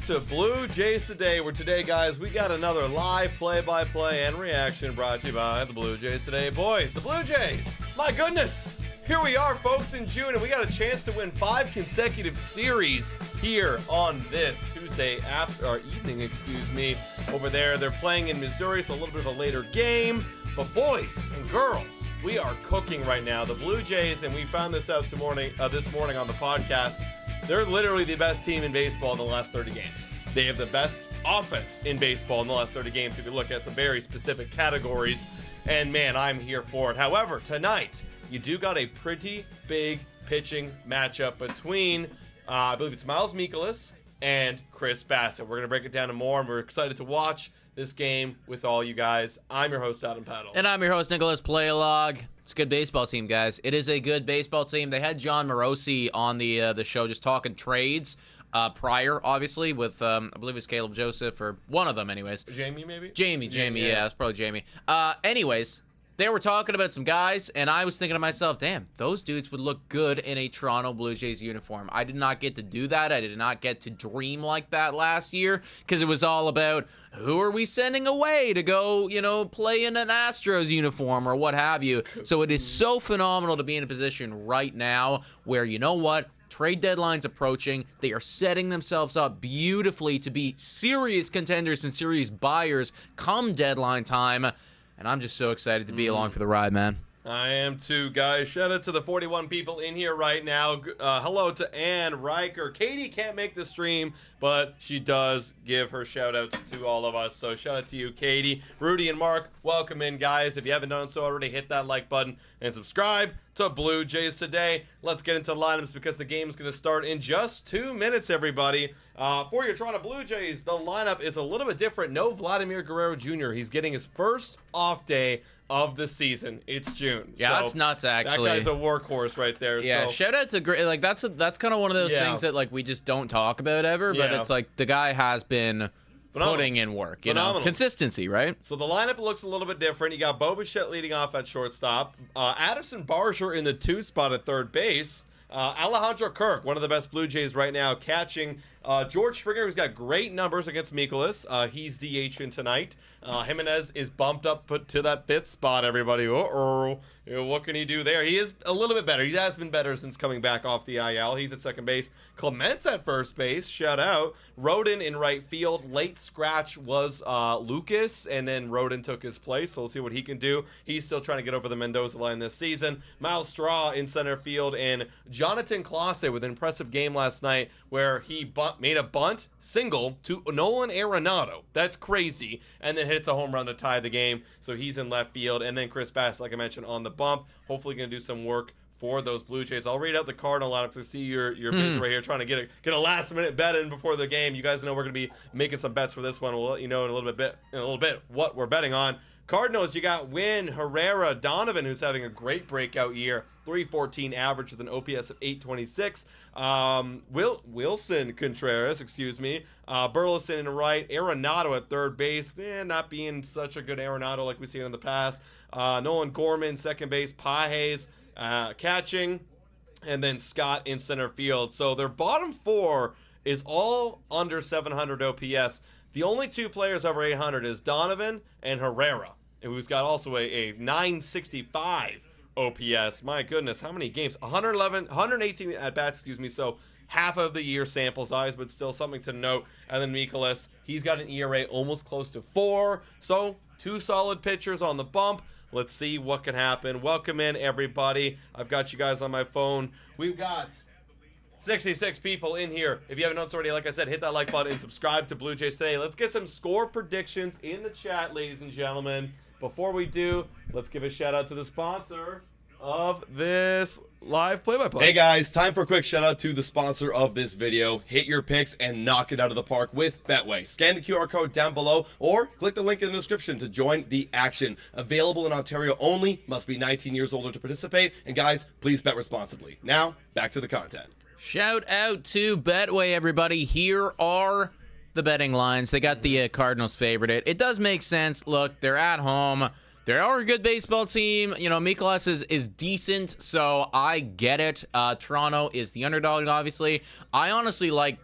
to Blue Jays Today, where today, guys, we got another live play-by-play and reaction brought to you by the Blue Jays Today. Boys, the Blue Jays, my goodness, here we are, folks, in June, and we got a chance to win 5 consecutive series here on this Tuesday evening, over there. They're playing in Missouri, so a little bit of a later game. But boys and girls, we are cooking right now. The Blue Jays, and we found this out this morning on the podcast, they're literally the best team in baseball in the last 30 games. They have the best offense in baseball in the last 30 games if you look at some very specific categories. And man, I'm here for it. However, tonight, you do got a pretty big pitching matchup between, I believe it's Miles Mikolas and Chris Bassett. We're going to break it down to more, and we're excited to watch this game with all you guys. I'm your host, Adam Paddle. And I'm your host, Nicholas Playlog. It's a good baseball team, guys. It is a good baseball team. They had John Morosi on the show just talking trades prior, obviously, with, I believe it's Caleb Joseph, or one of them anyways. Jamie, maybe? Jamie, yeah, it's probably Jamie. Anyways, they were talking about some guys, and I was thinking to myself, damn, those dudes would look good in a Toronto Blue Jays uniform. I did not get to do that. I did not get to dream like that last year because it was all about who are we sending away to go, play in an Astros uniform or what have you. So it is so phenomenal to be in a position right now where, you know what? Trade deadline's approaching. They are setting themselves up beautifully to be serious contenders and serious buyers come deadline time. And I'm just so excited to be along for the ride, man. I am too, guys. Shout out to the 41 people in here right now. Hello to Ann Riker. Katie can't make the stream, but she does give her shout outs to all of us. So shout out to you, Katie. Rudy and Mark, welcome in, guys. If you haven't done so already, hit that like button and subscribe to Blue Jays Today. Let's get into lineups because the game is going to start in just 2 minutes, everybody. For your Toronto Blue Jays, the lineup is a little bit different. No Vladimir Guerrero Jr. He's getting his first off day of the season. It's June. Yeah, so that's nuts, actually. That guy's a workhorse right there. Yeah, so. Shout out to great. That's kind of one of those things that we just don't talk about ever. But it's like the guy has been putting in work. Consistency, right? So the lineup looks a little bit different. You got Bo Bichette leading off at shortstop. Addison Barger in the 2 spot at third base. Alejandro Kirk, one of the best Blue Jays right now, catching. George Springer, who's got great numbers against Mikolas. He's DHing tonight. Jimenez is bumped up to that 5th spot, everybody. What can he do there? He is a little bit better. He has been better since coming back off the IL. He's at second base. Clement's at first base. Shout out. Rodin in right field. Late scratch was Lucas, and then Rodin took his place. So we'll see what he can do. He's still trying to get over the Mendoza line this season. Miles Straw in center field, and Jonathan Clase with an impressive game last night where he made a bunt single to Nolan Arenado. That's crazy. And then hits a home run to tie the game. So he's in left field. And then Chris Bass, like I mentioned, on the bump. Hopefully going to do some work for those Blue Jays. I'll read out the Cardinal lineup to see your busy right here trying to get a last minute bet in before the game. You guys know we're going to be making some bets for this one. We'll let you know in a little bit what we're betting on. Cardinals, you got Wynn, Herrera, Donovan, who's having a great breakout year. 314 average with an OPS of 826. Wilson Contreras, Burleson in right. Arenado at third base. Not being such a good Arenado like we've seen in the past. Nolan Gorman, second base. Pages catching. And then Scott in center field. So their bottom 4 is all under 700 OPS. The only 2 players over 800 is Donovan and Herrera, who's got also a 965 OPS. My goodness, how many games? 118 at bats, so half of the year sample size, but still something to note. And then Mikolas, he's got an ERA almost close to 4. So 2 solid pitchers on the bump. Let's see what can happen. Welcome in, everybody. I've got you guys on my phone. We've got 66 people in here. If you haven't done so already, like I said, hit that like button and subscribe to Blue Jays Today. Let's get some score predictions in the chat, ladies and gentlemen. Before we do, let's give a shout out to the sponsor of this live play-by-play. Hey guys, time for a quick shout out to the sponsor of this video. Hit your picks and knock it out of the park with Betway. Scan the QR code down below or click the link in the description to join the action. Available in Ontario only, must be 19 years older to participate, and guys, please bet responsibly. Now, back to the content. Shout out to Betway, everybody. Here are the betting lines. They got the Cardinals favored. It does make sense. Look, they're at home. They are a good baseball team. Mikolas is decent, so I get it. Toronto is the underdog, obviously. I honestly like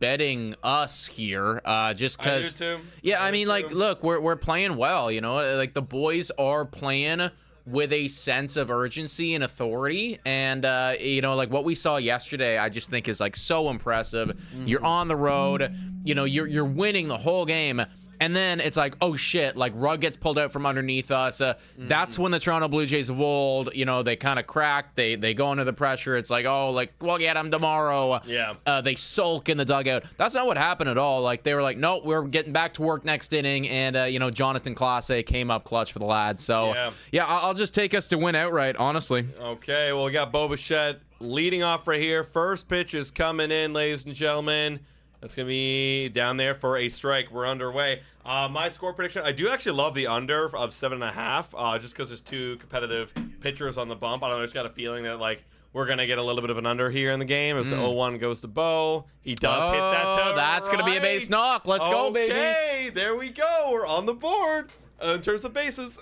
betting us here, just I do because. too. Yeah, I do mean, like, too. look, we're playing well, you know, like the boys are playing with a sense of urgency and authority, and you know, like what we saw yesterday, I just think is like so impressive. You're on the road, you know, you're winning the whole game. And then it's like, oh shit, like rug gets pulled out from underneath us. That's when the Toronto Blue Jays of old, you know, they kind of crack. They go under the pressure. It's like, oh, like, we'll get them tomorrow. Yeah. They sulk in the dugout. That's not what happened at all. Like, they were like, nope, we're getting back to work next inning. And, you know, Jonathan Clase came up clutch for the lads. So, yeah, I'll just take us to win outright, honestly. Okay, well, we got Bo Bichette leading off right here. First pitch is coming in, ladies and gentlemen. That's going to be down there for a strike. We're underway. My score prediction, I do actually love the under of 7.5, just because there's two competitive pitchers on the bump. I don't know, I just got a feeling that, like, we're going to get a little bit of an under here in the game as the 0-1 goes to Bo. He does hit that to that's going to be a base knock. Let's go, baby. Okay, there we go. We're on the board in terms of bases.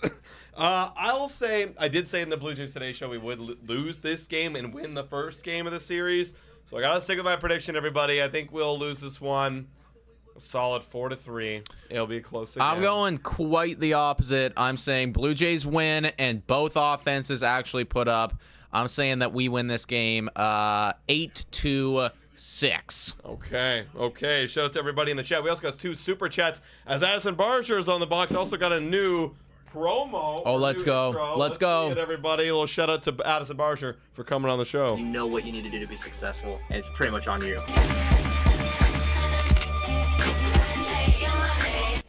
I'll say, I did say in the Blue Jays Today show we would lose this game and win the first game of the series. So I got to stick with my prediction, everybody. I think we'll lose this one a solid 4-3. It'll be a close again. I'm going quite the opposite. I'm saying Blue Jays win and both offenses actually put up. I'm saying that we win this game 8-6. Okay. Shout out to everybody in the chat. We also got 2 super chats. As Addison Barger is on the box, also got a new promo. Oh, let's go. Intro. Let's go. See it, everybody. A little shout out to Addison Barger for coming on the show. You know what you need to do to be successful, and it's pretty much on you.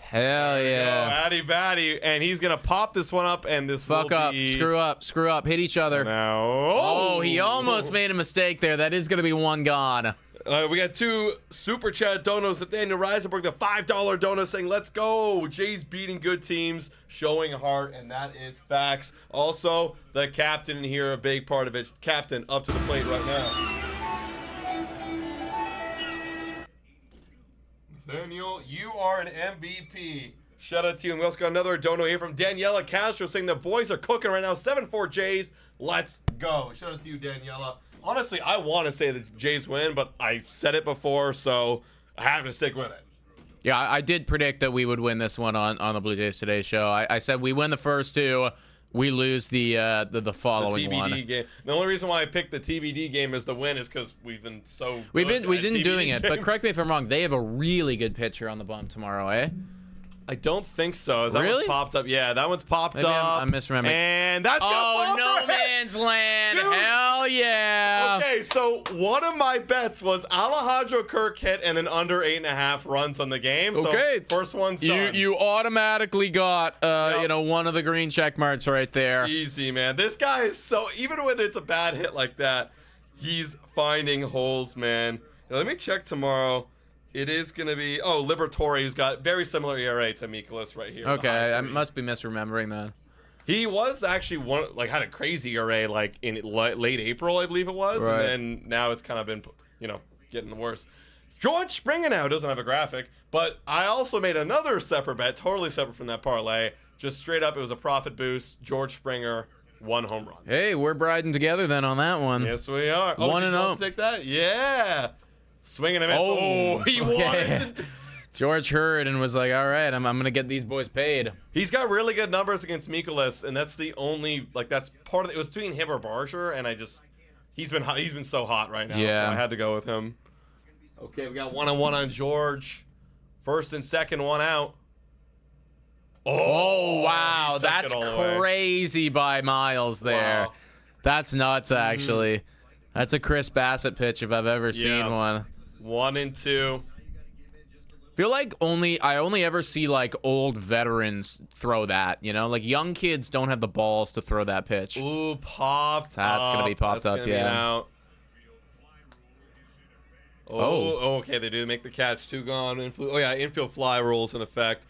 Hell yeah. Addy Batty, and he's gonna pop this one up, and this Fuck will up. be... Screw up. Hit each other. Now, Oh, he almost made a mistake there. That is going to be one gone. We got 2 super chat donos. Nathaniel Reisenberg, the $5 donut, saying, let's go. Jays beating good teams, showing heart, and that is facts. Also, the captain in here, a big part of it. Captain, up to the plate right now. Nathaniel, you are an MVP. Shout out to you. And we also got another dono here from Daniela Castro saying the boys are cooking right now. 7-4 Jays. Let's go. Shout out to you, Daniela. Honestly, I want to say the Jays win, but I said it before, so I have to stick with it. Yeah, I did predict that we would win this one on the Blue Jays Today show. I said we win the first 2, we lose the following TBD one. game. The only reason why I picked the TBD game as the win is because we've been We've been TBD doing it, but games. correct me if I'm wrong. They have a really good pitcher on the bump tomorrow, eh? I don't think so. That Really? one's popped up. Yeah, that one's popped Maybe up. I'm misremembering. And that's Oh, gonna no fall for it. man's land. Dude. Hell yeah. Okay, so one of my bets was Alejandro Kirk hit and then under 8.5 runs on the game. So Okay. first one's done. You automatically got you know, one of the green check marks right there. Easy, man. This guy is so, even when it's a bad hit like that, he's finding holes, man. Now, let me check tomorrow. It is going to be, Liberatore, who's got very similar ERA to Mikolas right here. Okay, I must be misremembering that. He was actually had a crazy ERA like in late April, I believe it was, Right. and then now it's kind of been, getting worse. George Springer now doesn't have a graphic, but I also made another separate bet, totally separate from that parlay. Just straight up, it was a profit boost. George Springer, 1 home run. Hey, we're riding together then on that one. Yes, we are. 1-0. Take that? Yeah. Swing and a miss. Oh, He okay. wanted to. George heard and was like, all right, I'm going to get these boys paid. He's got really good numbers against Mikolas, and that's the only, that's part of it. It was between him or Barger, and he's been so hot right now, Yeah. so I had to go with him. Okay, we got 1-on-1 on George. First and second, 1 out. Oh, wow. he took That's it all the way. crazy by Miles there. Wow. That's nuts, actually. That's a Chris Bassett pitch if I've ever seen one. 1-2. Feel like I only ever see like old veterans throw that, you know? Like young kids don't have the balls to throw that pitch. Ooh, popped That's up. gonna be popped That's up, gonna be yeah. an out. Oh, okay, they do make the catch. 2 gone. Infield fly rules in effect.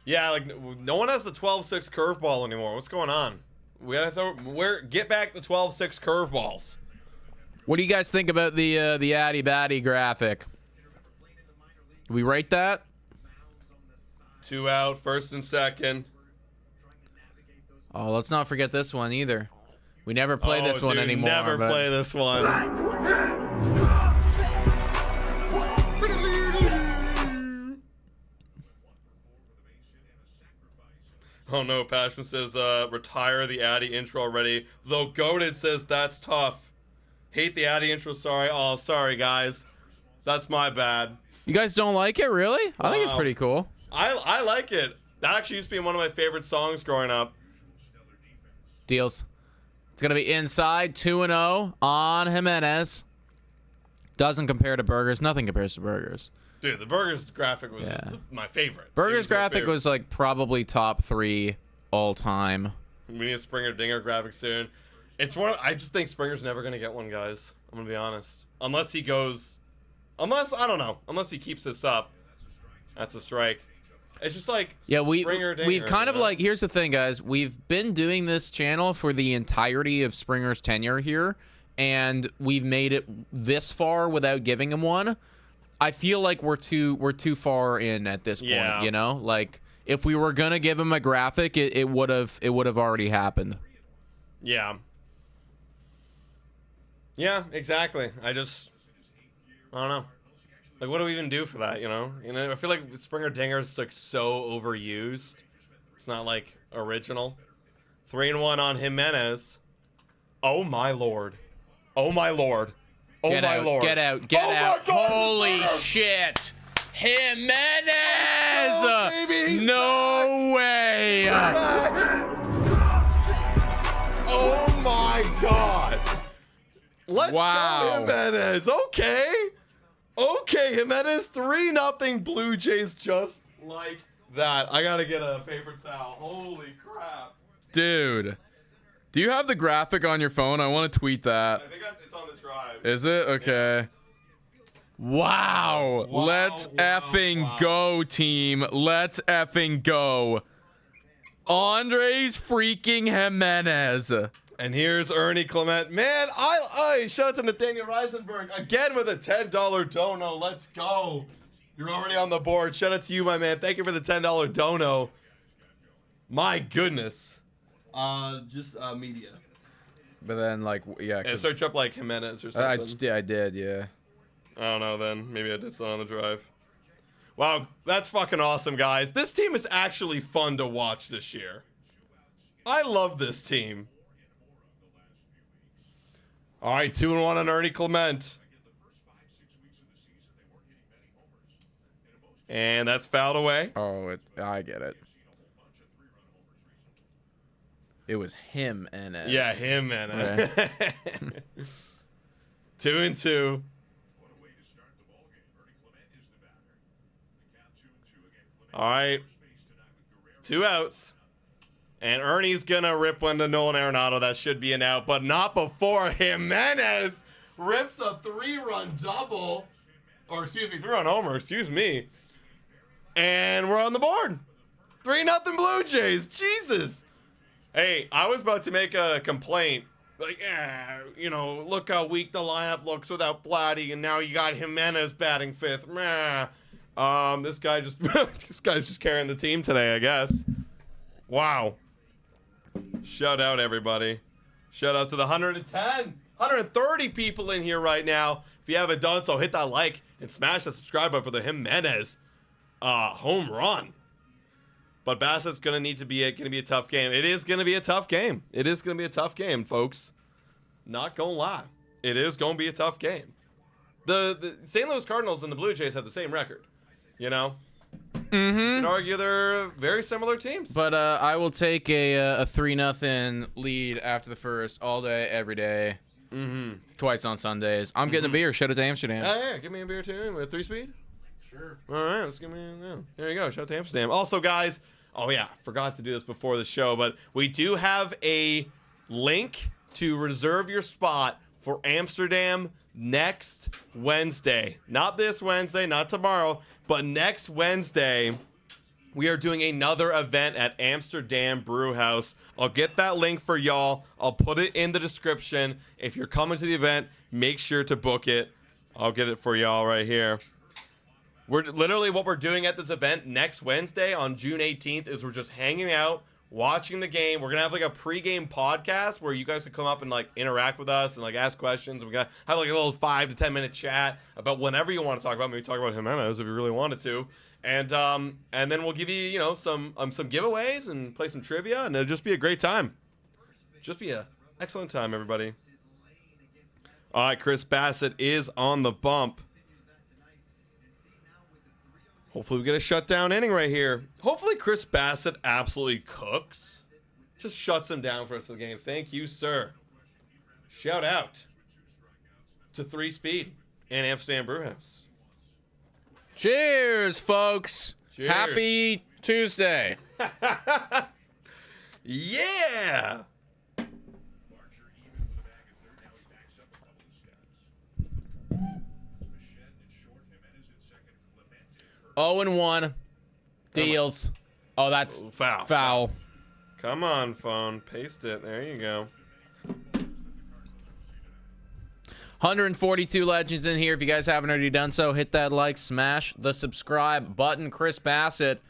Yeah, like no one has the 12-6 curveball anymore. What's going on? We gotta get back the 12-6 curveballs. What do you guys think about the Addy Batty graphic? Do we rate that? 2 out, first and second. Oh, let's not forget this one either. We never play this one dude, anymore. Never but- play this one. Oh no, Patron says retire the Addy intro already. Though Goated says that's tough. Hate the Addy intro, sorry. Oh, sorry guys. That's my bad. You guys don't like it, really? I think it's pretty cool. I like it. That actually used to be one of my favorite songs growing up. Deals. It's going to be inside 2-0 on Jimenez. Doesn't compare to Burgers. Nothing compares to Burgers. Dude, the Burgers graphic was just my favorite. Burgers graphic was like probably top 3 all time. We need a Springer Dinger graphic soon. It's one. I just think Springer's never gonna get one, guys. I'm gonna be honest. Unless he goes, I don't know. Unless he keeps this up, that's a strike. It's just like Springer Dinger, we've kind of like, here's the thing, guys. We've been doing this channel for the entirety of Springer's tenure here, and we've made it this far without giving him one. I feel like we're too far in at this point, you know? Like, if we were gonna give him a graphic, it would have already happened. Yeah. Yeah, exactly. I don't know. Like, what do we even do for that, you know? I feel like Springer Dinger's like so overused. It's not like original. 3-1 on Jimenez. Oh my lord. Oh my lord. Oh get my out, lord. Get out. Get out. Holy shit. Jimenez! Oh, baby, he's no way! Oh my god! Let's Wow. go, Jimenez. Okay. Okay, Jimenez, 3-0 Blue Jays just like that. I gotta get a paper towel. Holy crap. Dude. Do you have the graphic on your phone? I want to tweet that. I think it's on the drive. Is it? Okay. Wow. Let's effing go, team. Let's effing go. Andres freaking Jimenez. And here's Ernie Clement. Man, I shout out to Nathaniel Reisenberg again with a $10 dono. Let's go. You're already on the board. Shout out to you, my man. Thank you for the $10 dono. My goodness. Just media. But then, like, yeah. And search up like Jimenez or something. I did, yeah. I don't know then. Maybe I did something on the drive. Wow, that's fucking awesome, guys. This team is actually fun to watch this year. I love this team. All right, 2-1 on Ernie Clement. And that's fouled away. Oh, I get it. It was him and Ed. Yeah, him and Ed. 2-2. All right. 2 outs. And Ernie's gonna rip one to Nolan Arenado. That should be an out, but not before Jimenez rips a 3-run double. Or, excuse me, 3-run homer, excuse me. And we're on the board. 3-0 Blue Jays. Jesus. Hey, I was about to make a complaint. Like, look how weak the lineup looks without Vladdy, and now you got Jimenez batting 5th. This guy's just carrying the team today, I guess. Wow. Shout out, everybody. Shout out to the 130 people in here right now. If you haven't done so, hit that like and smash the subscribe button for the Jimenez home run. But Bassett's gonna be a tough game. It is gonna be a tough game. It is gonna be a tough game, folks. Not gonna lie, it is gonna be a tough game. The St. Louis Cardinals and the Blue Jays have the same record. You know, you can argue they're very similar teams. But I will take a 3-0 lead after the first all day, every day. Twice on Sundays. I'm getting a beer. Shout out to Amsterdam. Yeah, give me a beer too with 3-speed. Sure. All right, let's give me. There you go. Shout out to Amsterdam. Also, guys. Oh yeah, forgot to do this before the show, but we do have a link to reserve your spot for Amsterdam next Wednesday. Not this Wednesday, not tomorrow, but next Wednesday. We are doing another event at Amsterdam Brewhouse. I'll get that link for y'all. I'll put it in the description. If you're coming to the event, make sure to book it. I'll get it for y'all right here. We're literally what we're doing at this event next Wednesday on June 18th is we're just hanging out watching the game. We're gonna have like a pregame podcast where you guys can come up and like interact with us and like ask questions. We're gonna have like a little 5 to 10 minute chat about whatever you want to talk about. Maybe talk about Jimenez if you really wanted to. And then we'll give you some giveaways and play some trivia, and it'll just be a great time. Just be a excellent time, everybody. All right, Chris Bassett is on the bump. Hopefully we get a shutdown inning right here. Hopefully Chris Bassett absolutely cooks. Just shuts him down for us of the game. Thank you, sir. Shout out to 3-Speed and Amsterdam Brewhouse. Cheers, folks. Cheers. Happy Tuesday. Yeah. 0-1. Deals. Oh, that's Ooh, foul. foul. Come on, phone. Paste it. There you go. 142 legends in here. If you guys haven't already done so, hit that like, smash the subscribe button. Chris Bassett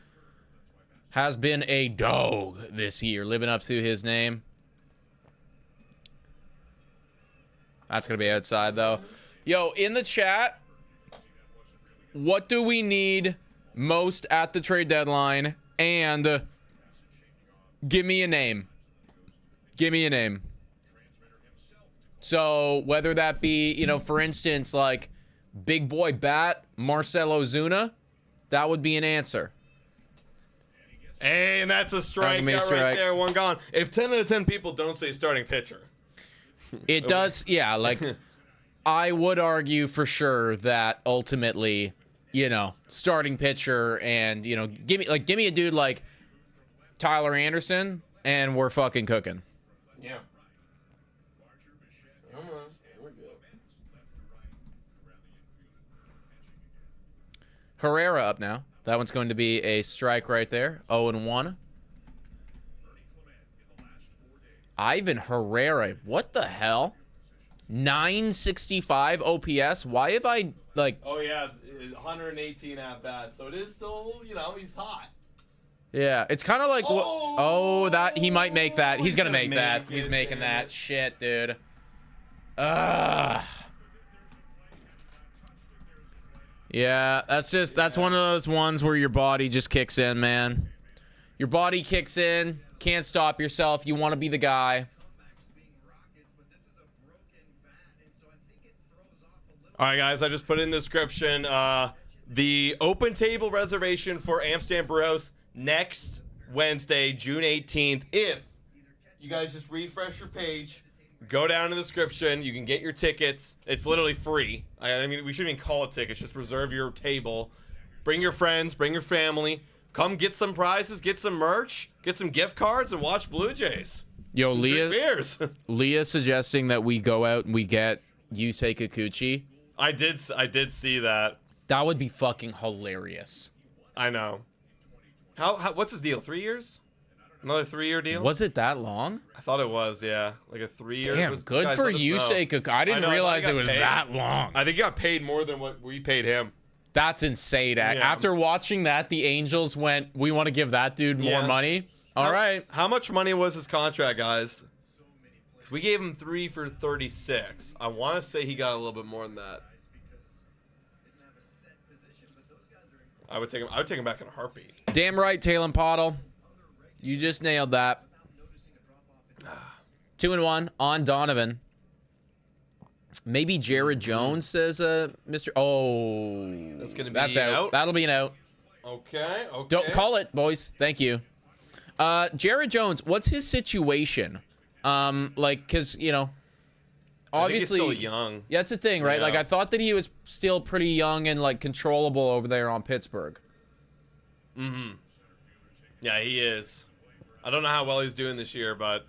has been a dog this year, living up to his name. That's going to be outside, though. Yo, in the chat, what do we need most at the trade deadline? And give me a name. Give me a name. So whether that be, for instance, like Big Boy Bat, Marcelo Zuna, that would be an answer. And that's a strikeout right there. One gone. If 10 out of 10 people don't say starting pitcher. It does, yeah, like I would argue for sure that ultimately, starting pitcher and, give me a dude like Tyler Anderson and we're fucking cooking. Yeah. Herrera up now. That one's going to be a strike right there. 0-1. Ivan Herrera. What the hell? 965 OPS. Why have I, like... Oh, yeah. 118 at bat. So it is still, he's hot. Yeah, it's kind of like... that... He might make that. He's going to make that. He's making that. Shit, dude. Ugh. Yeah, that's one of those ones where your body just kicks in, man. Your body kicks in, can't stop yourself. You want to be the guy. All right, guys, I just put in the description the open table reservation for Amsterdam Brewhouse next Wednesday, June 18th. If you guys just refresh your page, go down in the description. You can get your tickets. It's literally free. I mean, we shouldn't even call it tickets. Just reserve your table. Bring your friends. Bring your family. Come get some prizes. Get some merch. Get some gift cards and watch Blue Jays. Yo, Drink beers. Leah suggesting that we go out and we get Yusei Kikuchi. I did see that. That would be fucking hilarious. I know. What's his deal? 3 years? Another 3-year deal? Was it that long? I thought it was, yeah. Like a 3-year. Damn, good for Yusei Kikuchi. I didn't realize it was that long. I think he got paid more than what we paid him. That's insane. Yeah. After watching that, the Angels went, we want to give that dude more money. All right. How much money was his contract, guys? Because we gave him 3 for 36. I want to say he got a little bit more than that. I would take him back in a heartbeat. Damn right, Talon Pottle. You just nailed that. 2-1 on Donovan. Maybe Jared Jones says, Mr. Oh, that's gonna be that's out. That'll be an out. Okay. Don't call it, boys. Thank you. Jared Jones, what's his situation? Because obviously I think he's still young. Yeah, that's the thing, right? Yeah. Like I thought that he was still pretty young and like controllable over there on Pittsburgh. Mm-hmm. Yeah, he is. I don't know how well he's doing this year, but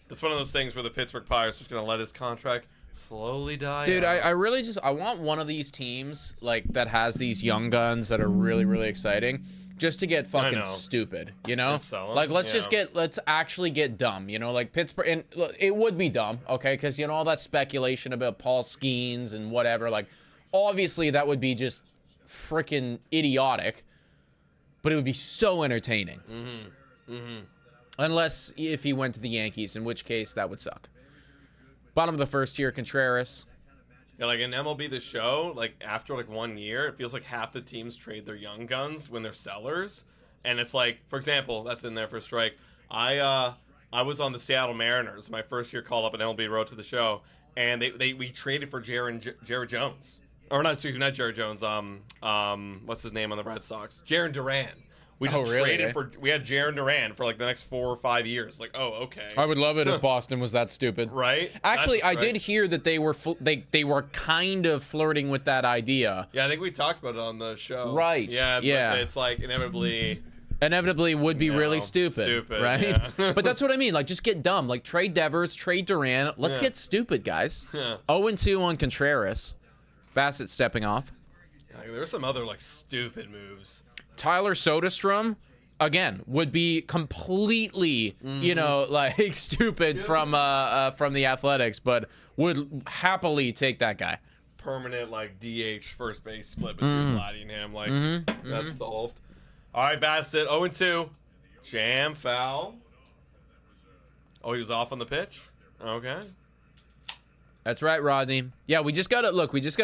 it's one of those things where the Pittsburgh Pirates are just gonna let his contract slowly die. Dude, out. I really I want one of these teams like that has these young guns that are really, really exciting, just to get fucking stupid, Like let's actually get dumb, like Pittsburgh. And look, it would be dumb, okay, because all that speculation about Paul Skeens and whatever. Like, obviously that would be just freaking idiotic, but it would be so entertaining. Mm-hmm. Unless if he went to the Yankees, in which case that would suck. Bottom of the first tier, Contreras. Yeah, like in MLB The Show, like after like 1 year, it feels like half the teams trade their young guns when they're sellers, and it's like, for example, that's in there for strike. I was on the Seattle Mariners my first year, called up an MLB Road to the Show, and we traded for Jared Jones, or not Jared Jones. What's his name on the Red Sox? Jarren Duran. We just traded for. We had Jarren Duran for like the next 4 or 5 years. Like, oh, okay. I would love it if Boston was that stupid. Right? Actually, I did hear that they were they were kind of flirting with that idea. Yeah, I think we talked about it on the show. Right. Yeah. Yeah. But it's like inevitably Would be really stupid, right? Yeah. But that's what I mean. Like, just get dumb. Like, trade Devers, trade Duran. Let's get stupid, guys. Yeah. 0-2 on Contreras. Bassett stepping off. Like, there were some other like stupid moves. Tyler Soderstrom, again, would be completely, you know, like stupid from the Athletics, but would happily take that guy. Permanent like DH first base split between Vladdy and him. Like that's solved. All right, Bassett 0-2. Jam foul. Oh, he was off on the pitch. Okay. That's right, Rodney. Yeah, we just gotta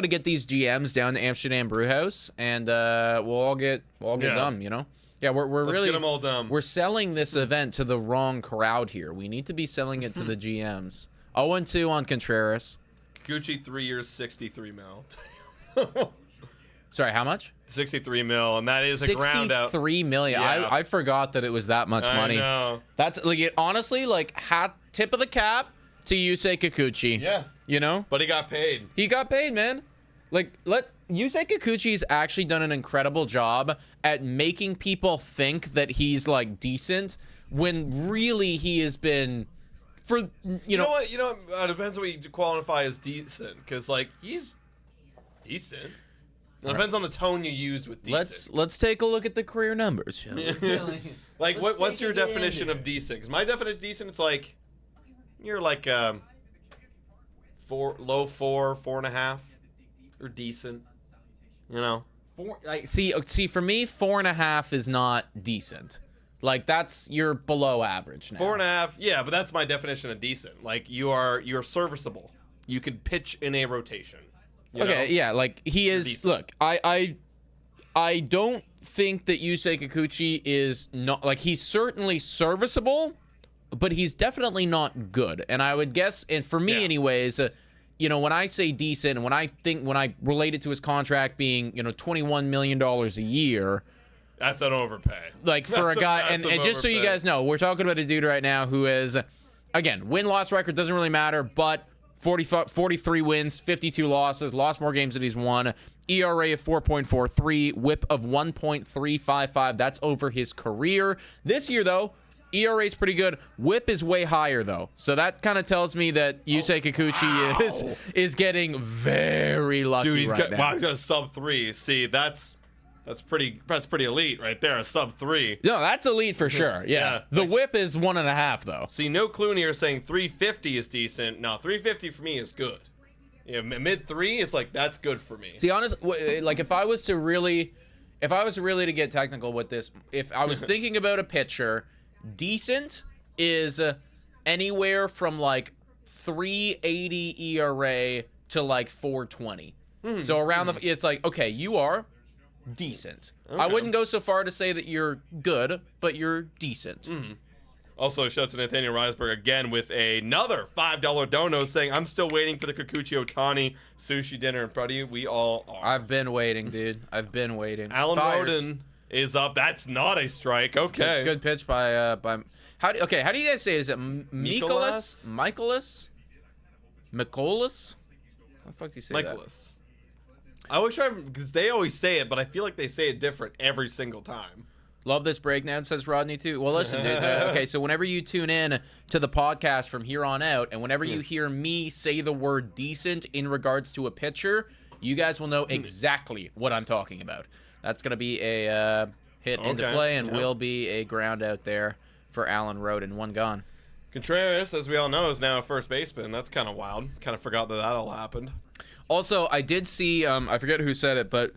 get these GMs down to Amsterdam Brewhouse, and we'll all get dumb, you know. Yeah, we're Let's really get them all dumb. we're selling this event to the wrong crowd here. We need to be selling it to the GMs. 0-2 on Contreras. Gucci 3 years, 63 mil. Sorry, how much? 63 mil, and that is a ground out. 63 million. Yeah. I forgot that it was that much money. I know. That's like honestly, like tip of the cap to Yusei Kikuchi. Yeah. You know? But he got paid. He got paid, man. Like, Yusei Kikuchi's actually done an incredible job at making people think that he's like decent when really he has been you know what? It depends what you qualify as decent, because like he's decent. It depends on the tone you use with decent. Let's take a look at the career numbers, shall we? Like what's your definition of decent? Because my definition of decent, it's like you're like low 4.5. You're decent. You know. See, for me, 4.5 is not decent. Like you're below average now. 4.5, yeah, but that's my definition of decent. Like you're serviceable. You could pitch in a rotation. You know? Yeah, like he is. Decent. Look, I don't think that Yusei Kikuchi is not like he's certainly serviceable, but he's definitely not good. And I would guess, and for me, anyways. You know, when I say decent, and when I relate it to his contract being, you know, $21 million a year, that's an overpay. like for a guy, and just so you guys know, we're talking about a dude right now who is, again, win-loss record doesn't really matter, but 43 wins, 52 losses, lost more games than he's won, ERA of 4.43, whip of 1.355. That's over his career. This year, though, ERA is pretty good. Whip is way higher, though. So that kind of tells me that Yusei Kikuchi is getting very lucky. Dude, now. Wow, he's got a sub-3. See, that's pretty elite right there, a sub-3. No, that's elite for sure. Yeah. The whip is 1.5, though. See, no Clooney here saying 350 is decent. No, 350 for me is good. Yeah, mid-3 is like, that's good for me. See, honestly, like if I was to really to get technical with this, if I was thinking about a pitcher, decent is anywhere from like 3.80 ERA to like 4.20. So around it's like, okay, you are decent. Okay. I wouldn't go so far to say that you're good, but you're decent. Also, shout out to Nathaniel Reisberg again with another $5 dono saying, I'm still waiting for the Kikuchi Otani sushi dinner. And buddy, we all are. I've been waiting, dude. I've been waiting. Alan Fires. Roden is up. That's not a strike. Okay. Good pitch by how do you guys say it? Is it Michaelis? Michaelis? Michaelis? How the fuck do you say Michaelis. I always try, because they always say it, but I feel like they say it different every single time. Love this breakdown, says Rodney too. Well, listen, dude. Okay, so whenever you tune in to the podcast from here on out, and whenever you hear me say the word decent in regards to a pitcher, you guys will know exactly what I'm talking about. That's going to be a hit into play and will be a ground out there for Alan Roden. One gone. Contreras, as we all know, is now a first baseman. That's kind of wild. Kind of forgot that all happened. Also, I did see, I forget who said it, but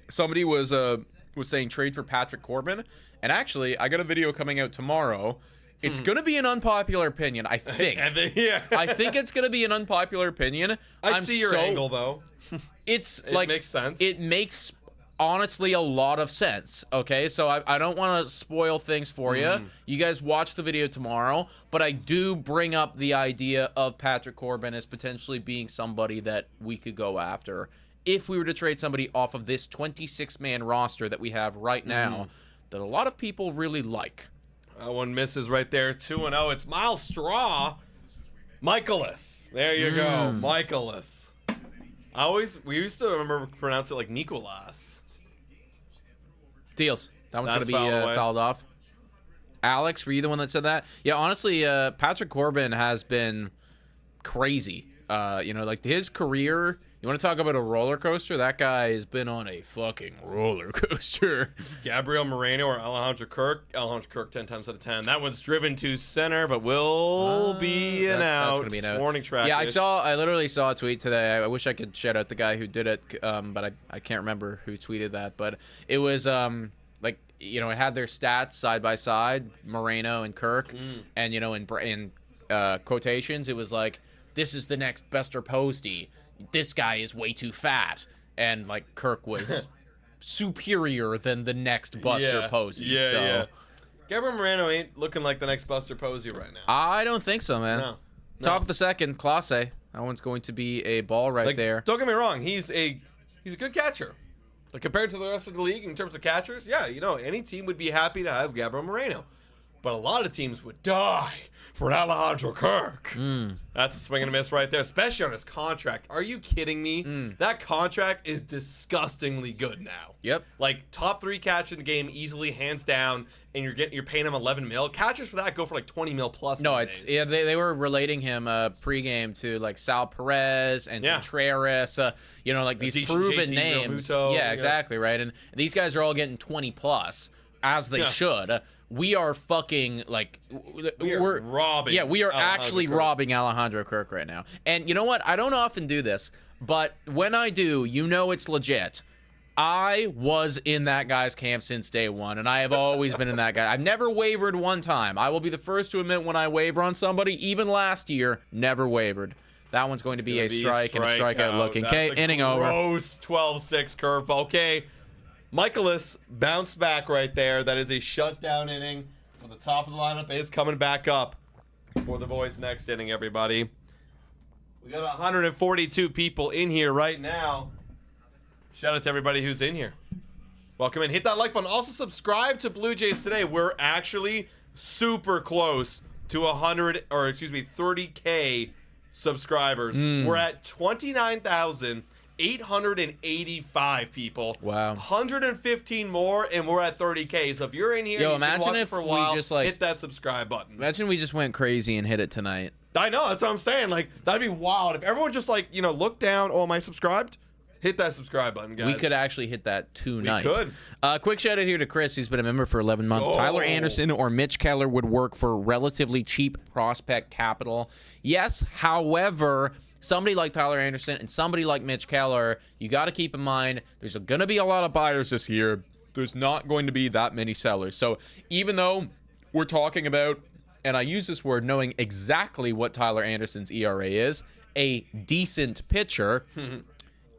somebody was was saying trade for Patrick Corbin. And actually, I got a video coming out tomorrow. It's going to be an unpopular opinion, I think. Yeah. I think it's going to be an unpopular opinion. I see your angle, though. It makes sense. It makes, honestly, a lot of sense, okay? So I don't want to spoil things for you. You guys watch the video tomorrow. But I do bring up the idea of Patrick Corbin as potentially being somebody that we could go after if we were to trade somebody off of this 26-man roster that we have right now that a lot of people really like. That one misses right there. 2-0. It's Miles Straw. Michaelis. There you go. Michaelis. We used to remember pronounce it like Nicolas. Deals. That one's going to be fouled away. fouled off. Alex, were you the one that said that? Yeah, honestly, Patrick Corbin has been crazy. Like his career, you want to talk about a roller coaster? That guy has been on a fucking roller coaster. Gabriel Moreno or Alejandro Kirk. Alejandro Kirk 10 times out of 10. That one's driven to center, but will be an out. That's gonna be an out. Warning track. Yeah, I literally saw a tweet today. I wish I could shout out the guy who did it, but I can't remember who tweeted that. But it was it had their stats side by side, Moreno and Kirk, and in quotations, it was like, this is the next Buster Posey. This guy is way too fat. And, like, Kirk was superior than the next Buster Posey. Yeah. Gabriel Moreno ain't looking like the next Buster Posey right now. I don't think so, man. No. Top of the second, Clase. That one's going to be a ball right there. Don't get me wrong. He's a good catcher. Like, compared to the rest of the league in terms of catchers, yeah, any team would be happy to have Gabriel Moreno. But a lot of teams would die for Alejandro Kirk. That's a swing and a miss right there, especially on his contract. Are you kidding me? That contract is disgustingly good now. Yep. Like, top 3 catcher in the game, easily, hands down, and you're paying him $11 million. Catchers for that go for like $20 million plus. No, nowadays. they were relating him pregame to like Sal Perez and Contreras, like these proven names. Realmuto, exactly, right. And these guys are all getting 20 plus, as they should. We are fucking like we're robbing. Yeah, we are Alejandro actually Kirk. robbing Alejandro Kirk right now. And you know what? I don't often do this, but when I do, it's legit. I was in that guy's camp since day one, and I have always been in that guy. I've never wavered one time. I will be the first to admit when I waver on somebody, even last year, never wavered. That one's going to be a strike and a strikeout looking. Okay, inning over. Gross 12-6 curveball. Okay. Michaelis bounced back right there. That is a shutdown inning. For the top of the lineup is coming back up for the boys next inning, everybody. We got 142 people in here right now. Shout out to everybody who's in here. Welcome in. Hit that like button. Also subscribe to Blue Jays Today. We're actually super close to 30K subscribers. We're at 29,885 people. Wow. 115 more, and we're at 30K. So if you're in here, you've been watching for a while, hit that subscribe button. Imagine we just went crazy and hit it tonight. I know, that's what I'm saying. Like, that'd be wild. If everyone just, look down, am I subscribed? Hit that subscribe button, guys. We could actually hit that tonight. We could. Quick shout out here to Chris, who's been a member for 11 months. Tyler Anderson or Mitch Keller would work for relatively cheap prospect capital. Yes, however, somebody like Tyler Anderson and somebody like Mitch Keller, you got to keep in mind there's going to be a lot of buyers this year. There's not going to be that many sellers. So even though we're talking about, and I use this word knowing exactly what Tyler Anderson's ERA is, a decent pitcher,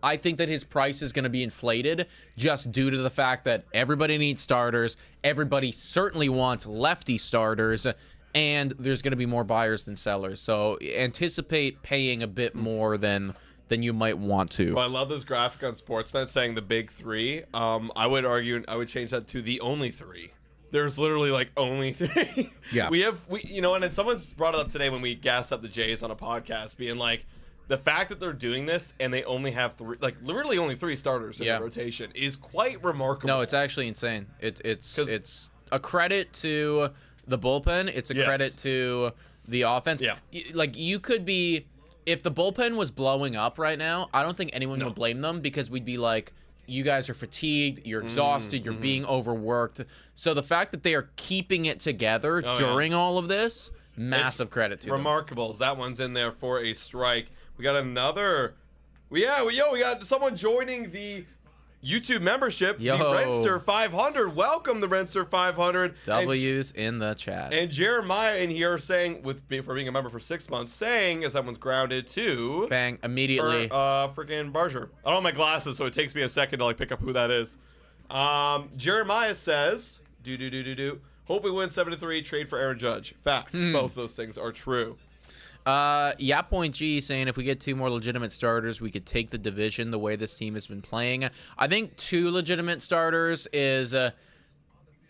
I think that his price is going to be inflated just due to the fact that everybody needs starters. Everybody certainly wants lefty starters, and there's going to be more buyers than sellers. So anticipate paying a bit more than you might want to. Well, I love this graphic on Sportsnet saying the big three. I would argue, I would change that to the only three. There's literally like only three. Yeah. And then someone's brought it up today when we gassed up the Jays on a podcast, being like, the fact that they're doing this and they only have literally only 3 starters in the rotation is quite remarkable. No, it's actually insane. It's a credit to the bullpen. It's a credit to the offense. Yeah. Like, you could be, if the bullpen was blowing up right now, I don't think anyone would blame them, because we'd be like, you guys are fatigued, you're exhausted, you're being overworked. So the fact that they are keeping it together during all of this, massive credit to them. Remarkable. That one's in there for a strike. We got another. We got someone joining the YouTube membership, Yo. the Renster 500. Welcome, the Renster 500. W's in the chat. And Jeremiah in here saying, for being a member for 6 months, saying, as someone's grounded to... Bang, immediately. Freaking Barger. I don't have my glasses, so it takes me a second to like pick up who that is. Jeremiah says, hope we win 7-3, trade for Aaron Judge. Facts. Both those things are true. Point G saying if we get 2 more legitimate starters, we could take the division the way this team has been playing. I think 2 legitimate starters is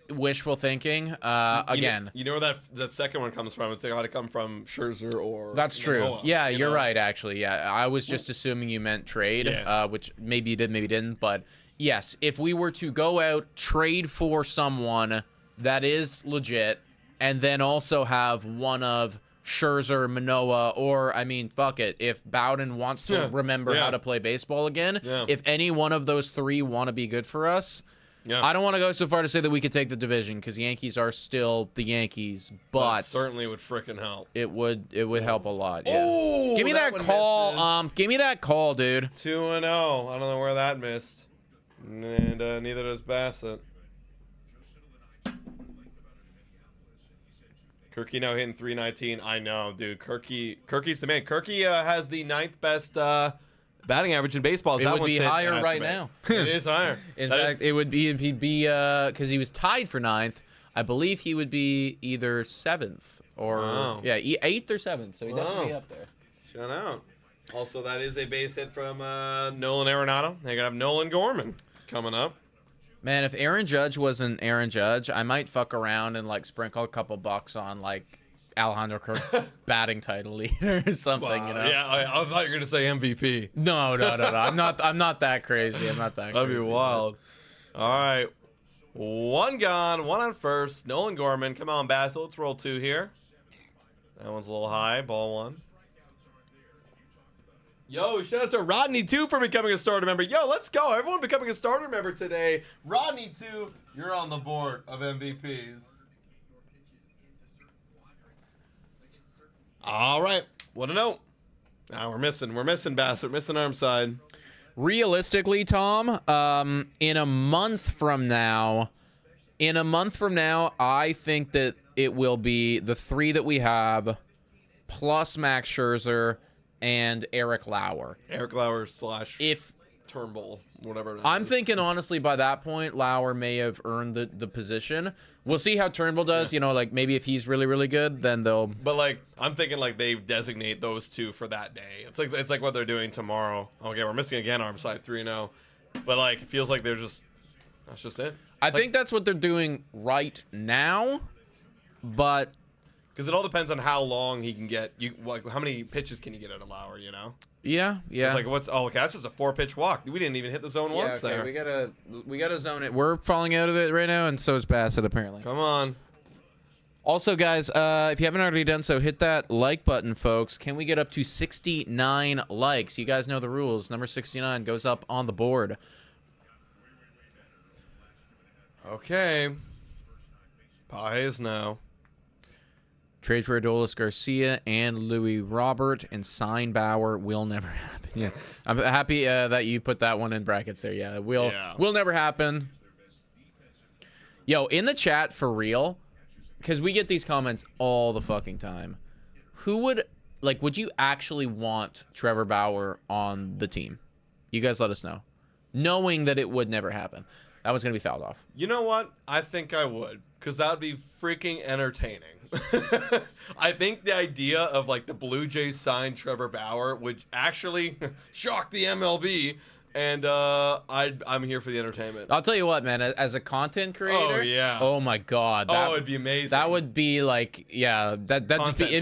wishful thinking. Again, you know where that second one comes from. It's got to come from Scherzer or that's true. Noah, yeah, you're right. Actually, yeah, I was just assuming you meant trade, which maybe you did, maybe you didn't. But yes, if we were to go out, trade for someone that is legit, and then also have one of Scherzer, Manoah, or I mean, fuck it. If Bowden wants to remember how to play baseball again, if any one of those 3 want to be good for us, I don't want to go so far to say that we could take the division because Yankees are still the Yankees, but that certainly would freaking help. It would help a lot. Yeah. Oh, give me that call. Misses. Give me that call, dude. 2-0. I don't know where that missed, and neither does Bassett. Kirky now hitting 319. I know, dude. Kirky's the man. Kirky has the 9th best batting average in baseball. It would be higher right now. It is higher. In fact, it would be he'd be because he was tied for 9th. I believe he would be either 7th or 8th or 7th. So he'd definitely be up there. Shout out. Also, that is a base hit from Nolan Arenado. They're gonna have Nolan Gorman coming up. Man, if Aaron Judge wasn't Aaron Judge, I might fuck around and like sprinkle a couple bucks on like Alejandro Kirk batting title leader or something. Wow. You know? Yeah, I thought you were gonna say MVP. No. I'm not that crazy. I'm not that. That'd crazy, be wild. All right, 1 gone, 1 on first. Nolan Gorman, come on, Bassett. Let's roll 2 here. That one's a little high. Ball 1. Yo, shout out to Rodney 2 for becoming a starter member. Yo, let's go. Everyone becoming a starter member today. Rodney 2, you're on the board of MVPs. All right. What a note. Now we're missing Bassett. We're missing Armside. Realistically, Tom, in a month from now, I think that it will be the 3 that we have, plus Max Scherzer and Eric Lauer. Eric Lauer / If Turnbull, whatever it is. I'm thinking, honestly, by that point, Lauer may have earned the position. We'll see how Turnbull does. You know, like maybe if he's really, really good, then they'll. But like, I'm thinking like they designate those 2 for that day. It's like what they're doing tomorrow. Okay, we're missing again. Armside 3-0, but like it feels like that's just it. I think that's what they're doing right now, but. Because it all depends on how long he can get. How many pitches can you get out of Lauer? You know. Yeah. It's like okay, that's just a 4-pitch walk. We didn't even hit the zone once there. We gotta zone it. We're falling out of it right now, and so is Bassett apparently. Come on. Also, guys, if you haven't already done so, hit that like button, folks. Can we get up to 69 likes? You guys know the rules. Number 69 goes up on the board. Okay. Pages now. Trade for Adolis Garcia and Louis Robert and sign Bauer will never happen. Yeah, I'm happy that you put that one in brackets there. Yeah, will never happen. Yo, in the chat for real, because we get these comments all the fucking time. Who would you actually want Trevor Bauer on the team? You guys let us know, knowing that it would never happen. That one's gonna be fouled off. You know what? I think I would, because that would be freaking entertaining. I think the idea of like the Blue Jays sign Trevor Bauer would actually shock the MLB, and I'm here for the entertainment. I'll tell you what, man. As a content creator, oh yeah, oh my god, it'd be amazing. That would be like, yeah, it'd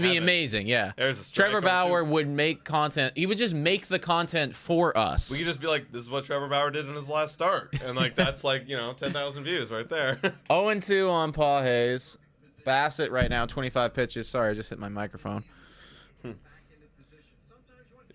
be amazing. Yeah, there's a Trevor Bauer would make content. He would just make the content for us. We could just be like, this is what Trevor Bauer did in his last start, and like that's like 10,000 views right there. 0-2 on Paul Hayes. Bassett right now, 25 pitches. Sorry, I just hit my microphone. If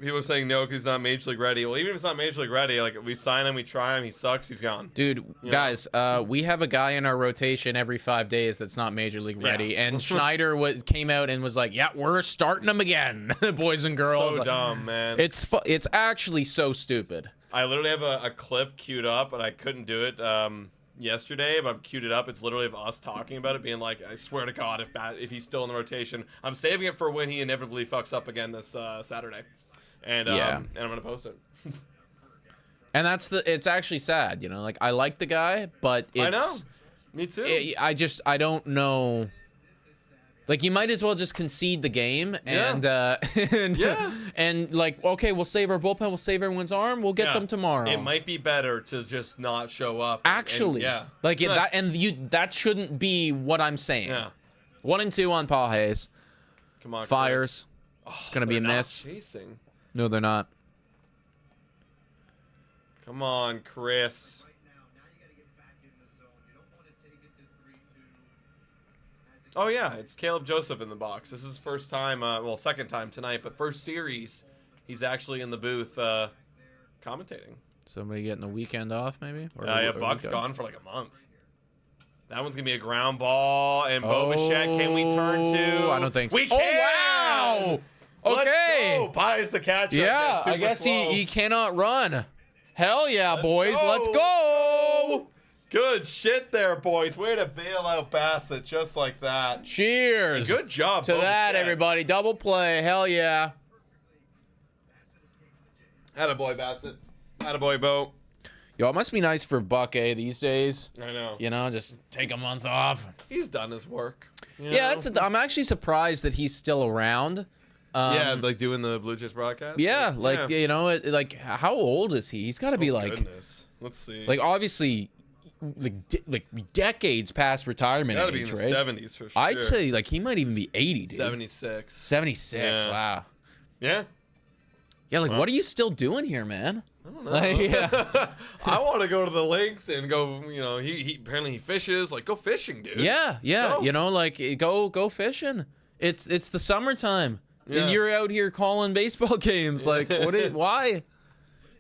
People are saying no because he's not Major League ready. Well, even if he's not Major League ready, like we sign him, we try him, he sucks, he's gone. Dude, guys, we have a guy in our rotation every 5 days that's not Major League ready, and Schneider came out and was like, "Yeah, we're starting him again, boys and girls." So dumb, man. It's actually so stupid. I literally have a clip queued up, but I couldn't do it yesterday, but I've queued it up. It's literally of us talking about it, being like, I swear to God, if he's still in the rotation, I'm saving it for when he inevitably fucks up again this Saturday. And I'm going to post it. And it's actually sad, you know, like I like the guy, but it's... I know. Me too. I don't know. Like, you might as well just concede the game and and like, okay, we'll save our bullpen, we'll save everyone's arm, we'll get them tomorrow. It might be better to just not show up. Actually, like that shouldn't be what I'm saying. Yeah. 1 and 2 on Paul Hayes. Come on, Fires. Chris. It's gonna be a miss. Chasing. No, they're not. Come on, Chris. Oh yeah, it's Caleb Joseph in the box. This is his first time, well, second time tonight, but first series, he's actually in the booth commentating. Somebody getting a weekend off, maybe? Yeah, Buck's gone for like a month. That one's gonna be a ground ball, and Bo Bichette, can we turn to? I don't think so. We can! Oh, wow! Okay. Let's go. Pie's the catcher. Yeah, I guess he cannot run. Hell yeah, boys. Let's go. Good shit there, boys. Way to bail out Bassett just like that. Cheers. Good job, to that, everybody. Double play. Hell yeah. Attaboy, Bassett. Attaboy, Bo. Yo, it must be nice for Buck, these days. I know. You know, just take a month off. He's done his work. Yeah, I'm actually surprised that he's still around. Yeah, like doing the Blue Jays broadcast? Yeah, like, you know, like, how old is he? He's got to be like... Goodness. Let's see. Like, obviously... Like decades past retirement Gotta age, be in right? the 70s for sure. I'd say like he might even be 80, dude. 76. 76. Yeah. Wow. Yeah. Yeah, like what are you still doing here, man? I don't know. Like, yeah. I want to go to the links and go. You know, he apparently he fishes. Like, go fishing, dude. Yeah. Go. You know, like go fishing. It's the summertime, Yeah. and you're out here calling baseball games. Like, why?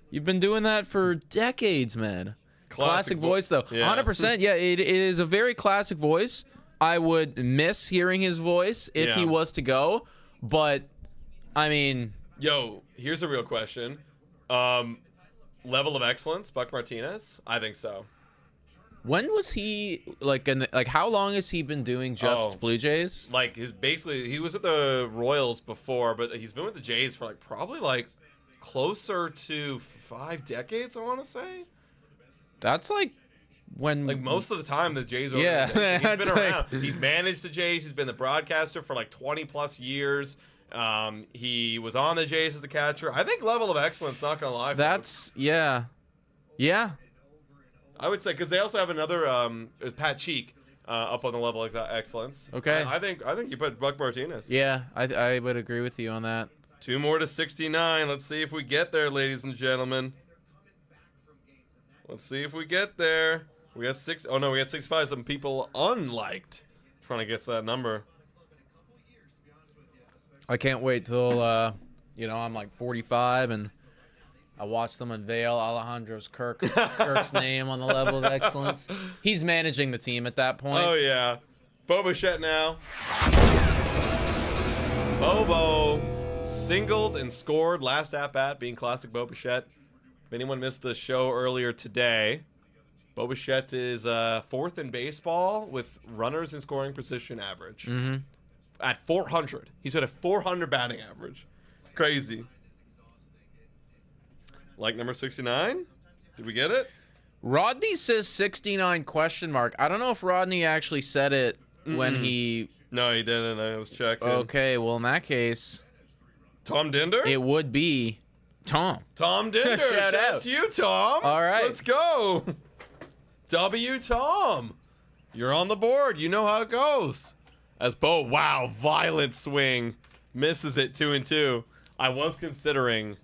You've been doing that for decades, man. Classic voice, though. Yeah. 100%. Yeah, it is a very classic voice. I would miss hearing his voice if he was to go. But, I mean... Yo, here's a real question. Level of excellence, Buck Martinez? I think so. When was he, like how long has he been doing just Blue Jays? Like, he was at the Royals before, but he's been with the Jays for, like, probably, like, closer to 5 decades, I want to say. That's like when... Like, most of the time, the Jays are Yeah. he's been around. He's managed the Jays. He's been the broadcaster for, like, 20-plus years. He was on the Jays as the catcher. I think level of excellence, not going to lie. That's... Yeah. Yeah. I would say, because they also have another, Pat Cheek, up on the level of excellence. Okay. I think you put Buck Martinez. Yeah, I would agree with you on that. 2 more to 69. Let's see if we get there, ladies and gentlemen. Let's see if we get there. We got 6. Oh no, we got 65. Some people unliked. Trying to get to that number. I can't wait till you know, I'm like 45 and I watch them unveil Alejandro's Kirk's name on the level of excellence. He's managing the team at that point. Oh yeah, Bo Bichette now. Bobo singled and scored last at bat, being classic Bo Bichette. If anyone missed the show earlier today, Bo Bichette is 4th in baseball with runners in scoring position average. Mm-hmm. At 400. He's at a 400 batting average. Crazy. Like number 69? Did we get it? Rodney says 69 question mark. I don't know if Rodney actually said it when he... No, he didn't. I was checking. Okay, well, in that case... Tom Dinder? It would be Tom. Tom Dinder. Shout out to you, Tom. All right. Let's go. W. Tom. You're on the board. You know how it goes. As Bo, wow, violent swing. Misses it 2-2. I was considering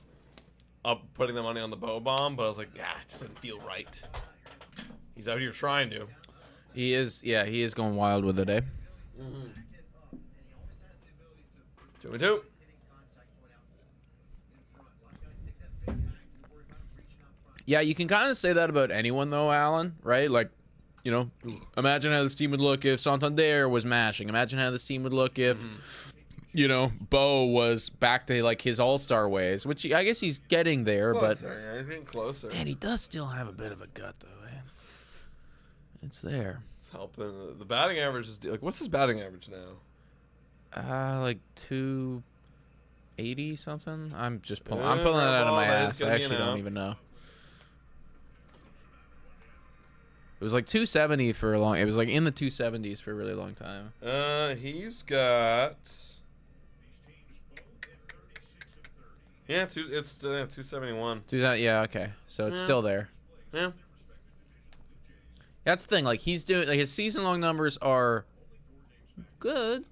putting the money on the Bo bomb, but I was like, yeah, it doesn't feel right. He's out here trying to. He is, yeah, he is going wild with it, eh? 2-2. Yeah, you can kind of say that about anyone, though, Alan, right? Like, you know, imagine how this team would look if Santander was mashing. Imagine how this team would look if, you know, Bo was back to, like, his all-star ways, which I guess he's getting there, but... Yeah, getting closer. Man, he does still have a bit of a gut, though, man. It's there. It's helping. The batting average is... Like, what's his batting average now? Like 280 something. I'm just pulling. I'm pulling that out of my ass. I actually don't even know. It was like 270 for a long. It was like in the 270s for a really long time. He's got. Yeah, it's 271. Yeah, okay. So it's still there. Yeah. That's the thing. Like he's doing. Like his season-long numbers are good.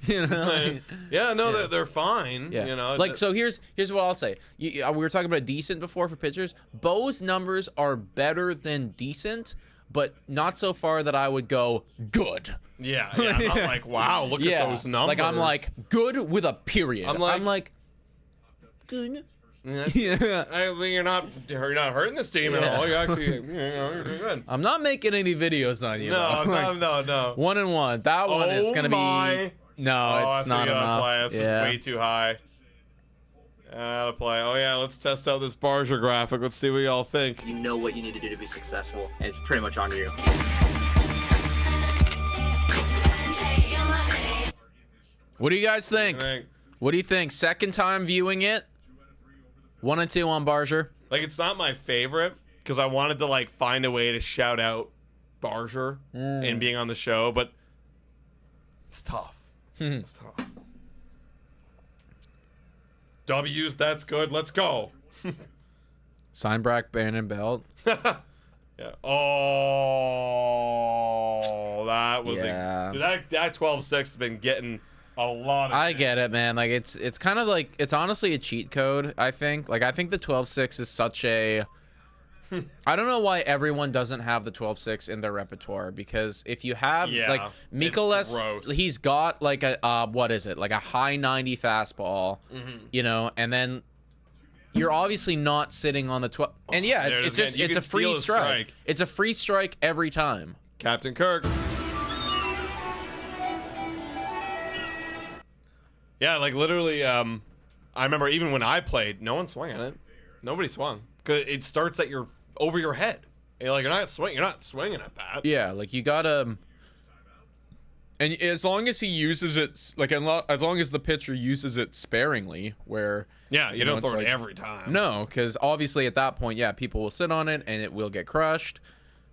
You know, like, yeah, no, they're fine. yeah. You know, like so. Here's what I'll say. We were talking about decent before for pitchers. Bo's numbers are better than decent, but not so far that I would go good. Yeah, I'm not like, wow, look at those numbers. Like I'm like good with a period. I'm like good. Yeah. I think you're not hurting this team at all. You're actually, you're doing good. I'm not making any videos on you. No, though. no. 1-1. That one is gonna be. No, it's not enough. It's just way too high. Out of play. Oh yeah, let's test out this Barger graphic. Let's see what y'all think. You know what you need to do to be successful, and it's pretty much on you. What do you guys think? What do you think? Second time viewing it. 1 and 2 on Barger. Like, it's not my favorite because I wanted to like find a way to shout out Barger and being on the show, but it's tough. It's tough. W's, that's good. Let's go. Steinbach, Bannon, Belt. Yeah. Oh, that was dude, that 12-6 has been getting a lot of I get it, man. Like it's kind of like it's honestly a cheat code, I think. Like I think the 12-6 is such a I don't know why everyone doesn't have the 12-6 in their repertoire, because if you have like Mikolas, he's got like a what is it? Like a high 90 fastball, you know, and then you're obviously not sitting on the 12. And yeah, it's just it's a free strike. It's a free strike every time. Captain Kirk. Yeah, like literally I remember even when I played, no one swung at it. Nobody swung. Cuz it starts at your over your head. You're like you're not swinging at that. Yeah, like you got to and as long as he uses it, like as long as the pitcher uses it sparingly, where you don't throw it every time. No, because obviously at that point, people will sit on it and it will get crushed.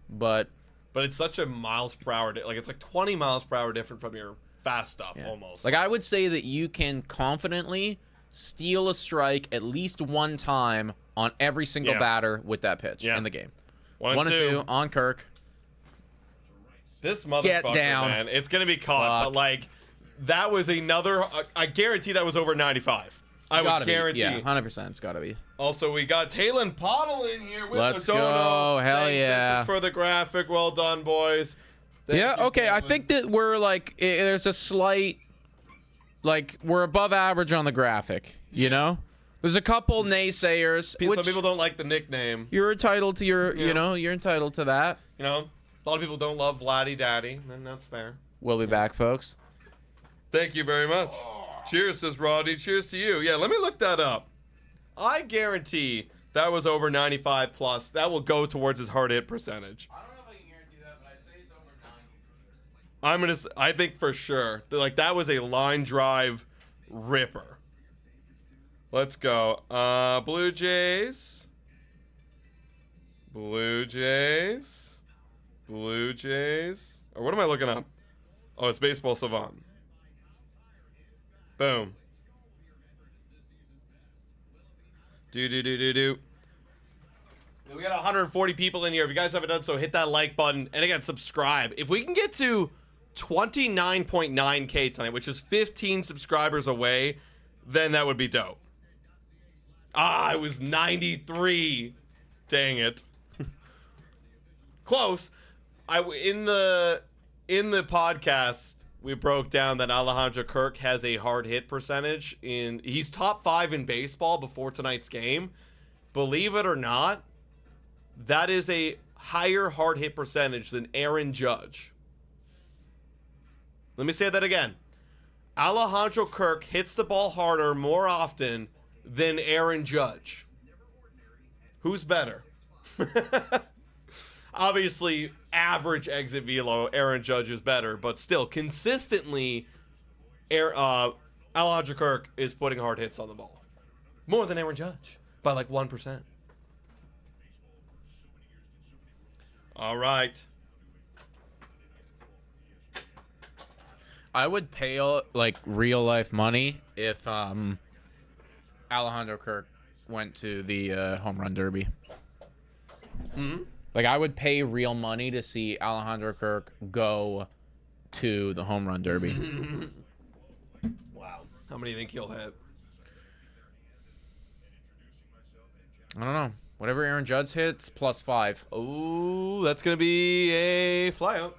But it's such a miles per hour, like it's like 20 miles per hour different from your fast stuff almost. Like I would say that you can confidently steal a strike at least one time on every single batter with that pitch in the game. 1 and 2 on Kirk. This motherfucker, man, it's gonna be caught. But like, that was another. I guarantee that was over 95. I would guarantee. Yeah, 100%. It's gotta be. Also, we got Talon Pottle in here with Let's the dono. Go. Hell yeah! This is for the graphic. Well done, boys. Thank you, okay. Talon. I think that we're like, there's a slight, like we're above average on the graphic. You know, there's a couple naysayers. Some people don't like the nickname. You're entitled to your, you know, you're entitled to that. You know. A lot of people don't love Vladdy Daddy, and that's fair. We'll be back, folks. Thank you very much. Cheers, says Roddy. Cheers to you. Yeah, let me look that up. I guarantee that was over 95 plus. That will go towards his hard hit percentage. I don't know if I can guarantee that, but I'd say it's over 90 for sure. I think for sure. Like, that was a line drive ripper. Let's go. Blue Jays. Blue Jays. Blue Jays. Or what am I looking up? Oh, it's Baseball Savant. Boom. Do. We got 140 people in here. If you guys haven't done so, hit that like button. And again, subscribe. If we can get to 29.9K tonight, which is 15 subscribers away, then that would be dope. It was 93. Dang it. Close. In the podcast, we broke down that Alejandro Kirk has a hard hit percentage. He's top 5 in baseball before tonight's game, believe it or not, that is a higher hard hit percentage than Aaron Judge. Let me say that again. Alejandro Kirk hits the ball harder more often than Aaron Judge. Who's better? Obviously, average exit velo, Aaron Judge is better, but still, consistently, Alejandro Kirk is putting hard hits on the ball. More than Aaron Judge, by like 1%. All right. I would pay like real life money if Alejandro Kirk went to the home run derby. Like I would pay real money to see Alejandro Kirk go to the home run derby. Wow. How many do you think he'll hit? I don't know. Whatever Aaron Judge hits, +5. Oh, that's going to be a flyout.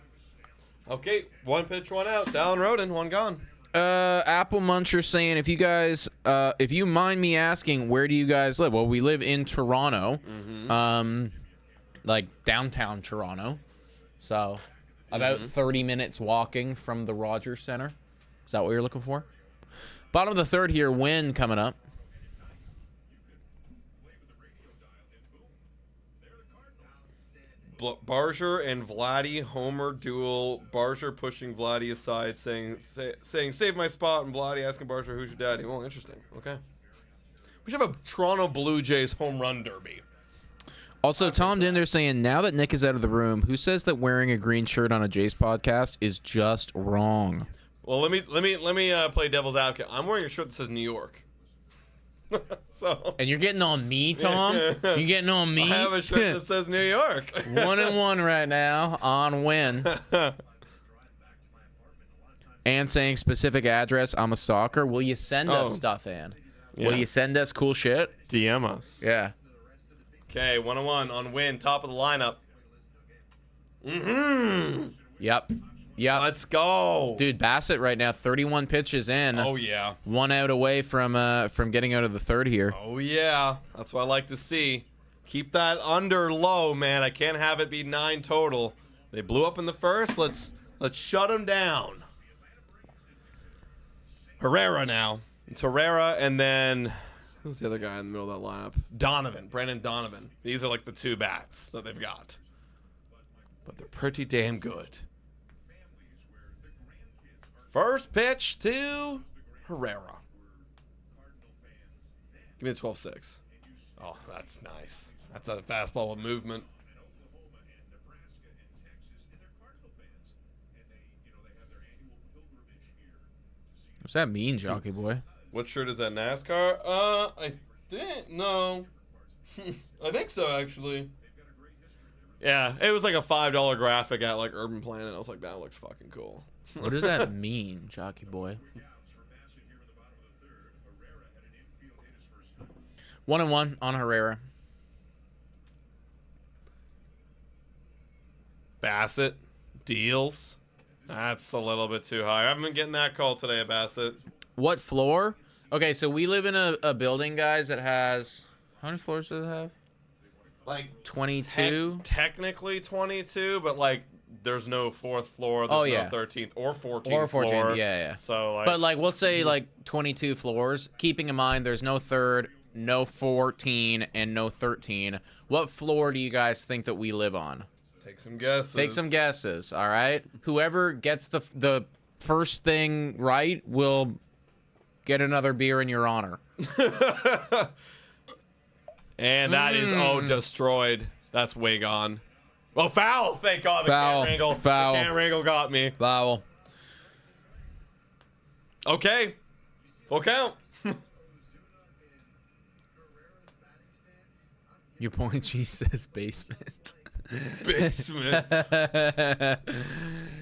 Okay, 1 pitch, 1 out. Dallin Roden, 1 gone. Apple Muncher saying, if you mind me asking, where do you guys live? Well, we live in Toronto, like downtown Toronto. So about 30 minutes walking from the Rogers Center. Is that what you're looking for? Bottom of the third here, Win coming up. Barger and Vladdy homer duel. Barger pushing Vladdy aside, saying save my spot, and Vladdy asking Barger, who's your daddy? Well, interesting. Okay. We should have a Toronto Blue Jays home run derby. Also, Tom Dinder saying, now that Nick is out of the room, who says that wearing a green shirt on a Jays podcast is just wrong? Well, let me play devil's advocate. I'm wearing a shirt that says New York. So. And you're getting on me, Tom? You're getting on me? I have a shirt that says New York. 1-1 right now on Win. And saying specific address, I'm a stalker. Will you send us stuff, Ann? Yeah. Will you send us cool shit? DM us. Yeah. Okay, 1-1 on Win, top of the lineup. Yep. Yep. Let's go. Dude, Bassett right now, 31 pitches in. Oh, yeah. 1 out away from getting out of the third here. Oh, yeah. That's what I like to see. Keep that under low, man. I can't have it be 9 total. They blew up in the first. Let's shut them down. Herrera now. It's Herrera, and then who's the other guy in the middle of that lineup? Donovan. Brandon Donovan. These are like the 2 bats that they've got. But they're pretty damn good. First pitch to Herrera. Give me a 12-6. Oh, that's nice. That's a fastball with movement. What's that mean, Jockey Boy? What shirt is that, NASCAR? I think, no. I think so, actually. Yeah, it was like a $5 graphic at like Urban Planet. I was like, that looks fucking cool. What does that mean, Jockey Boy? 1-1 on Herrera. Bassett deals. That's a little bit too high. I haven't been getting that call today, Bassett. What floor? Okay, so we live in a building, guys, that has... How many floors does it have? Like 22? Technically 22, but like there's no 4th floor, there's no 13th or 14th or 14th floor. yeah. So like, but like we'll say like 22 floors, keeping in mind there's no 3rd, no 14, and no 13. What floor do you guys think that we live on? take some guesses. Take some guesses, all right? Whoever gets the first thing right will get another beer in your honor. And that is destroyed. That's way gone. Well, foul. Thank God. The Foul. camera angle. Foul. The camera angle got me. Foul. Okay. Full count. Your point G says basement. Basement.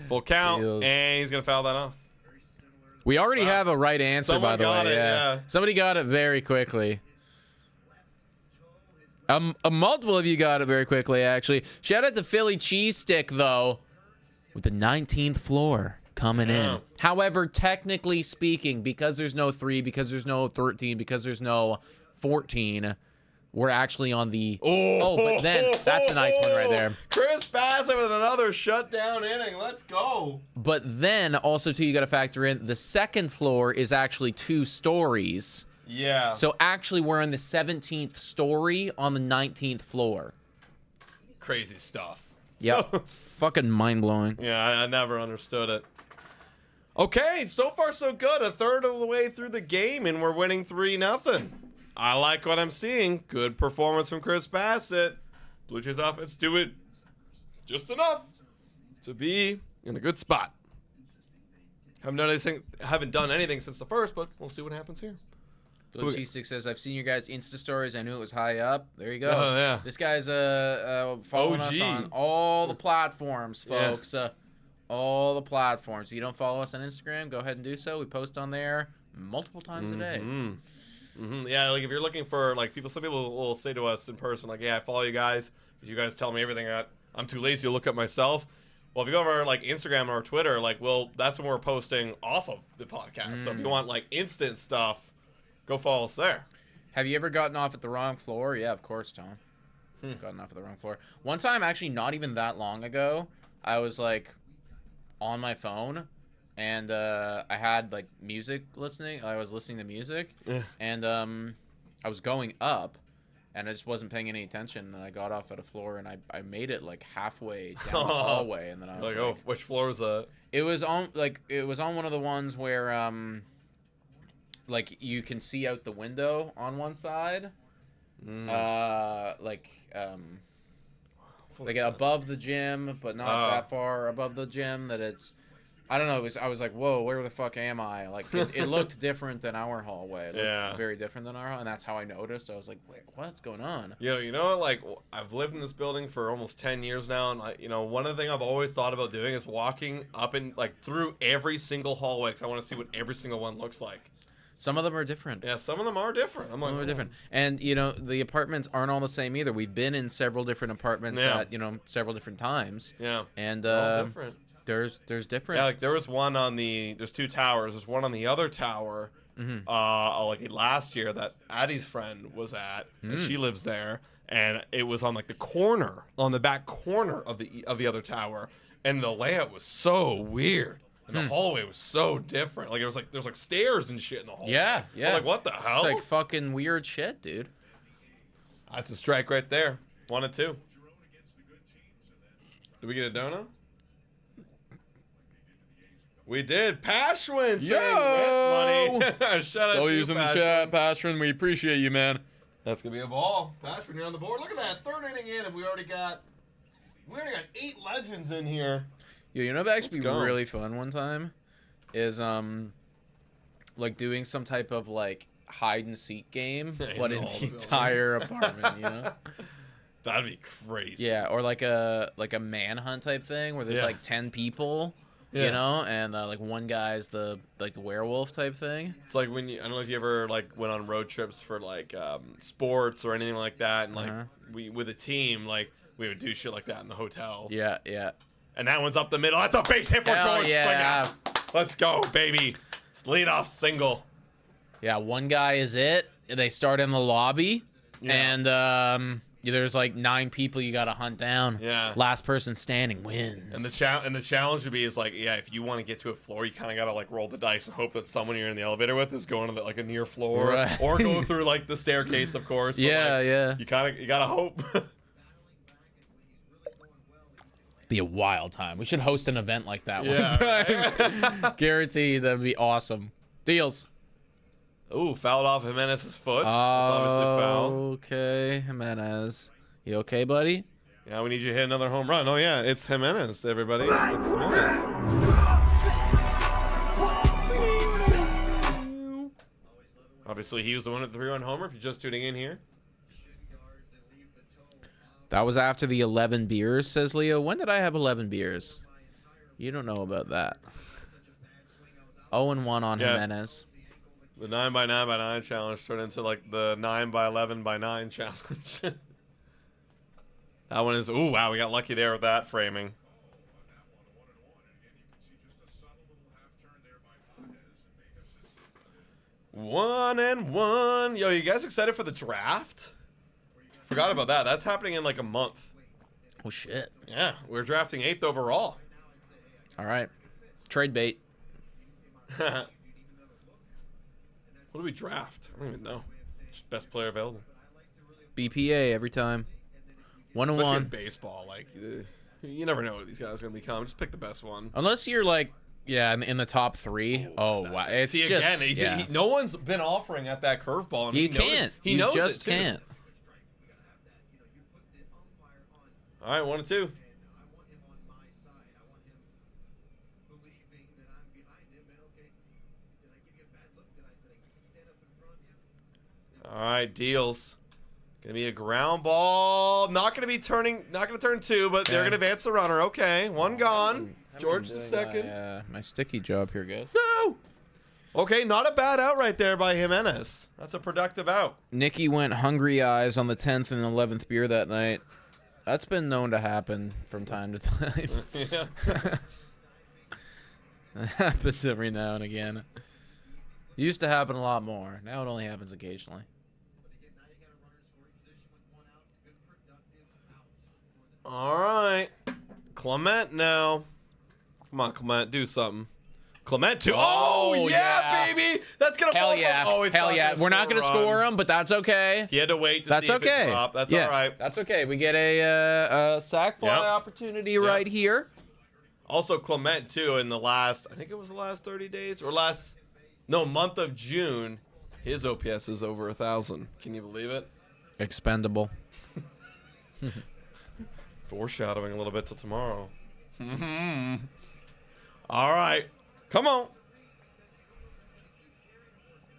Full count. Feels. And he's going to foul that off. We already have a right answer, Someone by the got way. it, yeah. Somebody got it very quickly. Multiple of you got it very quickly, actually. Shout out to Philly Cheese Stick, though, with the 19th floor coming in. However, technically speaking, because there's no 3, because there's no 13, because there's no 14, were actually on the. Oh, but then that's a nice one right there. Chris Bassett with another shutdown inning. Let's go. But then also too, you got to factor in the second floor is actually 2 stories. Yeah. So actually, we're on the 17th story on the 19th floor. Crazy stuff. Yep. Fucking mind blowing. Yeah, I never understood it. Okay, so far so good. A third of the way through the game, and we're winning 3-0. I like what I'm seeing. Good performance from Chris Bassett. Blue Jays offense doing just enough to be in a good spot. Haven't done anything since the first, but we'll see what happens here. Blue Cheese Stick says, "I've seen your guys' Insta stories. I knew it was high up. There you go. Oh, yeah. This guy's following us on all the platforms, folks. All the platforms. If you don't follow us on Instagram, go ahead and do so. We post on there multiple times a day. Yeah, like if you're looking for like some people will say to us in person, like, "Yeah, I follow you guys. You guys tell me everything. I'm too lazy to look up myself." Well, if you go over like Instagram or Twitter, like, well, that's when we're posting off of the podcast. So if you want like instant stuff, go follow us there. Have you ever gotten off at the wrong floor? Yeah, of course, Tom. Gotten off at the wrong floor. One time, actually, not even that long ago, I was like on my phone, and I had like music listening. I was listening to music, and I was going up, and I just wasn't paying any attention, and I got off at a floor, and I made it like halfway down the hallway, and then I was like, oh, which floor was that? It was on one of the ones where like you can see out the window on one side, like above the gym, but not that far above the gym that it's. I don't know. I was like, whoa, where the fuck am I? Like, it looked different than our hallway. It looked very different than our hallway, and that's how I noticed. I was like, wait, what's going on? Yo, you know, like, I've lived in this building for almost 10 years now, and, one of the things I've always thought about doing is walking up and, like, through every single hallway, because I want to see what every single one looks like. Some of them are different. Yeah, some of them are different. Some of them are different. And, the apartments aren't all the same either. We've been in several different apartments at, several different times. Yeah. And, all different. There's different. Yeah, like there was one there's 2 towers. There's one on the other tower, like last year that Addie's friend was at. And she lives there, and it was on like the back corner of the other tower, and the layout was so weird, and the hallway was so different. Like it was like there's like stairs and shit in the hallway. Yeah. I was like, what the hell? It's like fucking weird shit, dude. That's a strike right there. 1-2. Did we get a donut? We did. Pashwin saying rent money. Shout out to you, using the chat, Patron. We appreciate you, man. That's gonna be a ball. Pashwin, you're on the board. Look at that. 3rd inning in, and we already got 8 legends in here. Yo, you know what actually be really fun one time is like doing some type of like hide and seek game, but in the entire apartment, That'd be crazy. Yeah, or like a manhunt type thing where there's like 10 people. And like one guy's the werewolf type thing. It's like when I don't know if you ever like went on road trips for like sports or anything like that, and like we with a team like we would do shit like that in the hotels. Yeah. And that one's up the middle. That's a base hit for George Springer. Let's go, baby. Lead off single. Yeah, one guy is it. They start in the lobby, and there's like 9 people you gotta hunt down. Yeah. Last person standing wins. And the challenge would be is like, if you want to get to a floor, you kind of gotta like roll the dice and hope that someone you're in the elevator with is going to like a near floor, or go through like the staircase, of course. But, you gotta hope. Be a wild time. We should host an event like that one time. Guarantee that'd be awesome. Deals. Ooh, fouled off Jimenez's foot. That's obviously foul. Okay, Jimenez. You okay, buddy? Yeah, we need you to hit another home run. Oh, yeah, it's Jimenez, everybody. It's Jimenez. Obviously, he was the one with the 3-run homer, if you're just tuning in here. That was after the 11 beers, says Leo. When did I have 11 beers? You don't know about that. 0-1 on Jimenez. The 9x9x9 challenge turned into like the 9x11x9 challenge. That one is, ooh, wow, we got lucky there with that framing. 1-1. Yo, you guys excited for the draft? Forgot about that. That's happening in like a month. Oh shit. Yeah, we're drafting 8th overall. All right. Trade bait. What do we draft? I don't even know. Just best player available. BPA every time. 1 and Especially 1. in baseball, like you never know what these guys are gonna become. Just pick the best one. Unless you're like, yeah, in the top 3. Oh wow, it's See, just again, no one's been offering at that curveball. You can't. He you knows just it too. can't. All right, 1 and 2. All right, deals. Gonna be a ground ball. Not gonna be turning. Not gonna turn 2, but they're Okay. gonna advance the runner. Okay, 1 gone. George the second. My sticky job here, guys. No. Okay, not a bad out right there by Jimenez. That's a productive out. Nicky went hungry eyes on the 10th and 11th beer that night. That's been known to happen from time to time. Yeah. That happens every now and again. It used to happen a lot more. Now it only happens occasionally. All right, Clement now. Come on, Clement, do something. Clement too. Oh, yeah, baby. That's gonna Hell fall yeah. From, oh, it's Hell not yeah. gonna We're not going going to to score him, but that's okay. He had to wait to That's see if it okay. dropped. That's yeah, all right. That's okay. We get a sack fly Yep. opportunity right here. Also, Clement too. In the last, I think it was the last 30 days or month of June, his OPS is over 1,000. Can you believe it? Expendable. Foreshadowing a little bit till tomorrow. All right, come on.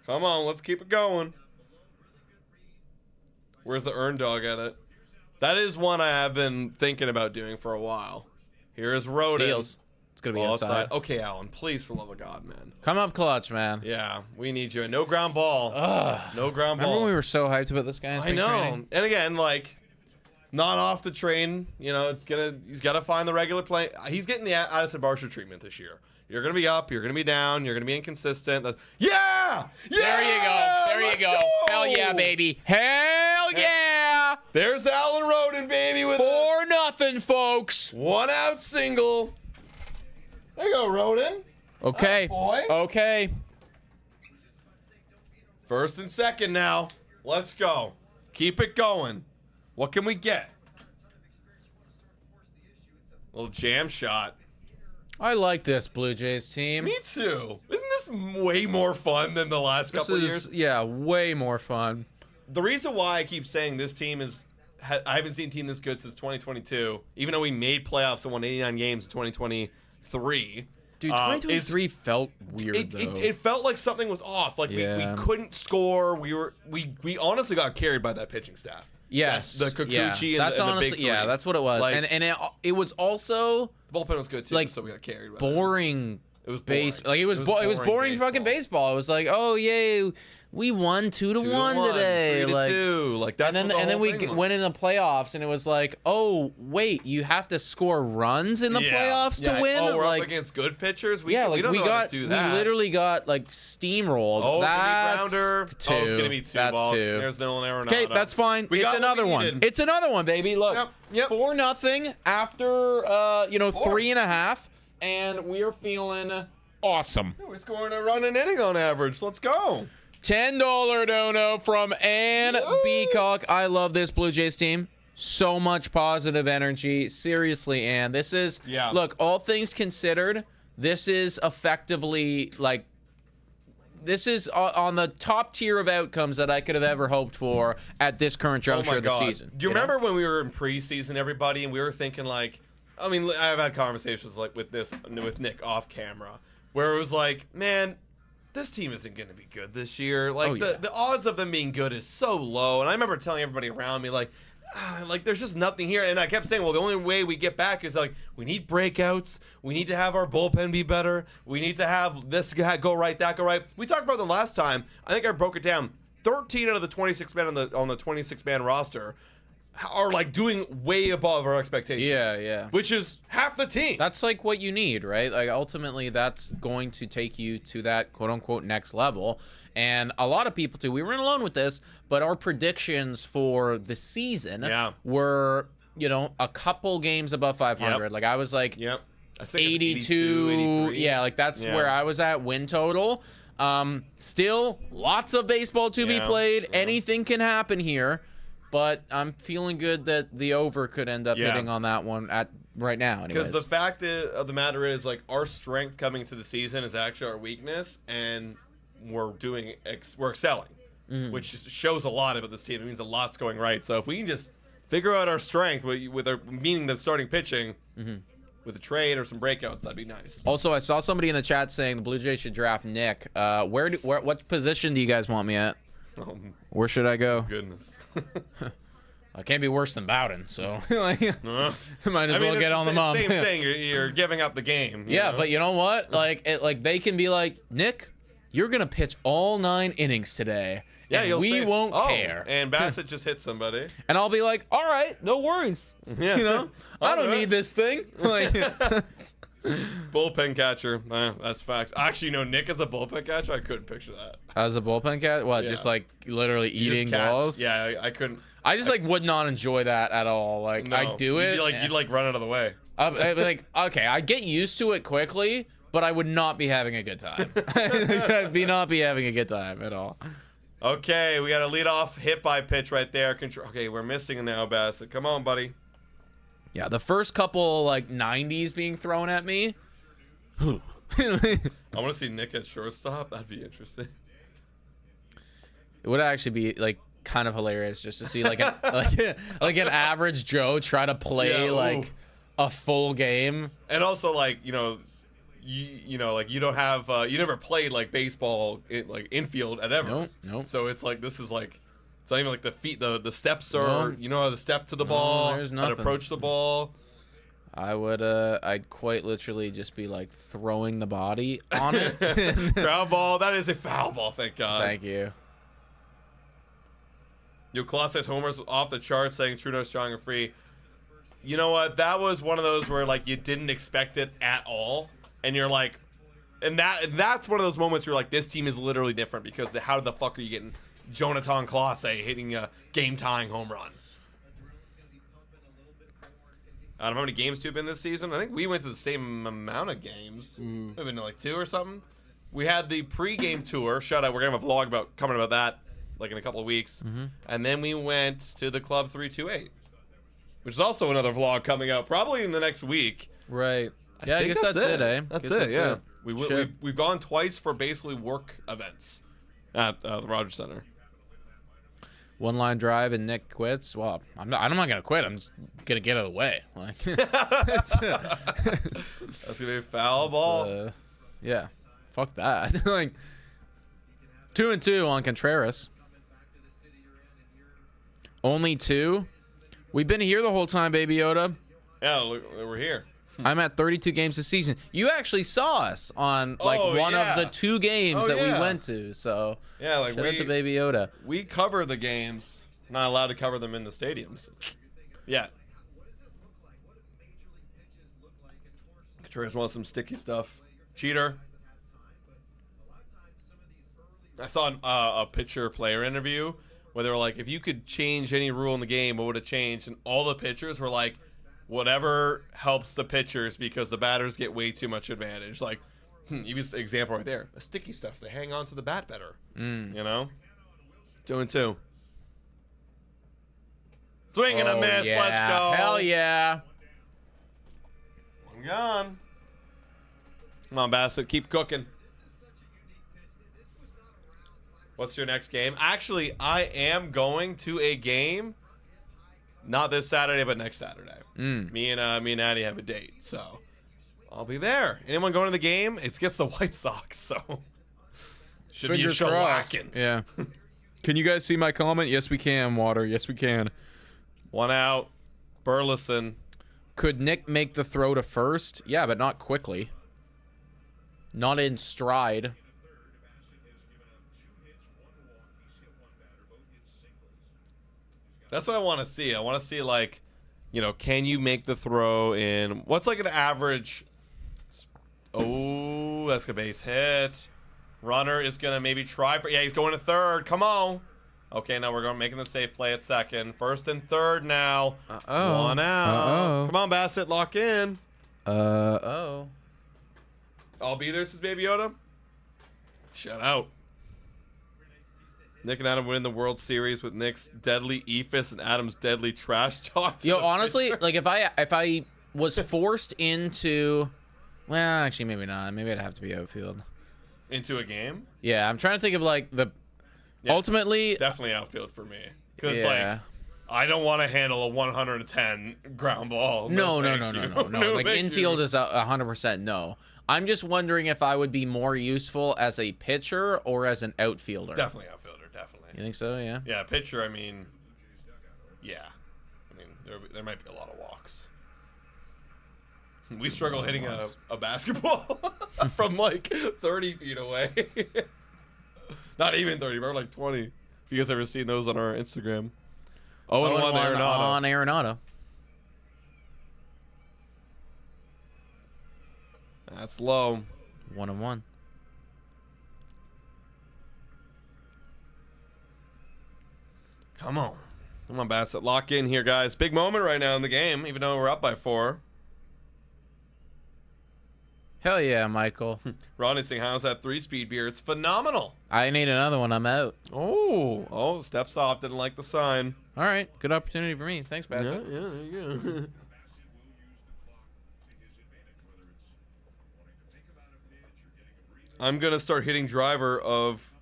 Come on, let's keep it going. Where's the earn dog at it? That is one I have been thinking about doing for a while. Here is Roden. Deals. It's going to be Ball outside. Okay, Alan, please, for love of God, man. Come up clutch, man. Yeah, we need you. No ground ball. No ground Remember ball. when we were so hyped about this guy in I spring know. training? And again, like, not off the train. You know, he's got to find the regular play. He's getting the Addison Barsha treatment this year. You're going to be up. You're going to be down. You're going to be inconsistent. Yeah! There you go. There you go. Hell yeah, baby. Hell yeah. There's Alan Roden, baby, with 4-0, folks. 1 out single. There you go, Roden. Okay. Boy. Okay. First and second now. Let's go. Keep it going. What can we get? Little jam shot. I like this Blue Jays team. Me too. Isn't this way more fun than the last This couple of is, years? yeah, way more fun. The reason why I keep saying this team is, I haven't seen a team this good since 2022, even though we made playoffs and won 89 games in 2023. Dude, 2023 felt weird, though. It felt like something was off. Like Yeah. we couldn't score. We honestly got carried by that pitching staff. Yes. The Kikuchi and that's the honestly, big three. yeah, that's what it was. Like- and it was also The bullpen was good too, like, so we got carried by boring. It was base. boring. Like it was boring fucking baseball. It was like, oh yay, we won 2-1 today. 3-2. Like, Like that's and then we went in the playoffs, and it was like, oh wait, you have to score runs in the playoffs to win. Oh, we're like, up against good pitchers. We yeah, we like don't we know how got, to do that. we literally got like steamrolled. Oh, That's grounder. 2. Oh, it's gonna be 2. That's Well, 2. There's no Arenado. Okay, that's fine. We It's got what another we one. needed. It's another one, baby. Look, Yep. 4-0 after 3.5, and we're feeling awesome. We're scoring a run an inning on average. Let's go. $10 dono from Ann Beacock. I love this Blue Jays team. So much positive energy. Seriously, Ann. This is, look, all things considered, this is effectively, like, this is on the top tier of outcomes that I could have ever hoped for at this current juncture of the season. Do you remember when we were in preseason, everybody, and we were thinking, like, I mean, I've had conversations like with Nick off camera, where it was like, man, this team isn't going to be good this year. Like, the odds of them being good is so low. And I remember telling everybody around me, like, there's just nothing here. And I kept saying, well, the only way we get back is, like, we need breakouts. We need to have our bullpen be better. We need to have this guy go right, that go right. We talked about them last time. I think I broke it down. 13 out of the 26 men on the 26-man roster are like doing way above our expectations. Yeah. Which is half the team. That's like what you need, right? Like ultimately that's going to take you to that quote unquote next level. and a lot of people too. We weren't alone with this, but our predictions for the season were, you know, a couple games above 500. Yep. Like I was like, Yep. I think 82, 83. yeah, like that's where I was at win total. Still lots of baseball to be played. Anything can happen here, but I'm feeling good that the over could end up hitting on that one at right now. Because the fact of the matter is, like, our strength coming to the season is actually our weakness, and we're excelling, which shows a lot about this team. It means a lot's going right. So if we can just figure out our strength with our meaning the starting pitching. With a trade or some breakouts, that'd be nice. Also, I saw somebody in the chat saying the Blue Jays should draft Nick. What position do you guys want me at? Where should I go? Goodness. I can't be worse than Bowden, so like, might as well get on the mound. Same thing. You're giving up the game. Yeah, but you know what? Like, they can be like, Nick, you're gonna pitch all 9 innings today. Yeah, and we won't oh, care. And Bassett just hit somebody. And I'll be like, all right, no worries. Yeah. You know, I don't need this thing. Like, bullpen catcher. That's facts. Actually, no, Nick as a bullpen catcher, I couldn't picture that. as a bullpen cat, what? Just like literally You eating just catch. balls? Yeah, I couldn't. I just like would not enjoy that at all. Like, No. I do it. You'd like run out of the way. I'd be like, okay, I get used to it quickly, but I would not be having a good time. I'd not be having a good time at all. Okay, we got a lead off hit by pitch right there. Okay, we're missing now, Bassett. Come on, buddy. Yeah, the first couple like 90s being thrown at me. I want to see Nick at shortstop. That'd be interesting. It would actually be like kind of hilarious just to see like an like an average Joe try to play like a full game. And also, like, you know, you know, like you don't have you never played like baseball like infield at ever. Nope. So it's like this is like it's not even like the feet the steps are you know how to step to the ball, there's how nothing. to approach the ball. I'd quite literally just be like throwing the body on it. Ground ball. That is a foul ball. Thank God. Thank you. Yo, Colossus homers off the charts, saying true, no, strong, and free. You know what? That was one of those where like you didn't expect it at all, and you're like, and that's one of those moments where you're like, this team is literally different because how the fuck are you getting Jonathan Colossus hitting a game-tying home run? I don't know how many games you've been this season. I think we went to the same amount of games. We've been to like 2 or something. We had the pre-game tour. Shout out, we're gonna have a vlog coming about that like in a couple of weeks. And then we went to the Club 328, which is also another vlog coming out probably in the next week. Right. Yeah, I think guess that's it, eh? That's Guess it, yeah. Shit. We've gone twice for basically work events at the Rogers Center. One line drive and Nick quits. Well, I'm not gonna quit. I'm just gonna get out of the way. Like, That's gonna be a foul ball. yeah, fuck that. Like 2-2 on Contreras. Only 2. We've been here the whole time, Baby Yoda. Yeah, look, we're here. I'm at 32 games this season. You actually saw us on like one of the 2 games that we went to. So yeah, like shout out to Baby Yoda. We cover the games. Not allowed to cover them in the stadiums. Yeah. Contreras wants some sticky stuff. Cheater. I saw a pitcher-player interview where they were like, if you could change any rule in the game, what would it change? And all the pitchers were like, whatever helps the pitchers because the batters get way too much advantage. Like, even example right there. The sticky stuff. They hang on to the bat better. You know? 2-2. Swing and a miss. Yeah. Let's go. Hell yeah. One gone. Come on, Bassett. Keep cooking. What's your next game? Actually, I am going to a game. Not this Saturday, but next Saturday. Me and Addie have a date, so I'll be there. Anyone going to the game? It's against the White Sox, so should be a shellacking. Yeah. Can you guys see my comment? Yes, we can, Water. Yes, we can. 1 out. Burleson. Could Nick make the throw to first? Yeah, but not quickly. Not in stride. That's what I want to see. I want to see, like, you know, can you make the throw in what's like an average? Oh, that's a base hit. Runner is going to maybe try for... Yeah, he's going to third. Come on. Okay, now we're going making the safe play at second. First and third now. Uh-oh. One out. Uh-oh. Come on, Bassett, lock in. Uh-oh. I'll be there, says Baby Yoda. Shut out. Nick and Adam win the World Series with Nick's deadly ephus and Adam's deadly trash talk. Yo, honestly, like if I was forced into, well, actually maybe not. Maybe I'd have to be outfield. Into a game? Yeah, I'm trying to think of like the ultimately. Definitely outfield for me. Because it's Yeah. like, I don't want to handle a 110 ground ball. No. thank you. No, Like thank infield you. is 100% no. I'm just wondering if I would be more useful as a pitcher or as an outfielder. Definitely outfielder, definitely. You think so? Yeah. Yeah, pitcher, I mean, yeah. I mean, there might be a lot of walks. We struggle hitting a basketball from like 30 feet away. Not even 30, but like 20. If you guys ever seen those on our Instagram. 0-1 Arenado. On Arenado. That's low. 1-1. Come on. Come on, Bassett. Lock in here, guys. Big moment right now in the game, even though we're up by 4. Hell yeah, Michael. Ronnie saying, how's that 3-speed beer? It's phenomenal. I need another one. I'm out. Oh, steps off. Didn't like the sign. All right. Good opportunity for me. Thanks, Yeah, Bassett. there you go. I'm going to start hitting driver of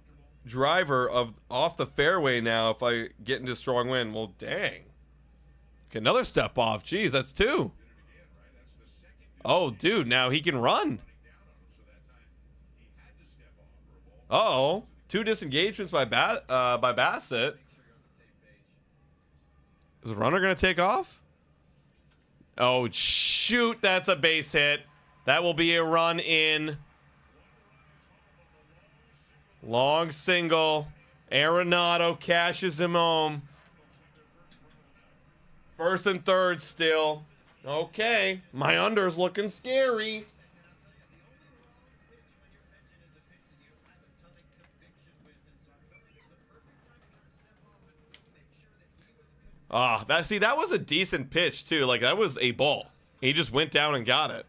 off the fairway now if I get into strong wind. Well, dang. Okay, another step off. Jeez, that's 2. Oh, dude, now he can run. Uh-oh. 2 disengagements by Bassett. Is the runner going to take off? Oh, shoot, that's a base hit. That will be a run in. Long single. Arenado cashes him home. First and third still. Okay, my under's looking scary. That was a decent pitch too. Like that was a ball. He just went down and got it.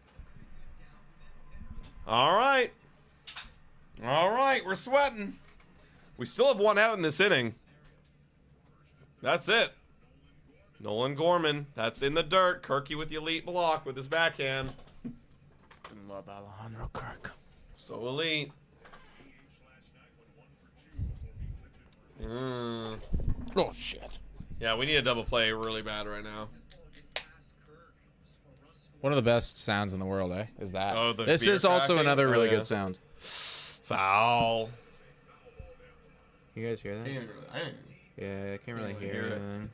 All right, we're sweating. We still have 1 out in this inning. That's it. Nolan Gorman, that's in the dirt. Kirky with the elite block with his backhand. Love Alejandro Kirk. So elite. Oh, shit. Yeah, we need a double play really bad right now. One of the best sounds in the world, eh? Is that. Oh, the this beer is also cracking? another really Oh, yeah. good sound. Foul. You guys hear that? Yeah, I can't really hear it. anything.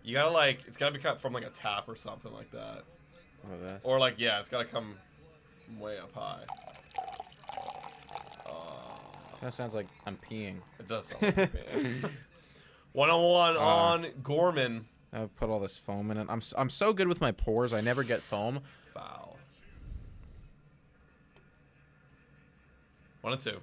You gotta like, it's gotta be cut from like a tap or something like that. What about this? Or like, yeah, it's gotta come way up high. That sounds like I'm peeing. It does sound like bad. 1-on-1 on Gorman. I put all this foam in it. I'm so good with my pores. I never get foam. Foul. 1-2.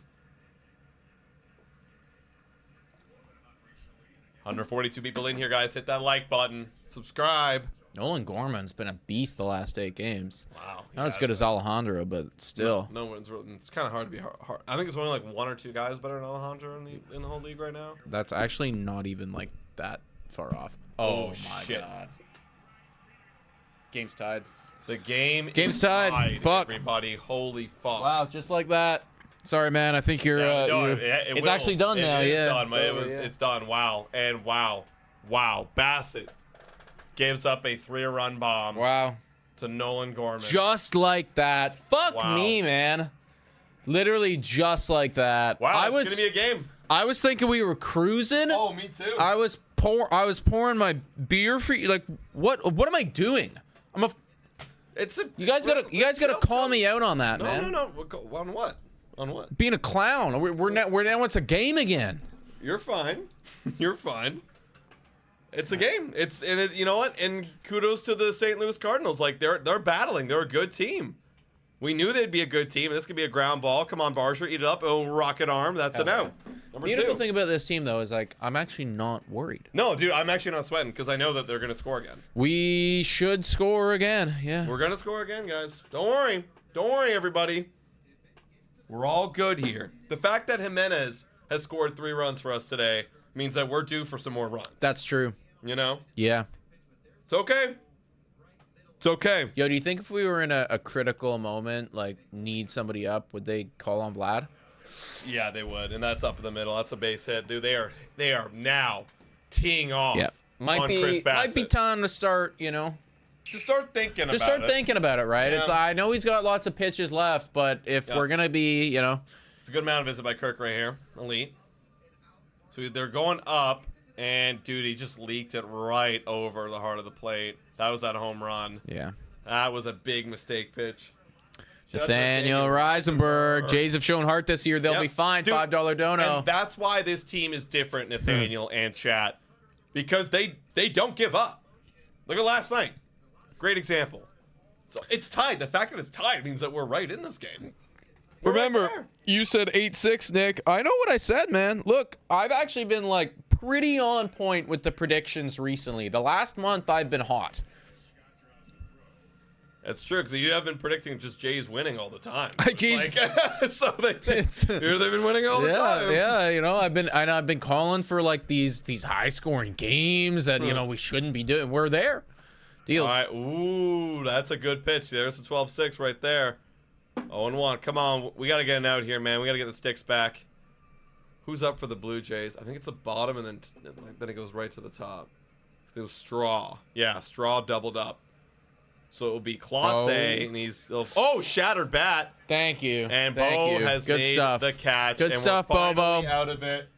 142 people in here, guys. Hit that like button. Subscribe. Nolan Gorman's been a beast the last 8 games. Wow. Not as good as Alejandro, but still. No one's. It's kind of hard to be hard. I think it's only like 1 or 2 guys better than Alejandro in the whole league right now. That's actually not even like that far off. Oh, my shit. God. Game's tied. The game's Game's tied. Fuck. Everybody, holy fuck. Wow, just like that. Sorry, man. I think you're. It's will. actually done now. It is Yeah. done, it's done. Wow. And wow. Bassett gives up a 3-run bomb. Wow. To Nolan Gorman. Just like that. Fuck Wow. me, man. Literally just like that. Wow. It's gonna be a game. I was thinking we were cruising. Oh, me too. I was pouring my beer for you. Like, what am I doing? You guys gotta call me out on that, man. No. On what? On what? Being a clown. We're now it's a game again. You're fine. You're fine. It's a game. You know what? And kudos to the St. Louis Cardinals. Like they're battling. They're a good team. We knew they'd be a good team, and this could be a ground ball. Come on, Barsher, eat it up. Oh, rocket arm. That's a no. Number Beautiful 2. thing about this team, though, is like I'm actually not worried. No, dude, I'm actually not sweating because I know that they're going to score again. We should score again. Yeah. We're going to score again, guys. Don't worry. Don't worry, everybody. We're all good here. The fact that Jimenez has scored 3 runs for us today means that we're due for some more runs. That's true. You know? Yeah. It's okay. It's okay. Yo, do you think if we were in a critical moment, like need somebody up, would they call on Vlad? Yeah, they would. And that's up in the middle. That's a base hit. Dude, they are now teeing off on Chris Bassett. Might be time to start, you know. Just start thinking about it. Just start thinking about it, right? Yeah. It's I know he's got lots of pitches left, but if we're gonna be, you know, It's a good mound visit by Kirk right here. Elite. So they're going up, and dude, he just leaked it right over the heart of the plate. That was that home run. yeah. That was a big mistake pitch. Shout out to Nathaniel Reisenberg. Jays have shown heart this year. They'll Yep. be fine. Dude, $5 dono. And that's why this team is different, Nathaniel and chat, because they don't give up. Look at last night. Great example. So it's tied. The fact that it's tied means that we're right in this game. We're right there. Remember, you said 8-6, Nick. I know what I said, man. Look, I've actually been like pretty on point with the predictions recently. The last month I've been hot. That's true, because you have been predicting just Jays winning all the time. I It's keep- like, so they've been winning all the time. Yeah, you know, I've been calling for like these high scoring games that you know we shouldn't be doing. We're there. Deals. All right. Ooh, that's a good pitch. There's the 12-6 right there. 0-1. Come on. We got to get it out here, man. We got to get the sticks back. Who's up for the Blue Jays? I think it's the bottom, and then it goes right to the top. It was Straw. Yeah, Straw doubled up. So it will be Clase, and he's... Oh, shattered bat. Thank you. And Thank Bo you. has Good made stuff. the catch. Good and stuff, we're finally Bobo. out of it.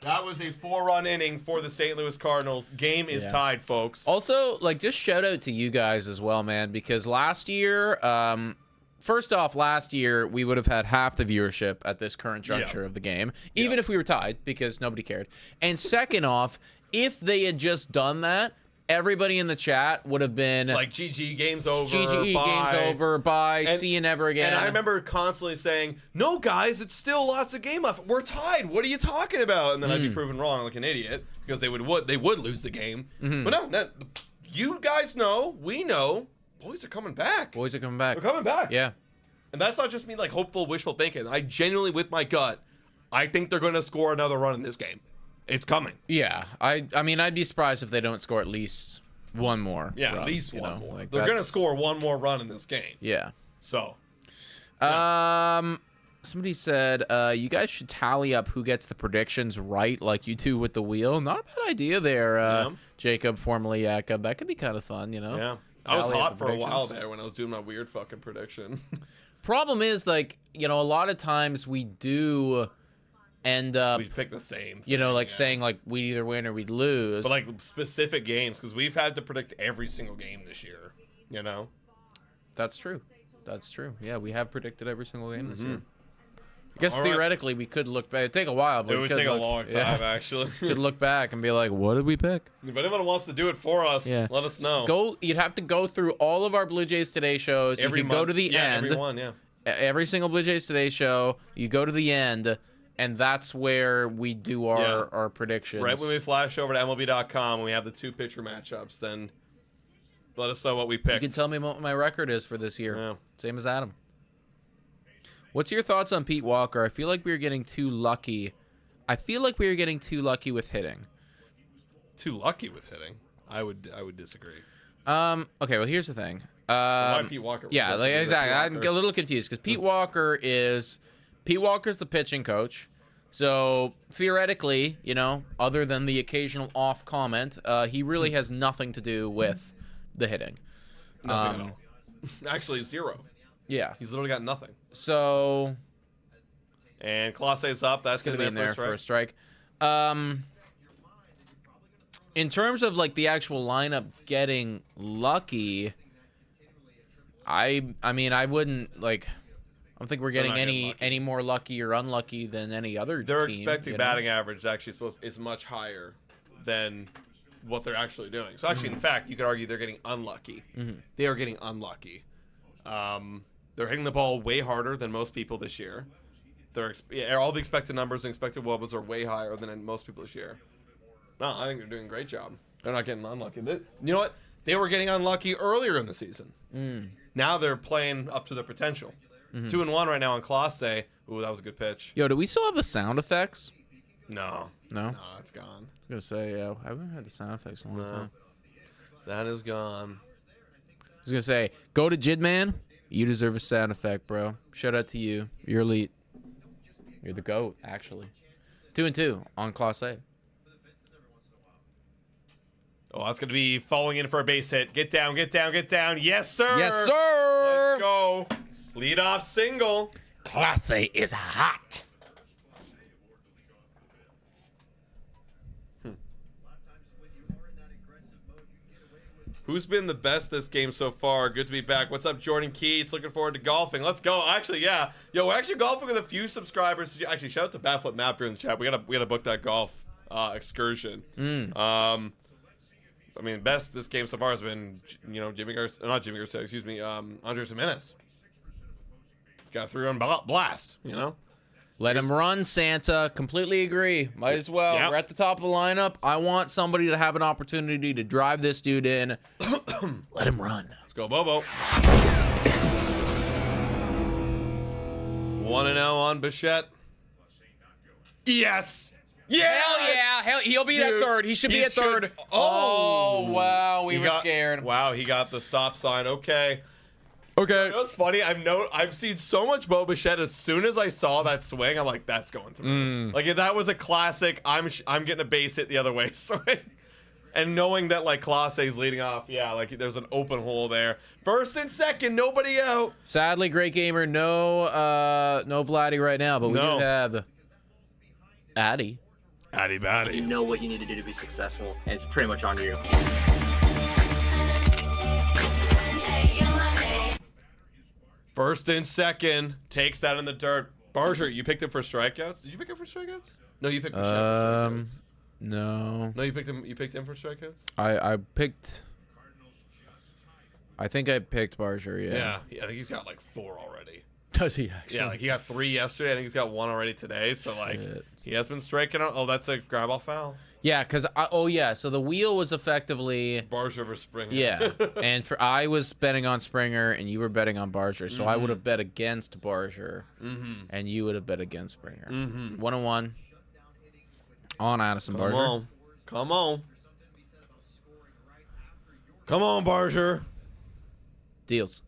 That was a 4-run inning for the St. Louis Cardinals. Game is tied, folks. Also, like, just shout out to you guys as well, man, because last year, first off, last year we would have had half the viewership at this current juncture of the game, even if we were tied, because nobody cared. And second off, if they had just done that, everybody in the chat would have been Like, GG, game's over. GGE, bye. game's over, bye, And- see you never again. And I remember constantly saying, no, guys, it's still lots of game left. We're tied. What are you talking about? And then I'd be proven wrong like an idiot because they would lose the game. But no, you guys know, we know, boys are coming back. Boys are coming back. They're coming back. Yeah. And that's not just me like hopeful, wishful thinking. I genuinely, with my gut, I think they're going to score another run in this game. It's coming. Yeah. I mean, I'd be surprised if they don't score at least one more. Yeah, run, at least you one know? more. Like, They're going to that's- score one more run in this game. Yeah. So, Somebody said, you guys should tally up who gets the predictions right, like you do with the wheel. Not a bad idea there, Jacob, formerly Jacob. That could be kind of fun, you know? yeah. I was Tally up hot the for a while predictions. there when I was doing my weird fucking prediction. Problem is, like, you know, a lot of times we do end up, We pick the same. you know, thing, like yeah. saying, like, we'd either win or we'd lose. But like specific games, because we've had to predict every single game this year. You know. That's true. That's true. Yeah, we have predicted every single game this year. I guess All right. theoretically we could look back. It'd take a while, but It we would could take a look- long time, yeah. actually. Could look back and be like, what did we pick? If anyone wants to do it for us, let us know. You'd have to go through all of our Blue Jays Today shows. Every you could go month. to the end. Every one, yeah. Every single Blue Jays Today show, you go to the end, and that's where we do our predictions. Right when we flash over to MLB.com and we have the 2 pitcher matchups, then let us know what we You picked. can tell me what my record is for this year. Yeah. Same as Adam. What's your thoughts on Pete Walker? I feel like we were getting too lucky. With hitting. Too lucky with hitting. I would disagree. Okay, well, here's the thing. Why Pete Walker? Yeah, like, exactly. I'm a little confused because Pete Walker's the pitching coach. So theoretically, you know, other than the occasional off comment, he really has nothing to do with the hitting. Nothing at all. Actually, 0. Yeah. He's literally got nothing. So And Clase's up. That's it's gonna going be to in there for a strike. In terms of like the actual lineup getting lucky, I mean I wouldn't like. I don't think we're getting not getting lucky. any more lucky or unlucky than any other They're team. expecting you know? batting average actually is much higher than what they're actually doing. So actually, in fact, you could argue they're getting unlucky. They are getting unlucky. They're hitting the ball way harder than most people this year. All the expected numbers and expected wobbles are way higher than most people this year. No, I think they're doing a great job. They're not getting unlucky. You know what? They were getting unlucky earlier in the season. Now they're playing up to their potential. 2-1 right now on Class A. Ooh, that was a good pitch. Yo, do we still have the sound effects? No. No? No, it's gone. I was going to say, I haven't had the sound effects in a long time. That is gone. I was going to say, go to Jidman. You deserve a sound effect, bro. Shout out to you. You're elite. You're the GOAT, actually. 2-2 on Class A. Oh, that's going to be falling in for a base hit. Get down, get down, get down. Yes, sir. Yes, sir. Let's go. Leadoff single. Class A is hot. Who's been the best this game so far? Good to be back. What's up, Jordan Keats? Looking forward to golfing. Let's go. Actually, yeah. Yo, we're actually golfing with a few subscribers. Actually, shout out to Batflip Map here in the chat. We gotta book that golf excursion. I mean, best this game so far has been, you know, Andres Jimenez. Got a 3-run blast, you know? Let him run, Santa. Completely agree. Might as well. Yep. We're at the top of the lineup. I want somebody to have an opportunity to drive this dude in. Let him run. Let's go, Bobo. 1-0 on Bichette. Yes. Yeah. Hell yeah. Hell, he'll be Dude, at third. He should be he at third. should- Oh, wow. We were scared. Wow, he got the stop sign. Okay. Okay. You know what's funny? I've seen so much Bo Bichette. As soon as I saw that swing, I'm like, that's going through. Like, if that was a classic, I'm getting a base hit the other way swing. And knowing that, like, Class A's leading off, yeah, like, there's an open hole there. First and second, nobody out. Sadly, Great Gamer, no Vladdy right now, but we do have Addy. Addy Batty. You know what you need to do to be successful, and it's pretty much on you. First and second, takes that in the dirt. Barger, you picked him for strikeouts? Did you pick him for strikeouts? No, you picked Bichette for strikeouts. No. No, you picked him for strikeouts? I picked... I think I picked Barger, Yeah, I think he's got like 4 already. Does he actually? Yeah, like he got 3 yesterday. I think he's got 1 already today. So like he has been striking out. Oh, that's a grab off foul. Yeah, because so the wheel was effectively Barger versus Springer. Yeah, and I was betting on Springer and you were betting on Barger, so I would have bet against Barger, and you would have bet against Springer. 1-1 on Addison Barger. Come on, Barger. Deals.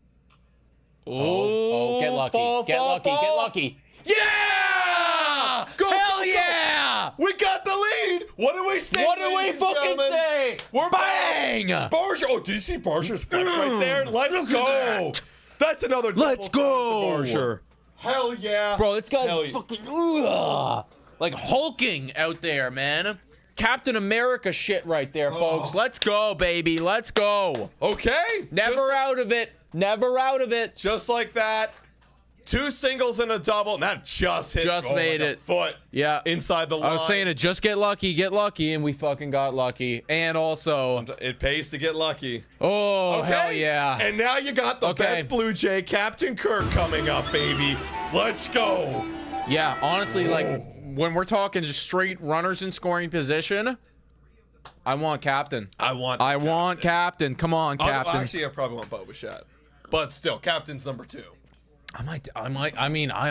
Oh, get lucky. Get lucky. Yeah! Go! Hell yeah! We got the lead. What do we say? What do we ladies and fucking gentlemen? say? We're Bang! Barger. Oh, did you see Barger's flex right there? Let's go. That's another. Let's go. Barger. Hell yeah. Bro, this guy's Hell yeah. fucking like hulking out there, man. Captain America shit right there, folks. Let's go, baby. Let's go. Okay. Never out of it. Never out of it. Just like that. 2 singles and a double. And that just hit. Just made like it. A foot. Yeah. Inside the line. I was saying it, just get lucky, and we fucking got lucky. And also, It pays to get lucky. oh, Okay? hell yeah. And now you got the best Blue Jay, Captain Kirk, coming up, baby. Let's go. Yeah, honestly, like, when we're talking just straight runners in scoring position, I want captain. I want captain. Come on, captain. Actually, I probably want Bo Bichette. But still, captain's number 2. I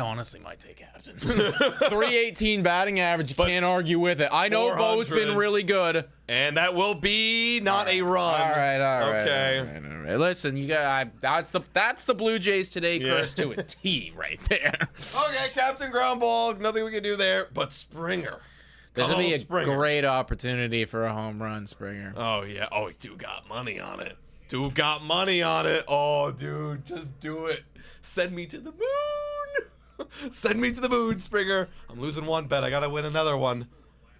honestly might take captain. 318 batting average. You can't argue with it. I know Bo's been really good. And that will be not a run. All right. Okay. All right. Listen, you got that's the Blue Jays today, Chris, to a T right there. Okay, Captain Ground Ball. Nothing we can do there. But Springer. This will be a Springer. great opportunity for a home run, Springer. Oh, yeah. Oh, dude got money on it. Oh, dude, just do it. Send me to the moon. Send me to the moon, Springer. I'm losing 1 bet. I got to win another one.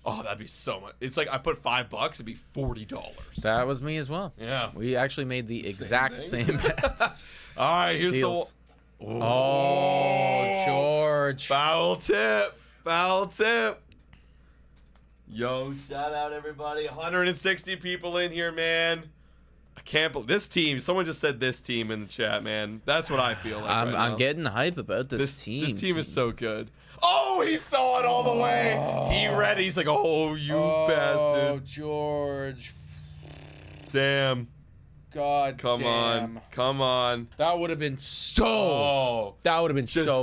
Oh, that'd be so much. It's like I put $5. It'd be $40. That was me as well. Yeah. We actually made the exact same bet. All right, here's Deals. the. Oh, George. Foul tip. Yo, shout out everybody. 160 people in here, man. I can't believe this team. Someone just said this team in the chat, man. That's what I feel like. I'm getting hype about this team. This team is so good. Oh, he saw it all the way. He read it. He's like, oh, you bastard. Oh, George. Damn. God Come damn. on. Come on. That would have been so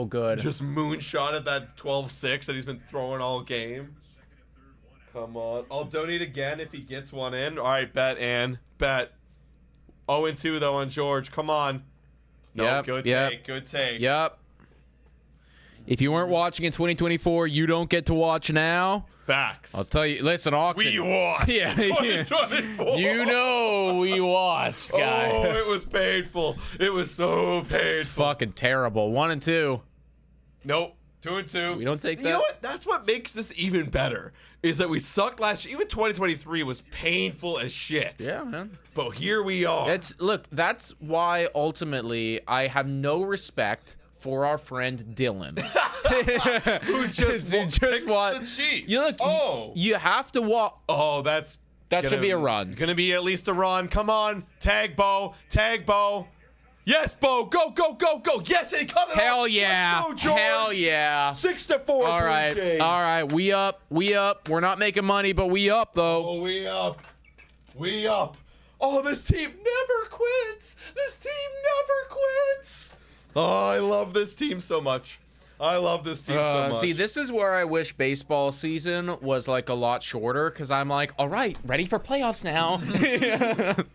good. Just moonshot at that 12-6 that he's been throwing all game. Come on. I'll donate again if he gets one in. All right, bet, Ann. Bet. 0-2, though, on George. Come on. No, good take. Good take. Yep. If you weren't watching in 2024, you don't get to watch now. Facts. I'll tell you. Listen, auction. We watched. Yeah. 2024. You know we watched, guy. Oh, it was painful. It was so painful. Fucking terrible. 1-2. Nope. 2-2. We don't take that. You know what? That's what makes this even better. Is that we sucked last year. Even 2023 was painful as shit. Yeah, man. But here we are. That's why ultimately I have no respect for our friend Dylan. Who just picks the Chiefs. You have to walk. Oh, that should be a run. Gonna be at least a run. Come on, tag Bo, tag Bo. Yes, Bo, go, go, go, go. Yes, and he cut it Hell off. yeah. Let's go, George. Hell yeah. 6-4. All right, Blue Jays. all right. We up. We're not making money, but we up though. Oh, we up. We up. Oh, this team never quits. This team never quits. Oh, I love this team so much. I love this team so much. See, this is where I wish baseball season was like a lot shorter, because I'm like, all right, ready for playoffs now.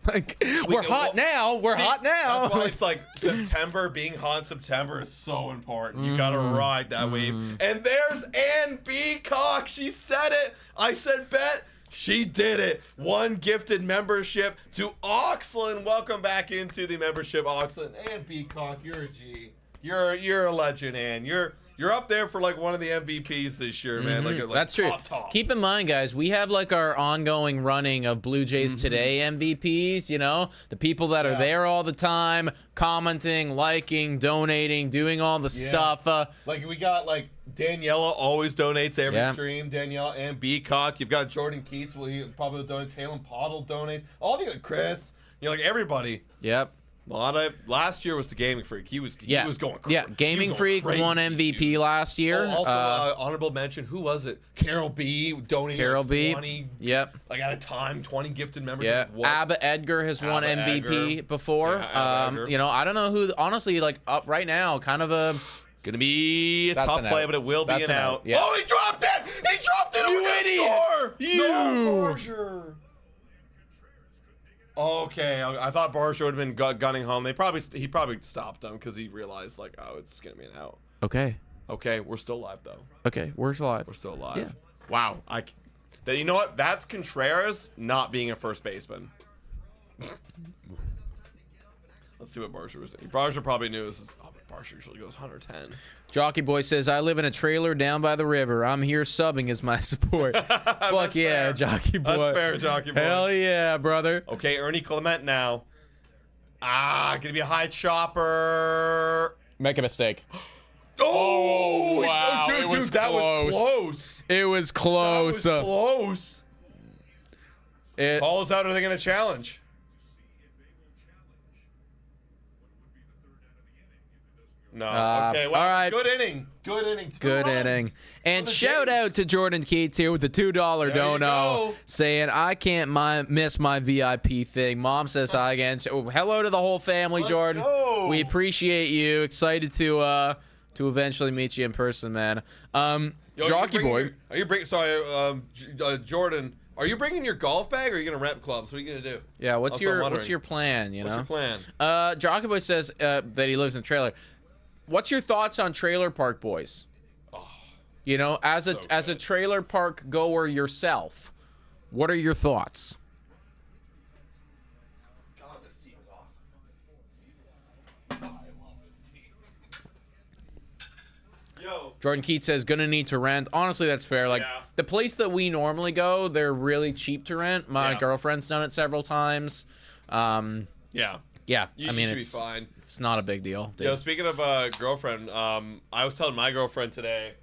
Like, we're hot now. We're hot now. That's why it's like September, being hot in September is so important. You gotta ride that wave. And there's Ann Beacock. She said it. I said bet. She did it. One gifted membership to Oxland. Welcome back into the membership, Oxland. Ann Beacock, you're a G. You're a legend, Ann. You're up there for like one of the MVPs this year, man. Like that's true. Top. Keep in mind, guys, we have like our ongoing running of Blue Jays Today MVPs, you know? The people that are there all the time, commenting, liking, donating, doing all the stuff. Like we got like Daniela always donates every stream. Danielle and Beacock. You've got Jordan Keats. Well, he probably will donate. Talon Pott will donate. All the Chris. You know, like everybody. Yep. A lot of last year was the Gaming Freak. He was going crazy. Yeah, Gaming Freak won MVP dude. last year. Oh, also, honorable mention. Who was it? Carol B. donated Carol B. 20. Yep. Like at a time, 20 gifted memberships. Yeah. Abba Edgar has won MVP before. Yeah, you know, I don't know who. Honestly, like up right now, kind of a. Gonna be a tough play, but it will be an out. Yeah. Oh, he dropped it! He dropped it! You idiot! No, Barger. Okay, I thought Barger would have been gunning home. He probably stopped him because he realized like, oh, it's gonna be an out. Okay. Okay, we're still live though. Okay, we're still live. We're still alive. Yeah. Wow. You know what? That's Contreras not being a first baseman. Let's see what Barger was doing. Barger probably knew this is. Oh, but Barger usually goes 110. Jockey Boy says, I live in a trailer down by the river. I'm here subbing as my support. Fuck yeah, fair. Jockey Boy. That's fair, Jockey Boy. Hell yeah, brother. Okay, Ernie Clement now. Gonna be a high chopper. Make a mistake. Oh, wow. Dude, that was close. It was close. That was close. Calls out, are they gonna challenge? No. Okay. Well, all right. Good inning. Good inning. Good inning. And shout out to Jordan Keats here with the $2 dono saying, I can't miss my VIP thing. Mom says hi again. So, hello to the whole family, Jordan. Go. We appreciate you. Excited to eventually meet you in person, man. Jockey Boy. Are you bringing? Sorry, Jordan. Are you bringing your golf bag, or are you gonna rent clubs? What are you gonna do? Yeah. What's your plan? You know. What's your plan? Jockey Boy says that he lives in a trailer. What's your thoughts on Trailer Park Boys? Oh, you know, as a trailer park goer yourself, what are your thoughts? God, this team is awesome. God, I love this team. Yo. Jordan Keats says, gonna need to rent. Honestly, that's fair. Like, the place that we normally go, they're really cheap to rent. My girlfriend's done it several times. Yeah, I mean, it's fine. It's not a big deal. Dude. Yo, speaking of girlfriend, I was telling my girlfriend today,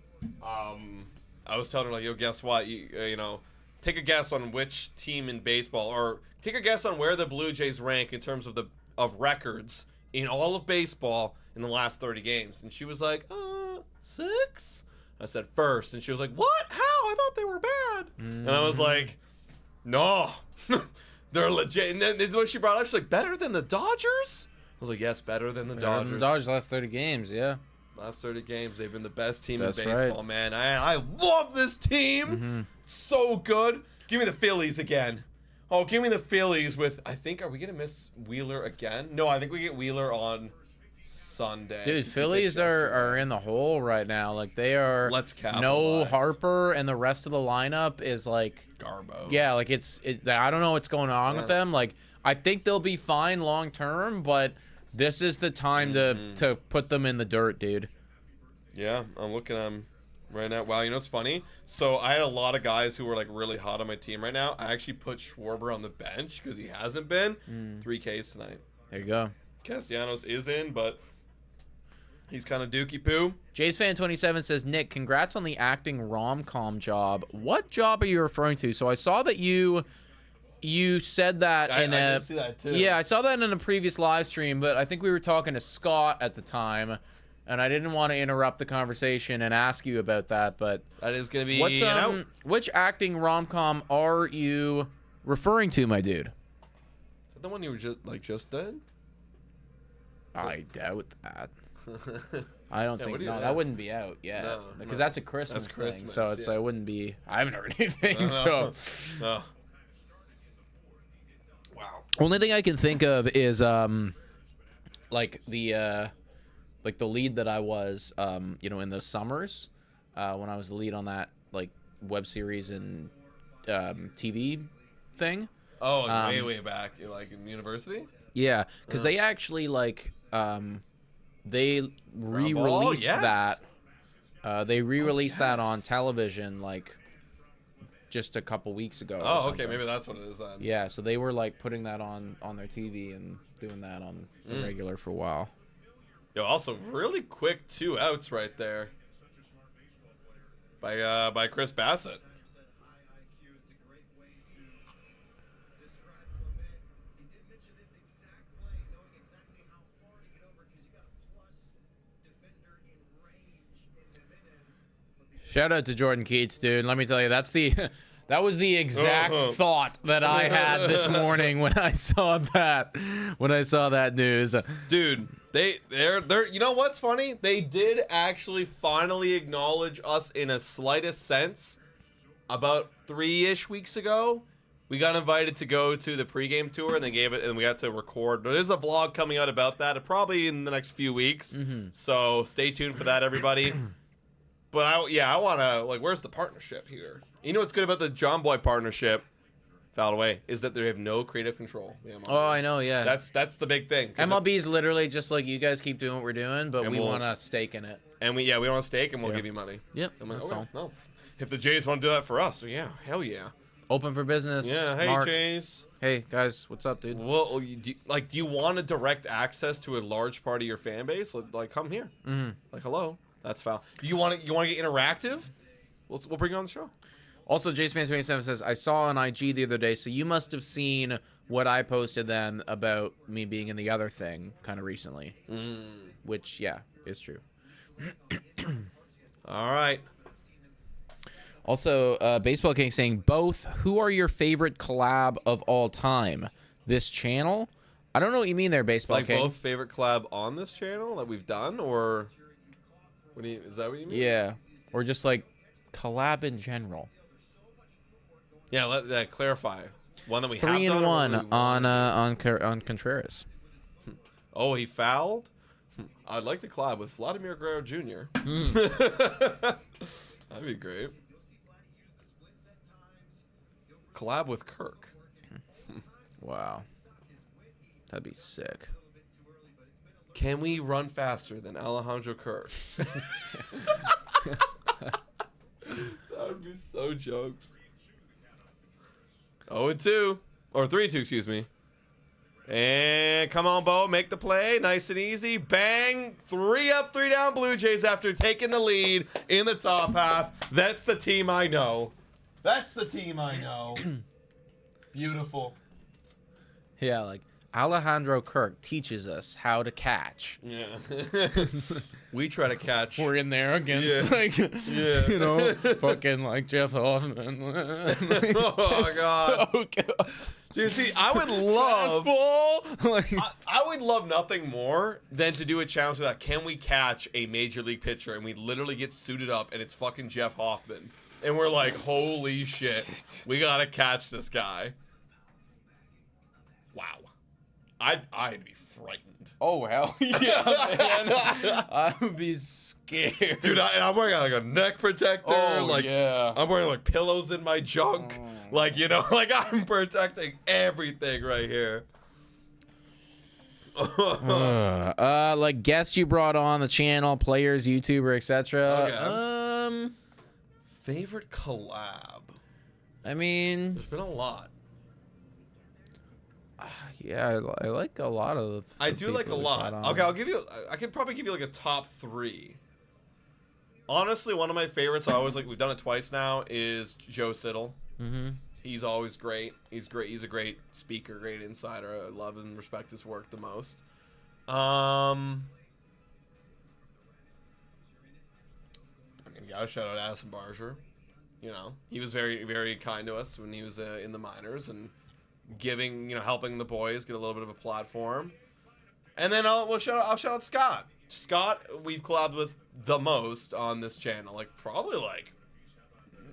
I was telling her, like, yo, guess what? You know, take a guess on which team in baseball, or take a guess on where the Blue Jays rank in terms of records in all of baseball in the last 30 games. And she was like, 6? I said first, and she was like, what? How? I thought they were bad. And I was like, no, they're legit. And then what she brought up, she's like, better than the Dodgers? I was like, yes, better than the Dodgers. The Dodgers last 30 games, yeah. Last 30 games, they've been the best team That's in baseball, right. man. I love this team. So good. Give me the Phillies again. Oh, give me the Phillies with, I think, are we going to miss Wheeler again? No, I think we get Wheeler on Sunday. Dude, Phillies are in the hole right now. Like, they are. Let's No capitalize. Harper, and the rest of the lineup is like. Garbo. Yeah, like I don't know what's going on with them. Like, I think they'll be fine long term, but this is the time to put them in the dirt, dude. Yeah, I'm looking at them right now. Wow, you know what's funny? So I had a lot of guys who were like really hot on my team right now. I actually put Schwarber on the bench because he hasn't been. 3 Ks tonight. There you go. Castellanos is in, but he's kind of dookie poo. Jays fan 27 says, Nick, congrats on the acting rom-com job. What job are you referring to? So I saw that you said that I in did see that too. Yeah, I saw that in a previous live stream, but I think we were talking to Scott at the time, and I didn't want to interrupt the conversation and ask you about that, but That is going to be what's out. which acting rom-com are you referring to, my dude? Is that the one you were just did? I doubt that. I don't think what that wouldn't be out yet No, because no. that's a Christmas, That's thing. Christmas, So it's yeah. it wouldn't be. I haven't heard anything. So Oh. Wow. only thing I can think of is like the lead that I was in the summers when I was the lead on that like web series and TV thing. Oh, way back, like in university. Yeah, because they actually like they re-released yes. that. They re-released that on television like just a couple weeks ago. or Oh, okay, something. maybe that's what it is then. Yeah, so they were like putting that on their TV and doing that on the regular for a while. Yo, also really quick 2 outs right there by Chris Bassett. Shout out to Jordan Keats, dude. Let me tell you, that was the exact thought that I had this morning when I saw that news. Dude, they're you know what's funny? They did actually finally acknowledge us in a slightest sense about 3-ish weeks ago. We got invited to go to the pregame tour, and they gave it, and we got to record. There's a vlog coming out about that, probably in the next few weeks. So stay tuned for that, everybody. But I want to, like, where's the partnership here? You know what's good about the John Boy partnership, fouled away, is that they have no creative control. Oh, I know, yeah. That's the big thing. MLB is literally just like, you guys keep doing what we're doing, but And we we'll- want a stake in it. And we want a stake, and we'll give you money. Yep, I'm like, that's okay, all. no. If the Jays want to do that for us, yeah, hell yeah. Open for business. Yeah, hey, Mark. Jays. Hey, guys, what's up, dude? Well, do you want a direct access to a large part of your fan base? Like, come here. Like, hello. That's foul. You want to get interactive? We'll bring you on the show. Also, JaceFans27 says, I saw on IG the other day, so you must have seen what I posted then about me being in the other thing kind of recently. Which, yeah, is true. All right. Also, Baseball King saying, both, who are your favorite collab of all time? This channel? I don't know what you mean there, Baseball Like King. both favorite collab on this channel that we've done, or is that what you mean? Yeah. Or just like collab in general. Yeah, let that clarify. One that we have 3 done, and or 1 one we want? on Contreras. Oh, he fouled? I'd like to collab with Vladimir Guerrero Jr. That'd be great. Collab with Kirk. Wow. That'd be sick. Can we run faster than Alejandro Kirk? That would be so jokes. 0-2. Or 3-2, excuse me. And come on, Bo, make the play. Nice and easy. Bang. 3 up, 3 down Blue Jays after taking the lead in the top half. That's the team I know. That's the team I know. Beautiful. Yeah, like Alejandro Kirk teaches us how to catch. Yeah. We try to catch. We're in there against Yeah. you know, fucking like Jeff Hoffman. Oh god. So good. Dude, see, I would love Fastball. Like, I would love nothing more than to do a challenge that can we catch a major league pitcher, and we literally get suited up and it's fucking Jeff Hoffman. And we're like, holy shit. We gotta catch this guy. Wow. I'd be frightened. oh hell yeah, man. I would be scared. Dude, I'm wearing like a neck protector. Oh, like yeah. I'm wearing like pillows in my junk. Like, you know, like I'm protecting everything right here. Like guests you brought on the channel, players, YouTuber, etc. Okay. Favorite collab? I mean, There's been a lot. yeah, I like a lot of. I the do like a people we lot. brought on. Okay, I could probably give you like a top 3. Honestly, one of my favorites, I always like, we've done it twice now, is Joe Siddle. Mm-hmm. He's always great. He's great. He's a great speaker, great insider. I love and respect his work the most. I mean, gotta shout out Addison Barger. You know, he was very, very kind to us when he was in the minors and giving, you know, helping the boys get a little bit of a platform. And then I'll shout out Scott. Scott, we've collabed with the most on this channel, like probably like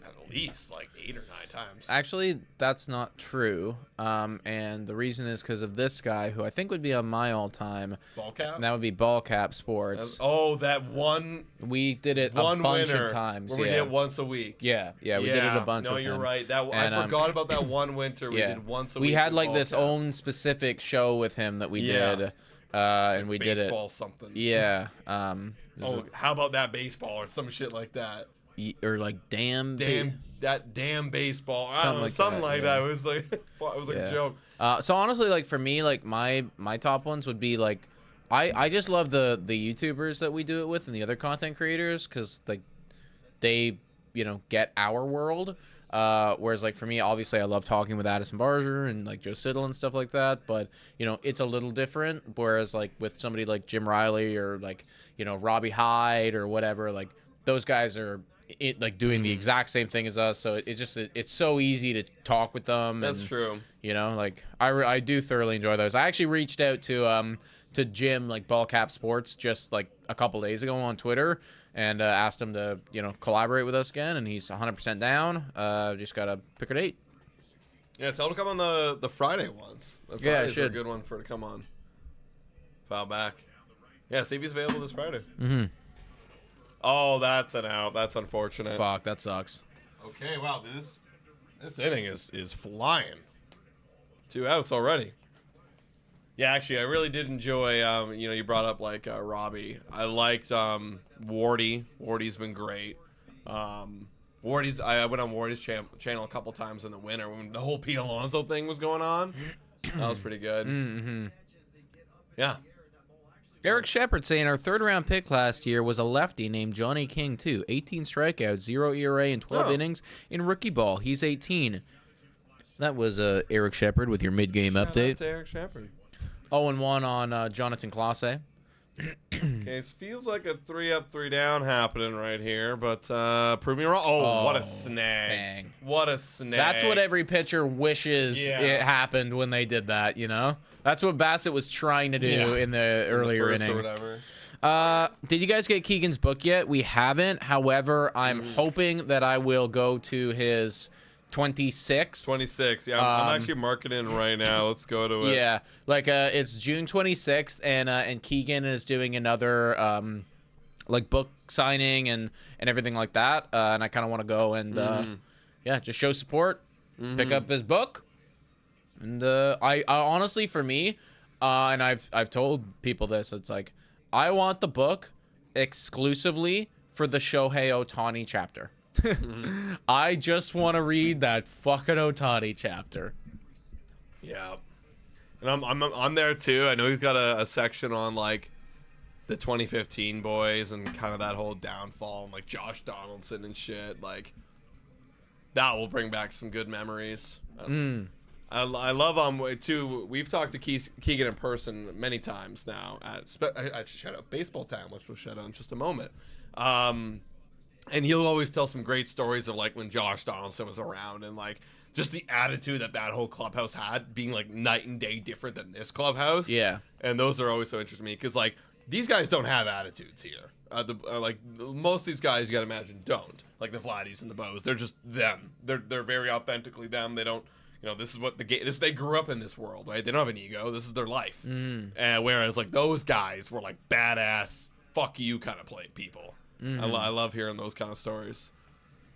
at least like 8 or 9 times. Actually, that's not true. And the reason is because of this guy, who I think would be on my all-time. Ball cap. And that would be Ball Cap Sports. That one. We did it One a bunch winter of times. where we did it once a week. Yeah, we did it a bunch. No, with you're him. right. I And, forgot about that one winter we did once a week. We had with like Ball this Cap. own specific show with him that we Yeah. did, and we did it. Baseball something. Yeah. Oh, how about that baseball or some shit like that? Or like damn Baseball. I don't know, something like that. It was like a joke. So honestly, like for me, like my top ones would be like, I just love the YouTubers that we do it with and the other content creators, because like they, you know, get our world. Whereas like for me, obviously I love talking with Addison Barger and like Joe Siddle and stuff like that, but you know, it's a little different. Whereas like with somebody like Jim Riley or like, you know, Robbie Hyde or whatever, like those guys are like doing the exact same thing as us. So it's so easy to talk with them. That's and, true. You know, like I do thoroughly enjoy those. I actually reached out to Jim, like Ball Cap Sports, just like a couple days ago on Twitter, and asked him to, you know, collaborate with us again, and he's 100% down. Just gotta pick a date. Yeah, tell him to come on the Friday ones. The Yeah, Fridays are a should. good one for to come on. File back. Yeah, see if he's available this Friday. Mm-hmm. Oh, that's an out. That's unfortunate. Fuck, that sucks. Okay, wow, this inning is flying. 2 outs already. Yeah, actually, I really did enjoy. You know, you brought up like Robbie. I liked Wardy. Wardy's been great. I went on Wardy's channel a couple times in the winter when the whole Pete Alonso thing was going on. That was pretty good. Mm-hmm. Yeah. Eric Shepard saying our 3rd-round pick last year was a lefty named Johnny King too. 18 strikeouts, 0 ERA, and 12 innings in rookie ball. He's 18. That was Eric Shepard with your mid-game Shout update. out to Eric Shepard. 0-1 on Jonathan Clase. Okay, it feels like a 3-up, 3-down happening right here, but prove me wrong. Oh, what a snag. Dang. What a snag. That's what every pitcher wishes Yeah. it happened when they did that, you know? That's what Bassett was trying to do in the earlier first inning. or whatever. Did you guys get Keegan's book yet? We haven't. However, I'm hoping that I will go to his 26th. 26. Yeah, I'm actually marking right now. Let's go to it. Yeah, like it's June 26th, and Keegan is doing another like book signing and everything like that. And I kind of want to go and yeah, just show support, pick up his book. And I honestly, for me, and I've told people this, it's like I want the book exclusively for the Shohei Ohtani chapter. I just want to read that fucking Ohtani chapter. Yeah, and I'm there too. I know he's got a section on like the 2015 boys and kind of that whole downfall and like Josh Donaldson and shit. Like, That will bring back some good memories. I love too. We've talked to Keegan in person many times now at shout out Baseball Town, which we'll shout out in just a moment. And he'll always tell some great stories of like when Josh Donaldson was around and like just the attitude that whole clubhouse had being like night and day different than this clubhouse. Yeah. And those are always so interesting to me because like these guys don't have attitudes here. Like most of these guys, you gotta imagine, don't. Like the Vladdies and the Bows, they're just them. They're very authentically them. They don't. You know, this is what they grew up in this world, right? They don't have an ego. This is their life. And whereas like those guys were like badass, fuck you kind of people. I love hearing those kind of stories.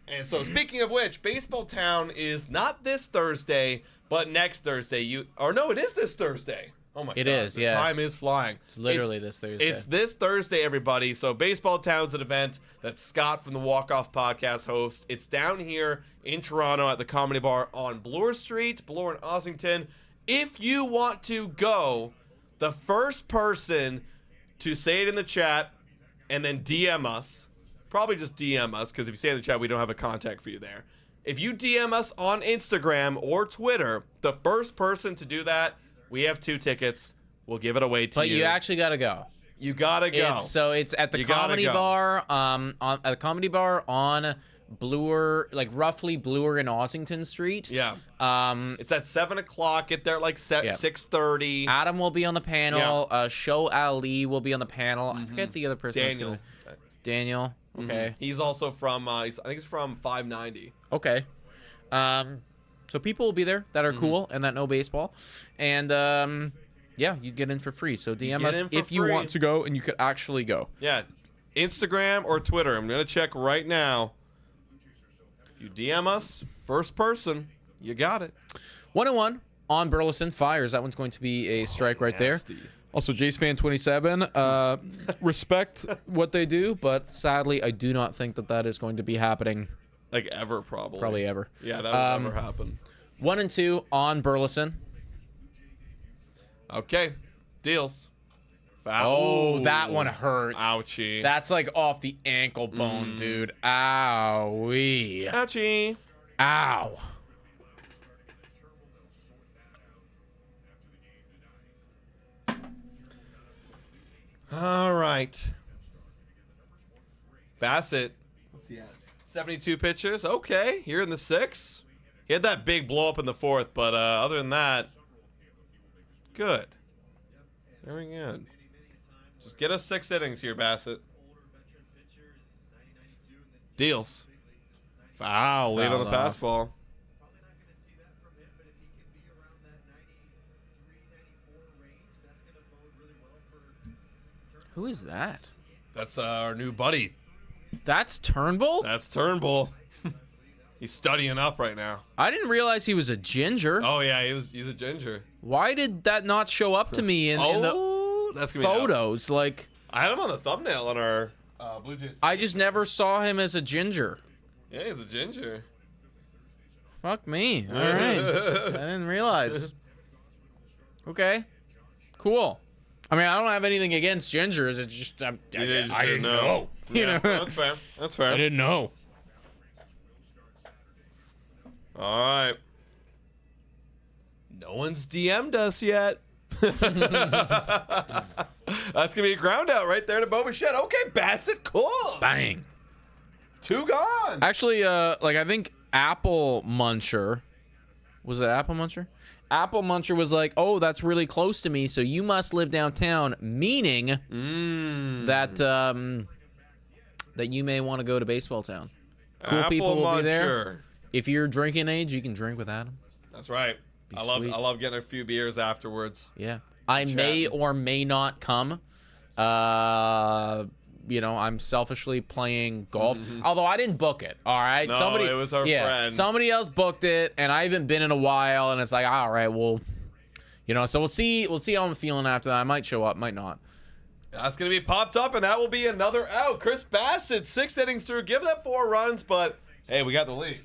And so speaking of which, Baseball Town is not this Thursday, but next Thursday. It is this Thursday. Oh my God. It is, yeah. Time is flying. It's literally this Thursday. It's this Thursday, everybody. So Baseball Town's an event that Scott from the Walk Off podcast hosts. It's down here in Toronto at the Comedy Bar on Bloor Street, Bloor and Ossington. If you want to go, the first person to say it in the chat and then DM us, probably just DM us, because if you say it in the chat, we don't have a contact for you there. If you DM us on Instagram or Twitter, the first person to do that, we have 2 tickets. We'll give it away to you. But you actually got to go. You got to go. It's at the Comedy Bar, at the Comedy Bar on Bloor, like roughly Bloor and Ossington Street. Yeah. It's at 7 o'clock. Get there at like 6:30. Adam will be on the panel. Show Ali will be on the panel. I forget the other person. Daniel. Daniel. Okay. He's also from, I think he's from 590. Okay. So people will be there that are cool and that know baseball. And, yeah, you get in for free. So DM us if you want to go and you could actually go. Yeah. Instagram or Twitter. I'm going to check right now. You DM us, first person, you got it. 101 on Burleson Fires. That one's going to be a strike right nasty. there. Also, Jays fan 27. Respect what they do, but sadly, I do not think that is going to be happening. Like ever, probably. Probably ever. Yeah, that would never happen. 1 and 2 on Burleson. Okay. Deals. Oh, that one hurts. Ouchie. That's like off the ankle bone, dude. Owie. Ouchie. Ow. All right. Bassett. What's he at? 72 pitches. Okay. Here in the 6th. He had that big blow up in the 4th, but other than that, good. Very good. Just get us 6 innings here, Bassett. Deals. Foul. Lead on the fastball. Who is that? That's our new buddy. That's Turnbull? That's Turnbull. He's studying up right now. I didn't realize he was a ginger. Oh yeah, he's a ginger. Why did that not show up to me in the that's gonna be photos? Like, I had him on the thumbnail on our Blue Jays. I just never saw him as a ginger. Yeah, he's a ginger. Fuck me. All right. I didn't realize. Okay. Cool. I mean, I don't have anything against gingers. It's just I didn't know. Yeah, You know? that's fair. That's fair. I didn't know. All right. No one's DM'd us yet. That's gonna be a ground out right there to Bo Bichette. Okay, Bassett, cool. Bang. 2 gone. Actually, like I think Apple Muncher, was it Apple Muncher? Apple Muncher was like, "Oh, that's really close to me, so you must live downtown," meaning that that you may want to go to Baseball Town. Cool Apple people will Muncher. be there. If you're drinking age, you can drink with Adam. That's right. I love getting a few beers afterwards. Yeah. I may or may not come. You know, I'm selfishly playing golf. Although I didn't book it. All right. No, it was our friend. Somebody else booked it, and I haven't been in a while, and it's like, all right, well, you know, so we'll see how I'm feeling after that. I might show up, might not. That's gonna be popped up, and that will be another out. Chris Bassett, 6 innings through, give that 4 runs, but hey, we got the lead.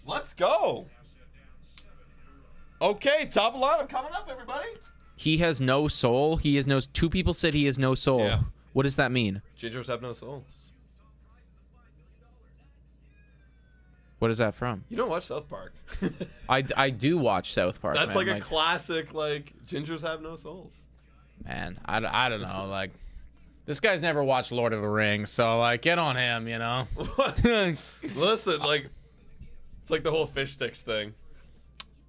Let's go. Okay, top of lineup coming up, everybody. He has no soul. 2 people said he has no soul. Yeah. What does that mean? Gingers have no souls. What is that from? You don't watch South Park. I do watch South Park. That's man. like a classic, like, gingers have no souls. Man, I don't know. Like, this guy's never watched Lord of the Rings, so, like, get on him, you know? Listen, like, it's like the whole fish sticks thing.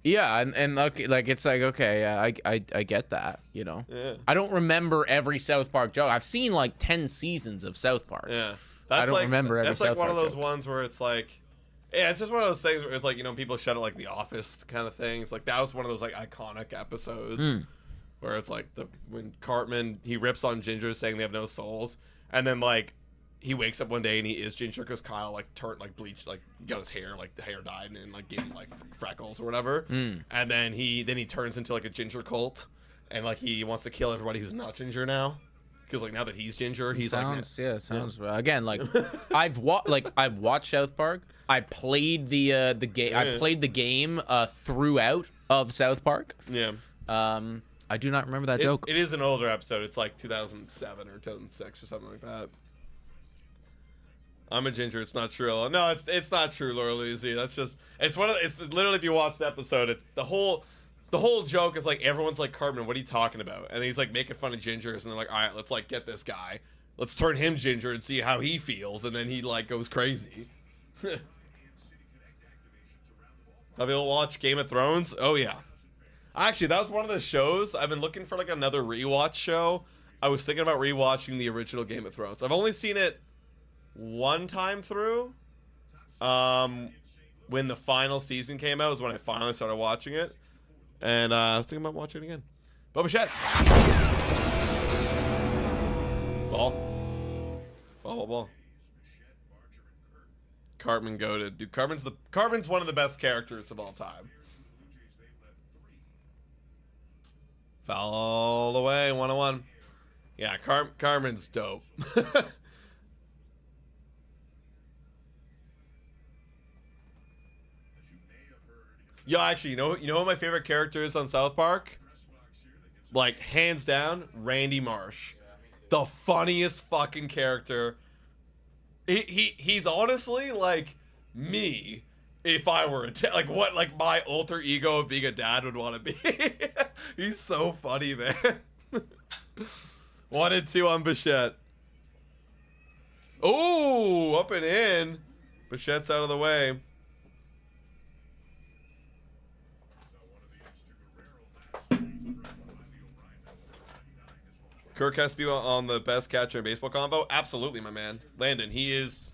Yeah, and like it's like, okay, yeah, I get that, you know? Yeah. I don't remember every South Park joke. I've seen, like, 10 seasons of South Park. Yeah. I don't remember every That's like South one of Park those joke. ones where it's like, yeah, it's just one of those things where it's like, you know, people shut it like The Office kind of things. Like, that was one of those, like, iconic episodes where it's like when Cartman, he rips on Ginger saying they have no souls, and then, like, he wakes up one day and he is Ginger because Kyle, like, turned, like, bleached, like, got his hair, like, the hair dyed and, like, gave him, like, freckles or whatever. And then he turns into, like, a Ginger cult, and, like, he wants to kill everybody who's not Ginger now. Because, like, now that he's Ginger, he's sounds, like... yeah, sounds... Yeah. Again, like, I've watched South Park. I played the game. I played the game throughout of South Park. Yeah. I do not remember that joke. It is an older episode. It's like 2007 or 2006 or something like that. I'm a Ginger. It's not true. No, it's not true, Laura Lucy. That's just... It's one of... It's literally, if you watch the episode, it's the whole joke is like, everyone's like, Cartman, what are you talking about? And he's like making fun of Gingers, and they're like, all right, let's like get this guy. Let's turn him Ginger and see how he feels. And then he like goes crazy. Have you all watched Game of Thrones? Oh, yeah. Actually, that was one of the shows. I've been looking for like another rewatch show. I was thinking about rewatching the original Game of Thrones. I've only seen it one time through. When the final season came out was when I finally started watching it. And I was thinking about watching it again. Boba Fett. Ball. Cartman goated. Dude, Cartman's one of the best characters of all time. Foul all the way, 1-1. Yeah, Cartman's dope. Yo, actually, you know what my favorite character is on South Park? Like, hands down, Randy Marsh. The funniest fucking character. He's honestly like me if I were a like what like my alter ego of being a dad would want to be. He's so funny, man. 1-2 on Bichette. Oh, up and in. Bichette's out of the way. Kirk has to be on the best catcher in baseball combo? Absolutely, my man. Landon, he is...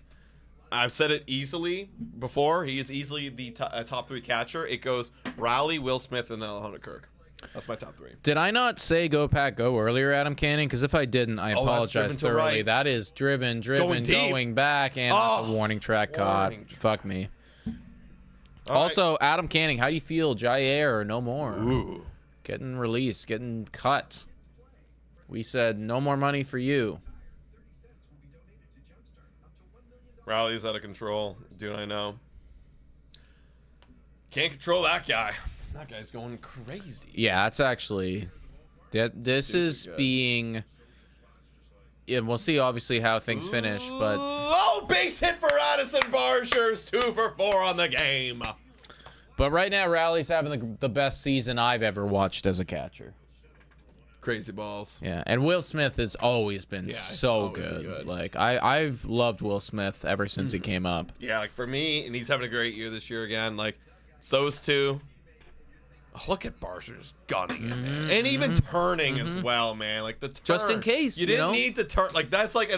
I've said it easily before. He is easily the top 3 catcher. It goes Rowley, Will Smith, and Alejandro Kirk. That's my top 3. Did I not say go Pack go earlier, Adam Canning? Because if I didn't, I apologize thoroughly. Right. That is driven, going back, and a warning track caught. Fuck me. Also, right. Adam Canning, how do you feel? Jair or no more? Ooh. Getting released, getting cut. We said no more money for you. Rowley's out of control. Do I know? Can't control that guy. That guy's going crazy. Yeah, it's actually... This is good. Being... Yeah, we'll see obviously how things finish, but... Oh, base hit for Addison Barshers. 2 for 4 on the game. But right now, Rowley's having the best season I've ever watched as a catcher. Crazy balls. Yeah, and Will Smith has always been so good. Like, I've loved Will Smith ever since he came up. Yeah, like for me, and he's having a great year this year again. Like, those two. Oh, look at Barsher's gunning it, man. And even turning as well, man. Like, the turn. Just in case, you didn't need to turn. Like, that's like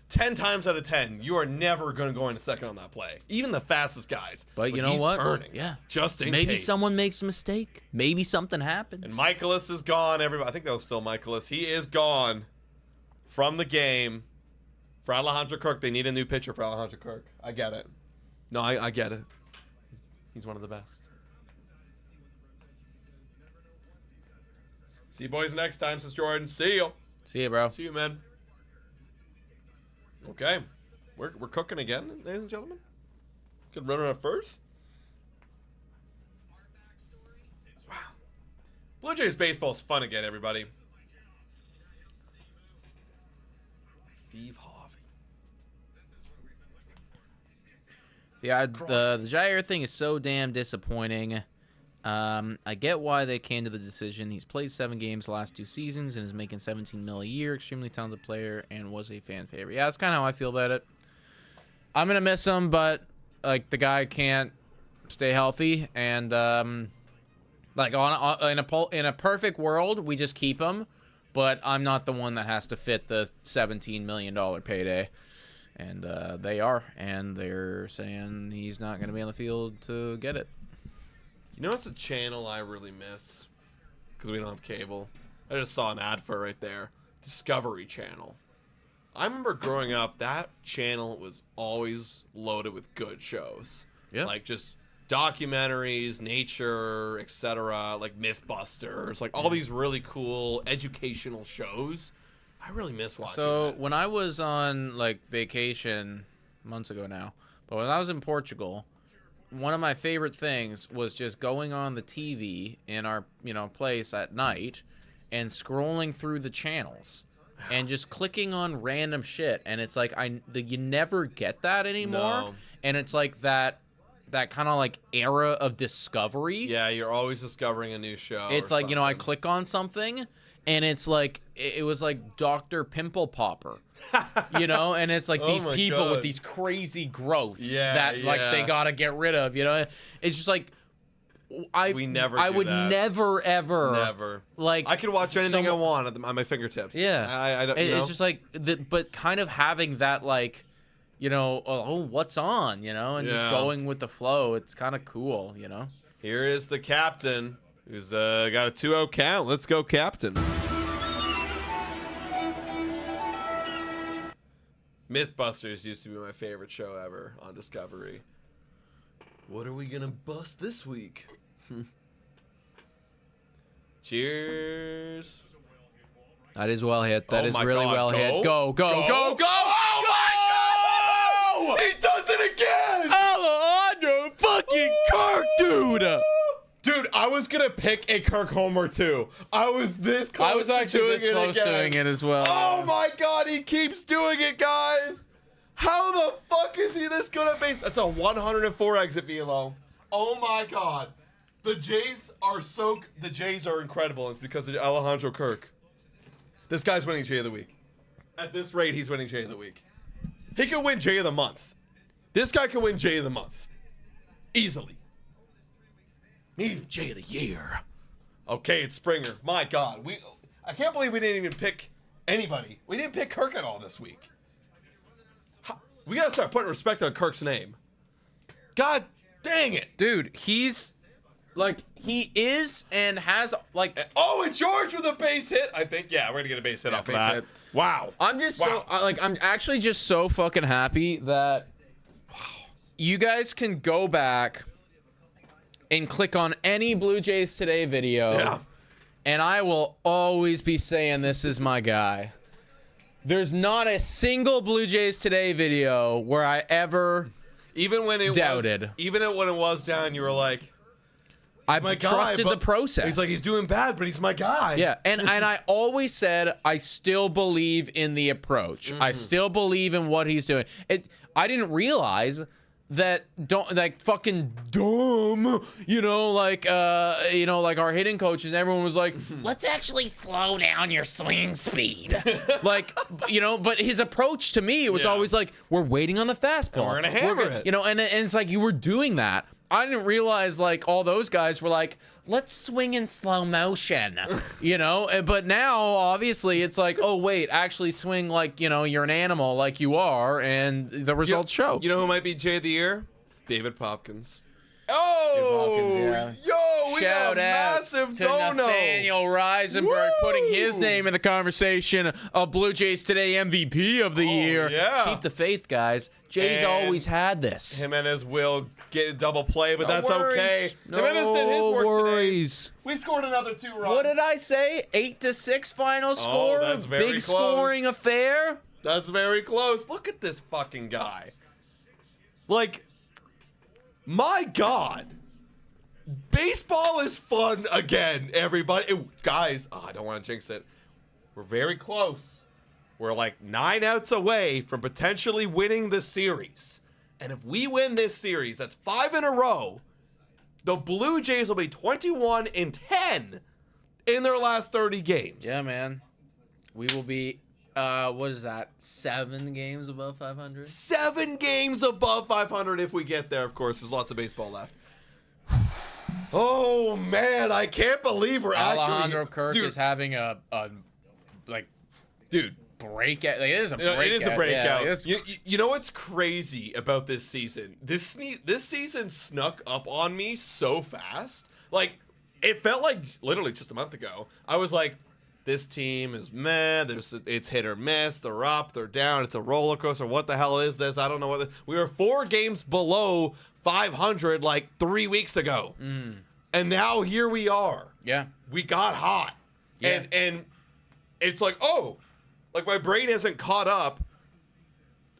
10 times out of 10, you are never going to go into second on that play. Even the fastest guys. But you know what? Turning, just in case. Maybe someone makes a mistake. Maybe something happens. And Michaelis is gone. Everybody, I think that was still Michaelis. He is gone from the game. For Alejandro Kirk, they need a new pitcher for Alejandro Kirk. I get it. No, I get it. He's one of the best. See you boys next time, says Jordan. See you. See you, bro. See you, man. Okay, we're cooking again, ladies and gentlemen. Good runner at first. Wow. Blue Jays baseball is fun again, everybody. Steve Harvey. Yeah, the Jair thing is so damn disappointing. I get why they came to the decision. He's played 7 games the last 2 seasons and is making $17 million a year. Extremely talented player and was a fan favorite. Yeah, that's kind of how I feel about it. I'm gonna miss him, but like the guy can't stay healthy, and like in a perfect world, we just keep him. But I'm not the one that has to fit the $17 million payday. And they are, and they're saying he's not going to be on the field to get it. You know what's a channel I really miss? Because we don't have cable. I just saw an ad for it right there. Discovery Channel. I remember growing up, that channel was always loaded with good shows. Yeah. Like just documentaries, nature, etc. Like Mythbusters. Like all these really cool educational shows. I really miss watching that. When I was on like vacation months ago now, but when I was in Portugal, one of my favorite things was just going on the TV in our place at night and scrolling through the channels and just clicking on random shit. And it's like you never get that anymore. No. And it's like that kind of like era of discovery. Yeah, you're always discovering a new show. It's like, I click on something and it's like it was like Dr. Pimple Popper. And it's like these people with these crazy growths that like they gotta get rid of. It's just like I would never ever like I could watch anything I want on my fingertips. Yeah, I don't. It's just like but kind of having that like what's on and just going with the flow. It's kind of cool. Here is the captain who's got a 2-0 count. Let's go, captain. Mythbusters used to be my favorite show ever on Discovery. What are we gonna bust this week? Cheers. That is well hit. That is really God. well hit. Go. Oh my God! He does it again! Alejandro fucking Kirk, dude! Dude, I was gonna pick a Kirk homer too. I was this close. I was actually this close to doing it as well. Oh my God, he keeps doing it, guys. How the fuck is he this good at base? That's a 104 exit velo. Oh my God. The Jays are incredible. It's because of Alejandro Kirk. This guy's winning Jay of the Week. At this rate, he's winning Jay of the Week. He could win Jay of the Month. This guy could win Jay of the Month. Easily. Maybe Jay of the Year. Okay, it's Springer. My God. I can't believe we didn't even pick anybody. We didn't pick Kirk at all this week. We gotta start putting respect on Kirk's name. God dang it. Dude, he's like, he is and has like. Oh, and George with a base hit. I think, we're gonna get a base hit off of that. Hit. Wow. I'm just I'm actually just so fucking happy that you guys can go back and click on any Blue Jays Today video. Yeah. And I will always be saying this is my guy. There's not a single Blue Jays Today video where I ever even when it doubted. Even when it was down, you were like, I trusted the process. He's like, he's doing bad, but he's my guy. Yeah, and I always said I still believe in the approach. I still believe in what he's doing. I didn't realize that fucking dumb, like our hitting coaches, everyone was like, let's actually slow down your swing speed. But his approach to me was always like, we're waiting on the fastball. And we're gonna hammer it. And it's like you were doing that. I didn't realize like all those guys were like, let's swing in slow motion, but now obviously it's like, oh wait, actually swing like, you're an animal like you are, and the results show. You know who might be Jay of the Year? David Popkins. Oh, yo, we got a massive to dono. Nathaniel Risenberg putting his name in the conversation of Blue Jays Today MVP of the year. Yeah. Keep the faith, guys. Jays always had this. Jimenez will get a double play, but that's worries. okay. No Jimenez did his work worries. today. We scored another 2 runs. What did I say? 8-6 final score? That's very Big close. scoring affair? That's very close. Look at this fucking guy. Like, my God. Baseball is fun again, everybody. Guys, I don't want to jinx it. We're very close. We're like 9 outs away from potentially winning the series. And if we win this series, that's 5 in a row. The Blue Jays will be 21-10 in their last 30 games. Yeah, man. We will be, what is that, 7 games above 500? 7 games above 500 if we get there, of course. There's lots of baseball left. Oh, man. I can't believe we're Alejandro actually... Kirk is having a dude. breakout. Like, it is a breakout. It is a breakout. Yeah, you know what's crazy about this season? This season snuck up on me so fast. Like, it felt like literally just a month ago. I was like, this team is meh. It's hit or miss. They're up. They're down. It's a roller coaster. What the hell is this? I don't know what. We were 4 games below 500 like 3 weeks ago, and now here we are. Yeah. We got hot, Yeah. and it's like, oh, like my brain hasn't caught up,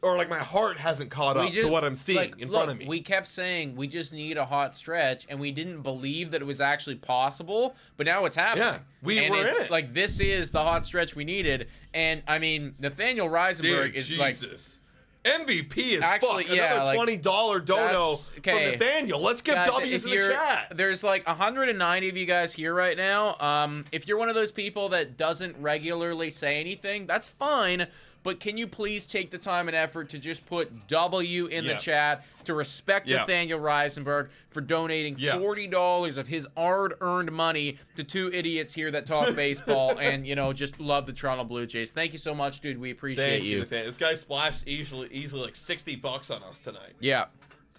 or like my heart hasn't caught up to what I'm seeing in front of me. We kept saying we just need a hot stretch, and we didn't believe that it was actually possible, but now it's happening. Yeah, we were in it. Like, this is the hot stretch we needed, and I mean, Nathaniel Risenberg is Jesus. MVP is Actually, fuck. yeah, Another like, $20 dono from Nathaniel. Let's give guys, W's in the chat. There's like 190 of you guys here right now. If you're one of those people that doesn't regularly say anything, that's fine. But can you please take the time and effort to just put W in the chat to respect Nathaniel Risenberg for donating $40 of his hard-earned money to 2 idiots here that talk baseball and, you know, just love the Toronto Blue Jays. Thank you so much, dude. We appreciate Thank you, Nathaniel. This guy splashed easily like $60 on us tonight. Yeah.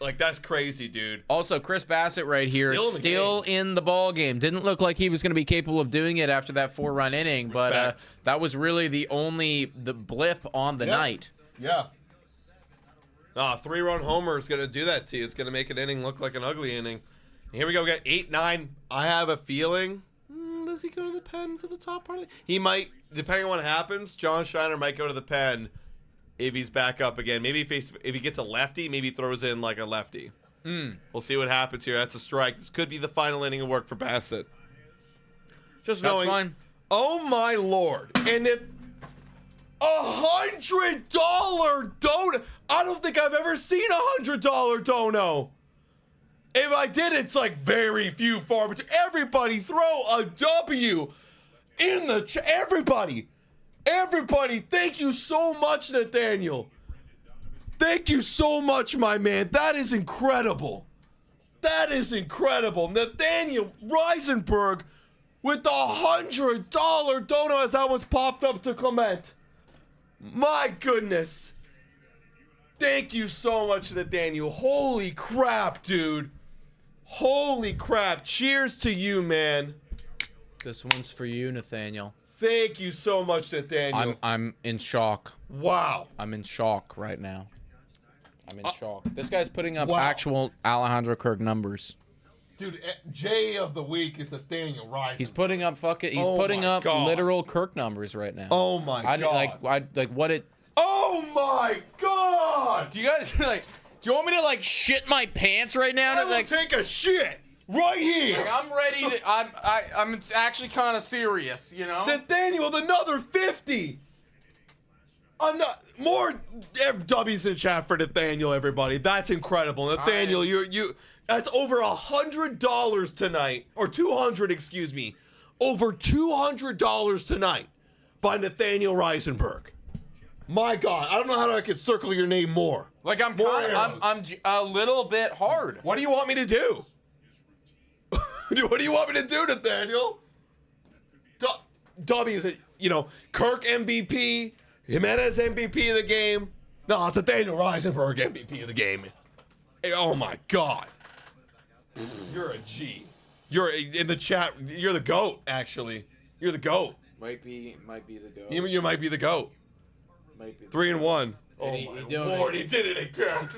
Like, that's crazy, dude. Also, Chris Bassett right here, Still in the ball game. Didn't look like he was going to be capable of doing it after that 4-run inning, but that was really the blip on the night. Yeah. 3-run homer is going to do that to you. It's going to make an inning look like an ugly inning. Here we go, we got 8-9. I have a feeling, does he go to the pen to the top part of it? He might, depending on what happens, John Shiner might go to the pen. If he's back up again, maybe if he gets a lefty, maybe he throws in like a lefty. We'll see what happens here. That's a strike. This could be the final inning of work for Bassett. Just That's knowing. fine. Oh my lord! And if $100 dono, I don't think I've ever seen $100 dono. If I did, it's like very few far between. Everybody throw a W in the chat. Everybody, thank you so much, Nathaniel. Thank you so much, my man. That is incredible. That is incredible. Nathaniel Risenberg with the $100 dono as that was popped up to Clement. My goodness. Thank you so much, Nathaniel. Holy crap, dude. Holy crap. Cheers to you, man. This one's for you, Nathaniel. Thank you so much, Nathaniel. I'm in shock. Wow. I'm in shock right now. I'm in shock. This guy's putting up actual Alejandro Kirk numbers. Dude, J of the week is Nathaniel Risenberg. He's putting up literal Kirk numbers right now. Oh my god. Like what it. Oh my god. Do you guys like? Do you want me to like shit my pants right now? I will take a shit right here. Like, I'm ready to. I'm actually kind of serious, you know. Nathaniel with another 50. More W's in chat for Nathaniel, everybody. That's incredible. Nathaniel, you that's over $100 tonight. Or 200, excuse me. Over $200 tonight by Nathaniel Risenberg. My God, I don't know how I could circle your name more. Like I'm a little bit hard. What do you want me to do? What do you want me to do, Nathaniel? W is it, Kirk MVP, Jimenez MVP of the game. No, it's Nathaniel Risenberg MVP of the game. Hey, oh my God. You're a G. You're in the chat. You're the GOAT, actually. You're the GOAT. Might be the GOAT. You might be the GOAT. Might be 3-1. Oh my Lord, he did it again.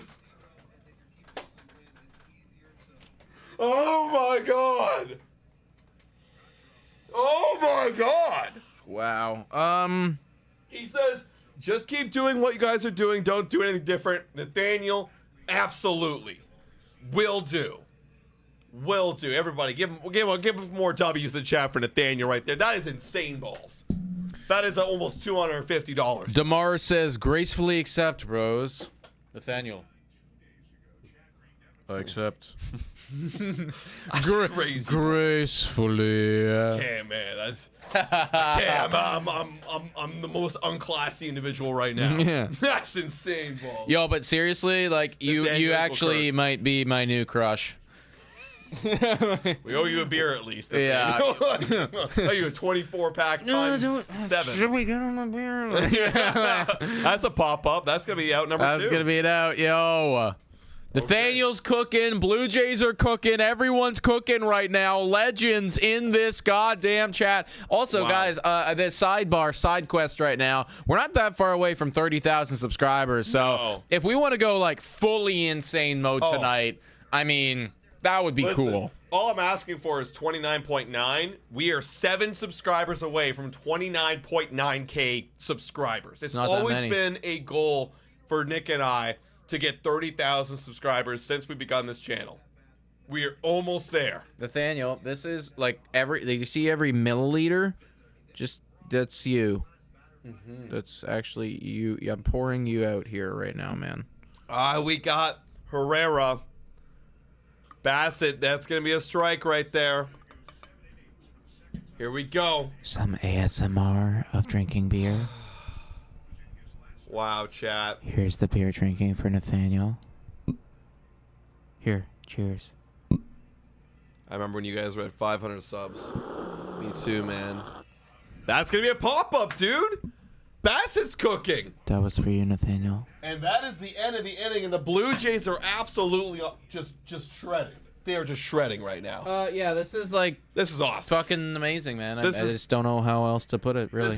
Oh my God. Oh my God. Wow. He says, just keep doing what you guys are doing. Don't do anything different. Nathaniel, absolutely. Will do. Will do. Everybody, give him more W's than chat for Nathaniel right there. That is insane balls. That is almost $250. DeMar says, gracefully accept, bros. Nathaniel, I accept. Crazy. Gracefully. Okay, man. I'm the most unclassy individual right now. Yeah. That's insane, ball. Yo, but seriously, like you Nathaniel actually Kirk. might be my new crush. We owe you a beer at least. Yeah. Owe you a 24-pack times 7. Should we get on a beer? That's a pop-up. That's going to be out number 2. That's gonna be it out, yo. Nathaniel's cooking. Blue Jays are cooking. Everyone's cooking right now. Legends in this goddamn chat. Also, Wow. guys, this side quest right now. We're not that far away from 30,000 subscribers. So No. if we want to go like fully insane mode Oh. tonight, I mean, that would be Listen, cool. all I'm asking for is 29.9. We are 7 subscribers away from 29.9K subscribers. It's Not that always many. been a goal for Nick and I to get 30,000 subscribers since we begun this channel. We are almost there. Nathaniel, this is like you see every milliliter? Just, that's you. That's actually you. I'm pouring you out here right now, man. We got Herrera. Bassett, that's going to be a strike right there. Here we go. Some ASMR of drinking beer. Wow, chat. Here's the beer drinking for Nathaniel. Here, cheers. I remember when you guys were at 500 subs. Me too, man. That's going to be a pop-up, dude. Bassett's cooking. That was for you, Nathaniel. And that is the end of the inning, and the Blue Jays are absolutely just shredding. They are just shredding right now. Yeah, this is like This is awesome. fucking amazing, man. I This is- just don't know how else to put it, really.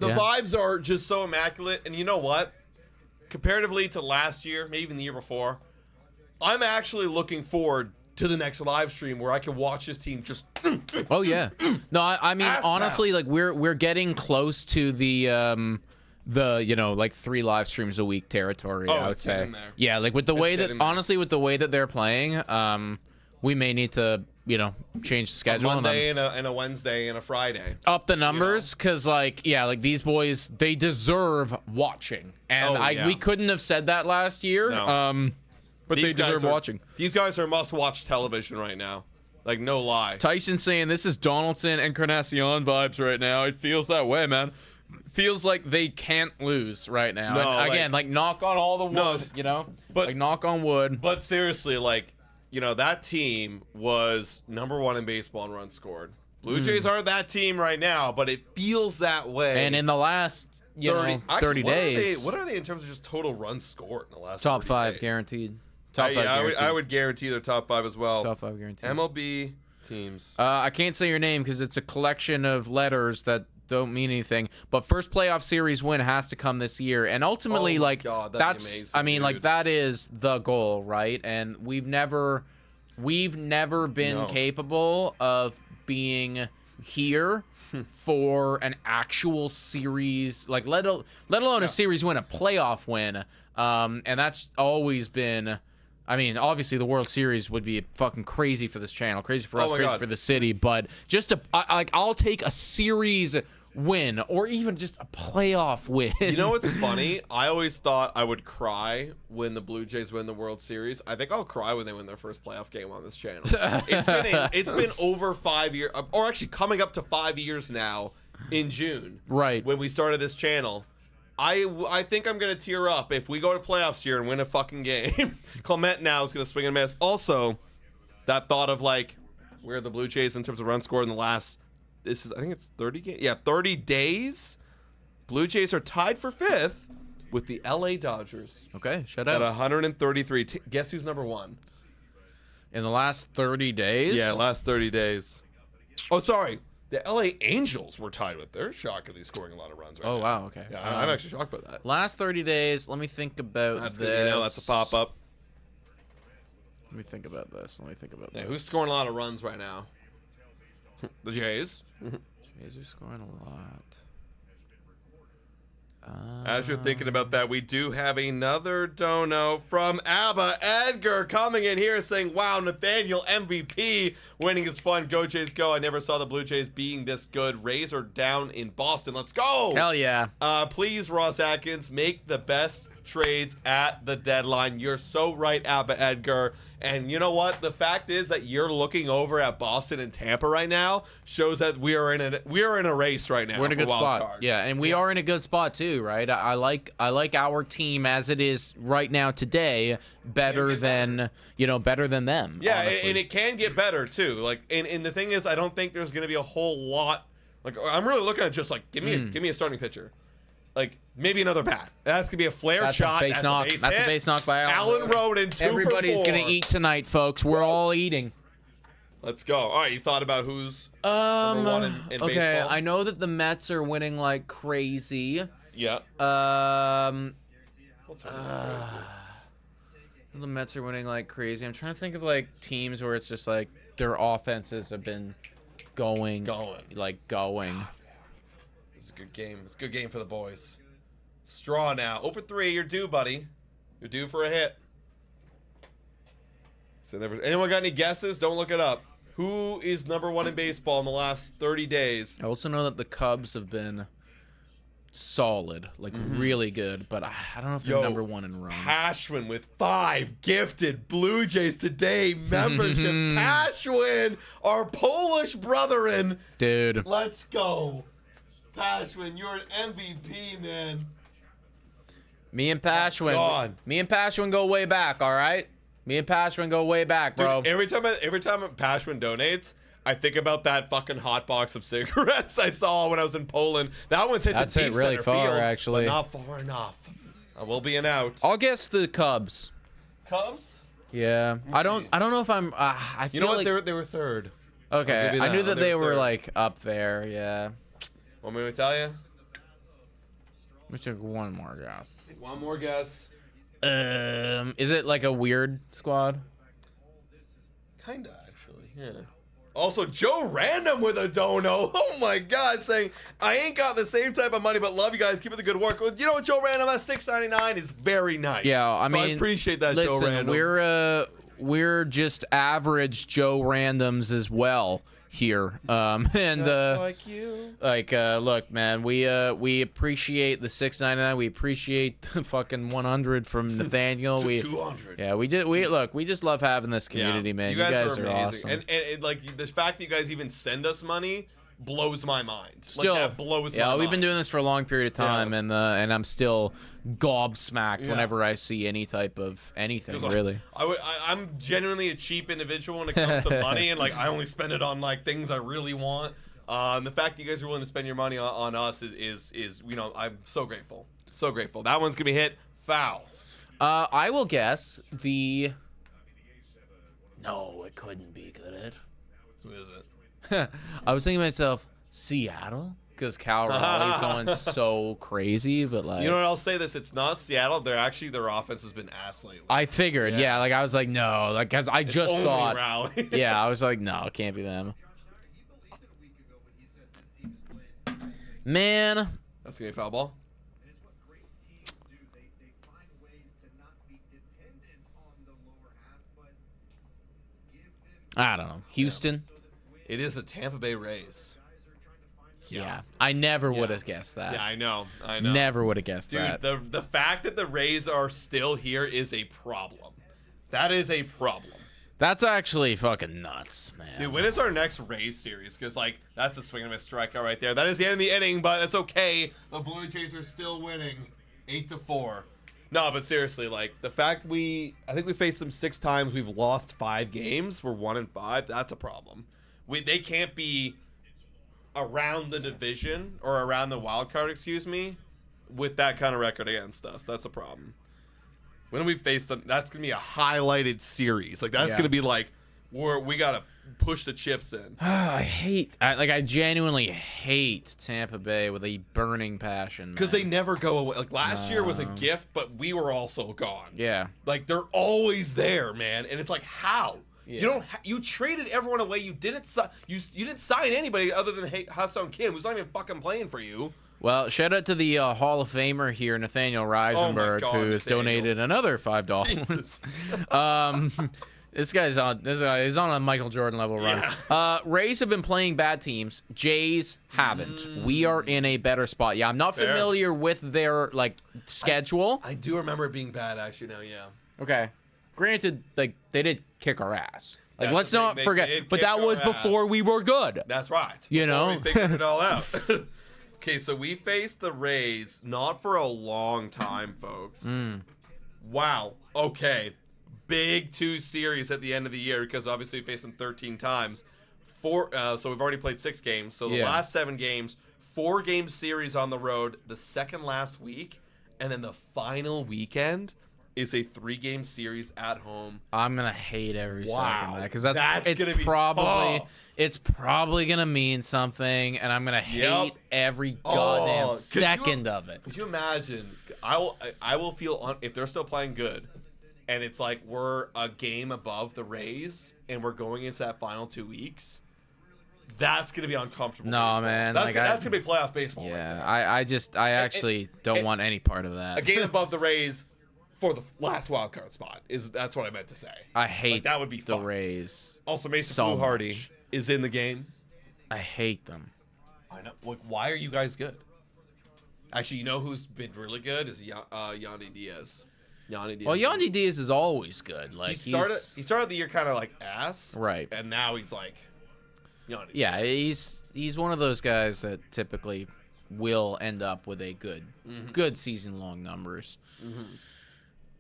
The Yeah. vibes are just so immaculate, and you know what? Comparatively to last year, maybe even the year before, I'm actually looking forward to the next live stream where I can watch this team just. Oh yeah. No, I mean Ass honestly, like we're getting close to the like 3 live streams a week territory. Oh, I would it's say. getting there. Yeah, like with the way that getting there. honestly with the way that they're playing, we may need to change the A schedule and Monday and a Wednesday and a Friday. up the numbers because like these boys, they deserve watching, and Oh, yeah. we couldn't have said that last year. No. But they These guys deserve are- watching. These guys are must-watch television right now. Like, no lie. Tyson saying this is Donaldson and Encarnacion vibes right now. It feels that way, man. Feels like they can't lose right now. No, And again, like knock on all the wood, No, but- like knock on wood. But seriously, like, that team was #1 in baseball in runs scored. Blue Jays aren't that team right now, but it feels that way. And in the last 30 days, What are they in terms of just total runs scored in the last top 30 5 days? guaranteed. Top 5 I guaranteed. would guarantee they're top 5 as well. Top 5 guaranteed. MLB teams. I can't say your name because it's a collection of letters that don't mean anything. But first playoff series win has to come this year, and ultimately, Oh my like God, that'd be that's, amazing, I mean, like dude. that is the goal, right? And we've never been No. capable of being here for an actual series, like let alone a series win, a playoff win. And that's always been. I mean, obviously the World Series would be fucking crazy for this channel, crazy for us, my crazy God. for the city. But just I'll take a series win or even just a playoff win. You know what's funny? I always thought I would cry when the Blue Jays win the World Series. I think I'll cry when they win their first playoff game on this channel. It's been over 5 years, or actually coming up to 5 years now in June. Right. When we started this channel. I think I'm going to tear up if we go to playoffs here and win a fucking game. Clement now is going to swing and miss. Also, that thought of like, where are the Blue Jays in terms of run scored in the last, I think it's 30 games. Yeah, 30 days. Blue Jays are tied for 5th with the LA Dodgers Okay, shut at up. 133. Guess who's #1? In the last 30 days? Yeah, last 30 days. Oh, sorry. The LA Angels were tied with. They're shockingly scoring a lot of runs right now. Oh, wow, okay. Yeah, I'm actually shocked by that. Last 30 days, let me think about That's this. good. You know, that's a pop-up. Let me think about this. Yeah, who's scoring a lot of runs right now? The Jays. Jays are scoring a lot. As you're thinking about that, we do have another dono from Abba Edgar coming in here saying, wow, Nathaniel MVP. Winning is fun. Go Jays go. I never saw the Blue Jays being this good. Rays are down in Boston. Let's go. Hell yeah. Please, Ross Atkins, make the best trades at the deadline. You're so right, Abba Edgar. And you know what? The fact is that you're looking over at Boston and Tampa right now shows that we are in a race right now. We're in a good spot. Card. Yeah, and we are in a good spot too, right? I like our team as it is right now today better than them. Yeah, honestly. and it can get better too. Like, and the thing is, I don't think there's going to be a whole lot. Like, I'm really looking at just like give me a starting pitcher. Like, maybe another bat. That's going to be a flare shot. That's a base knock by Allen Roden, 2 Everybody's for 4. going to eat tonight, folks. We're all eating. Let's go. All right, you thought about who's number 1 in okay, baseball? I know that the Mets are winning like crazy. Yeah. What's the Mets are winning like crazy. I'm trying to think of like teams where it's just like their offenses have been going. It's a good game. It's a good game for the boys. Straw now. 0 for 3. You're due, buddy. You're due for a hit. So anyone got any guesses? Don't look it up. Who is number 1 in baseball in the last 30 days? I also know that the Cubs have been solid, like really good, but I don't know if they're number 1 in runs. Pashwin with 5 gifted Blue Jays Today memberships. Pashwin, our Polish brethren. Dude. Let's go. Pashwin, you're an MVP, man. Me and Pashwin go way back, all right? Me and Pashwin go way back, bro. Dude, every time Pashwin donates, I think about that fucking hot box of cigarettes I saw when I was in Poland. That one's hit the deep really center far, field, actually. but not far enough. I will be an out. I'll guess the Cubs. Cubs? Yeah. I don't know if I'm I feel You know what? like They were 3rd. Okay. I knew that they were like up there, yeah. Want me to tell you? Let me take one more guess. One more guess. Is it like a weird squad? Kinda, actually. Yeah. Also, Joe Random with a dono. Oh my God, saying I ain't got the same type of money, but love you guys. Keep it the good work. Well, you know what, Joe Random at $6.99 is very nice. Yeah, I mean, I appreciate that, listen, Joe Random. we're just average Joe Randoms as well here. And like you. Look, man, we appreciate the $6.99. We appreciate the fucking 100 from Nathaniel. 200. Yeah, we just love having this community, man. You guys, are amazing. awesome. And like the fact that you guys even send us money blows my mind. Still, like, that blows my yeah, mind. we've been doing this for a long period of time, and I'm still gobsmacked Yeah. whenever I see any type of anything, really. I'm genuinely a cheap individual when it comes to money, and like I only spend it on like things I really want. The fact that you guys are willing to spend your money on us is I'm so grateful. So grateful. That one's gonna be hit foul. I will guess the. No, it couldn't be, could it? Who is it? I was thinking to myself, Seattle, because Cal Raleigh's going so crazy, but like. You know what? I'll say this: it's not Seattle. Their offense has been ass lately. I figured, yeah. Like I was like, no, like because I just only thought. Raleigh. Yeah, I was like, no, it can't be them. Man. That's gonna be a foul ball. I don't know. Houston. It is a Tampa Bay Rays. Yeah. I never would have guessed that. Yeah, I know. Never would have guessed Dude, that. the fact that the Rays are still here is a problem. That is a problem. That's actually fucking nuts, man. Dude, when is our next Rays series? Because, like, that's a swing and a miss strikeout right there. That is the end of the inning, but it's okay. The Blue Jays are still winning 8-4. No, but seriously, like, the fact I think we faced them 6 times. We've lost 5 games. We're 1-5. That's a problem. They can't be around the division or around the wild card, with that kind of record against us. That's a problem. When we face them, that's going to be a highlighted series. Like, that's going to be like, we got to push the chips in. I genuinely hate Tampa Bay with a burning passion. Because they never go away. Like, last year was a gift, but we were also gone. Yeah. Like, they're always there, man. And it's like, how? Yeah. You traded everyone away. You didn't sign anybody other than Ha-Seong Kim, who's not even fucking playing for you. Well, shout out to the Hall of Famer here, Nathaniel Reisenberg, God, who has Nathaniel. donated another $5. This guy's on. This guy is on a Michael Jordan level run. Yeah. Rays have been playing bad teams. Jays haven't. We are in a better spot. Yeah, I'm not familiar with their schedule. I do remember it being bad, actually. Now, yeah. Okay. Granted, they did kick our ass. That's Let's the thing, not they forget. did But kick that our was ass. before we were good. That's right. You Before know? we figured it all out. Okay, so we faced the Rays not for a long time, folks. Wow. Okay. Big 2 series at the end of the year because obviously we faced them 13 times. So we've already played 6 games. So the last 7 games, 4-game series on the road, the second last week, and then the final weekend is a 3-game series at home. I'm gonna hate every second of that because That's gonna be tough. It's probably gonna mean something, and I'm gonna hate every goddamn second of it. Could you imagine? I will feel if they're still playing good, and it's like we're a game above the Rays, and we're going into that final 2 weeks. That's gonna be uncomfortable. No, baseball. man, That's gonna be playoff baseball. Yeah, I actually don't want any part of that. A game above the Rays for the last wild card spot that's what I meant to say. I hate that would be the fun. Rays. Also, Mason so Fluharty much. is in the game. I hate them. I know. Like, why are you guys good? Actually, you know who's been really good is Yandy Diaz. Well, Yandy Diaz is always good. Like he started the year kind of like ass, right? And now he's like, Yandy yeah, Diaz. he's one of those guys that typically will end up with a good season-long numbers.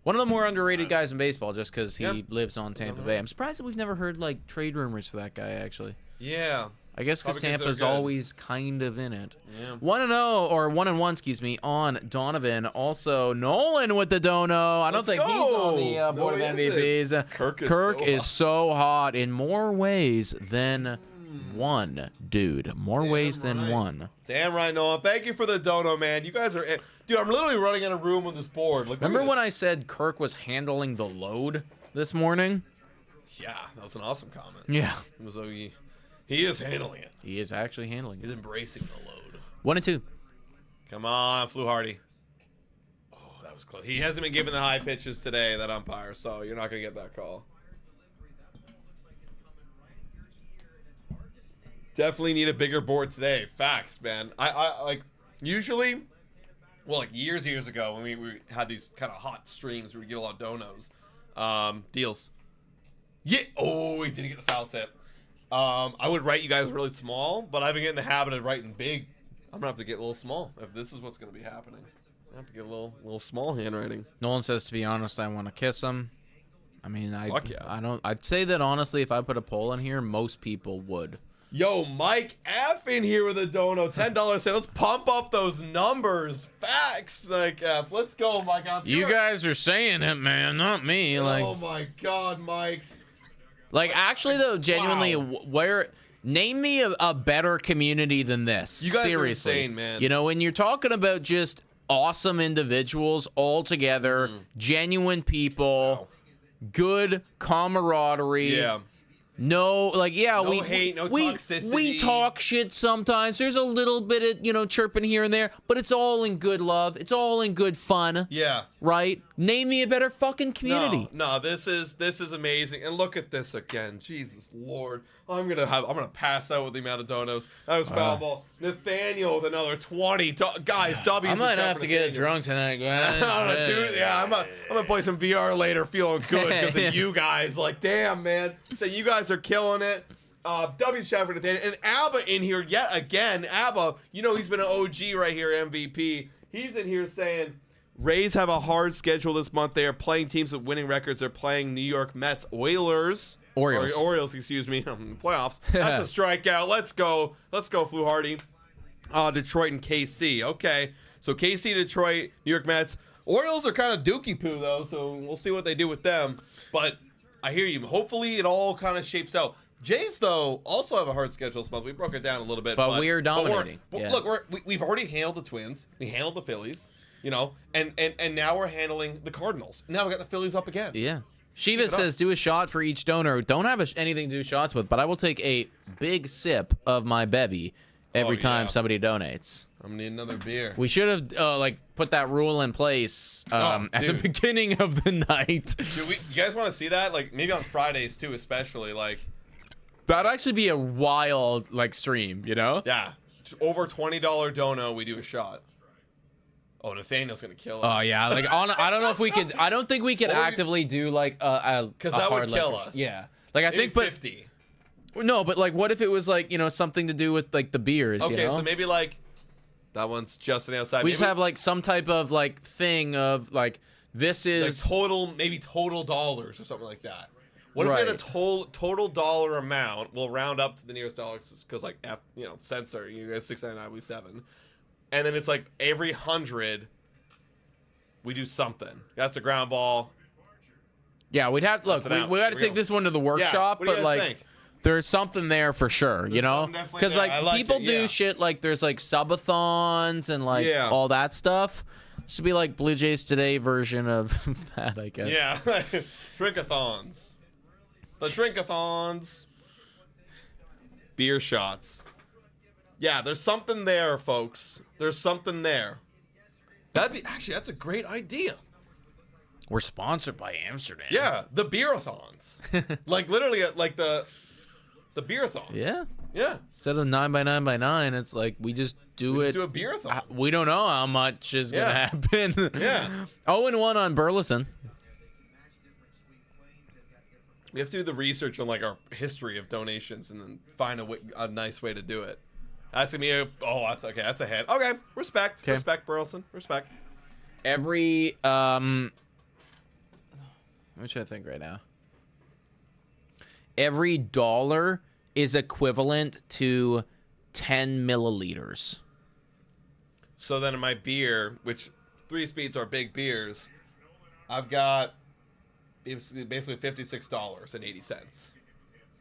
One of the more underrated guys in baseball, just because he lives on Tampa Bay. I'm surprised that we've never heard trade rumors for that guy. Actually, yeah. I guess because Tampa's always kind of in it. Yeah. 1-0 or 1-1, excuse me, on Donovan. Also, Nolan with the dono. I don't think he's on the board of MVPs. Kirk is so hot in more ways than one, dude. More ways than one. Damn right, Noah. Thank you for the dono, man. You guys are, dude. I'm literally running out of room on this board. Like, remember when I said Kirk was handling the load this morning? Yeah, that was an awesome comment. Yeah, it was like he is handling it. He is actually handling it. He's embracing the load. 1-2. Come on, Fluharty. Oh, that was close. He hasn't been given the high pitches today, that umpire, so you're not going to get that call. Definitely need a bigger board today. Facts, man. I like, usually, well, like years ago when we had these kind of hot streams where we get a lot of donos. Deals. Yeah. Oh, he didn't get the foul tip. I would write you guys really small, but I've been getting the habit of writing big. I'm gonna have to get a little small if this is what's gonna be happening. I have to get a little small handwriting. Nolan says, to be honest, I want to kiss him. I mean, Fuck yeah. I don't. I'd say that honestly, if I put a poll in here, most people would. Yo, Mike F in here with a dono, $10. Say, let's pump up those numbers. Facts, Mike F. Let's go, Mike F. You guys are saying it, man, not me. Oh my God, Mike. Like, actually, though, genuinely, name me a better community than this. You guys Seriously. are insane, man. You know, when you're talking about just awesome individuals all together, genuine people, good camaraderie. Yeah. No, No hate, no toxicity. We talk shit sometimes. There's a little bit of, chirping here and there, but it's all in good love. It's all in good fun. Yeah. Right? Name me a better fucking community. No, this is amazing. And look at this again. Jesus Lord. I'm gonna pass out with the amount of donos. That was foul ball. Nathaniel with another 20. Guys, W's. I might have to get drunk tonight, guys. I'm gonna play some VR later, feeling good because of you guys. Like, damn, man. So you guys are killing it. W's chat for Nathaniel and Abba in here yet again. Abba, he's been an OG right here, MVP. He's in here saying, Rays have a hard schedule this month. They are playing teams with winning records. They're playing New York Mets, Orioles, excuse me, playoffs. That's a strikeout. Let's go, Fluharty. Detroit and KC. Okay, so KC, Detroit, New York Mets. Orioles are kind of dookie poo though, so we'll see what they do with them. But I hear you. Hopefully, it all kind of shapes out. Jays though also have a hard schedule this month. We broke it down a little bit, but we're dominating. Look, we've already handled the Twins. We handled the Phillies. And now we're handling the Cardinals. Now we got the Phillies up again. Yeah. Shiva says, do a shot for each donor. Don't have anything to do shots with, but I will take a big sip of my bevy every Oh, time yeah. somebody donates. I'm gonna need another beer. We should have like put that rule in place at the dude. beginning of the night. Dude, you guys want to see that? Like maybe on Fridays too, especially. Like, That'd actually be a wild like stream, you know? yeah, over $20 dono, we do a shot. Oh, Nathaniel's gonna kill us. Oh yeah, like I don't know if we could. I don't think we could What would actively do like a because that would hard kill liquor. us. Yeah, like I Maybe think, but 50. no, but like what if it was like something to do with like the beers? Okay, you know? so maybe like that one's just on the outside. we maybe, just have like some type of like thing of like this like is total dollars or something like that. What if we had a Right. total dollar amount? We'll round up to the nearest dollar because like cents are $6.99, we 7, and then it's like every 100 we do something. That's a ground ball. yeah. We'd have look. That's an out. We got to We're take gonna- this one to the workshop, what do you but guys like. think? There's something there for sure, you know? something definitely Because there. like I like people it, do yeah. shit like there's like subathons and like Yeah. all that stuff. Should be like Blue Jays Today version of that, I guess. Yeah, drinkathons. The drinkathons. Beer shots. Yeah, there's something there, folks. There's something there. That's a great idea. We're sponsored by Amsterdam. Yeah, the beerathons. Like literally, like the beerathons. Yeah. Yeah. Instead of 9x9x9, it's like we just do it. Just do a beerathon. We don't know how much is gonna Yeah. happen. Yeah. 0-1 on Burleson. We have to do the research on like our history of donations and then find a nice way to do it. That's gonna be that's okay. That's a hit. Okay, respect, Okay. respect, Burleson, respect. Every what should I think right now? Every dollar is equivalent to 10 milliliters. So then in my beer, which 3 speeds are big beers, I've got basically $56.80.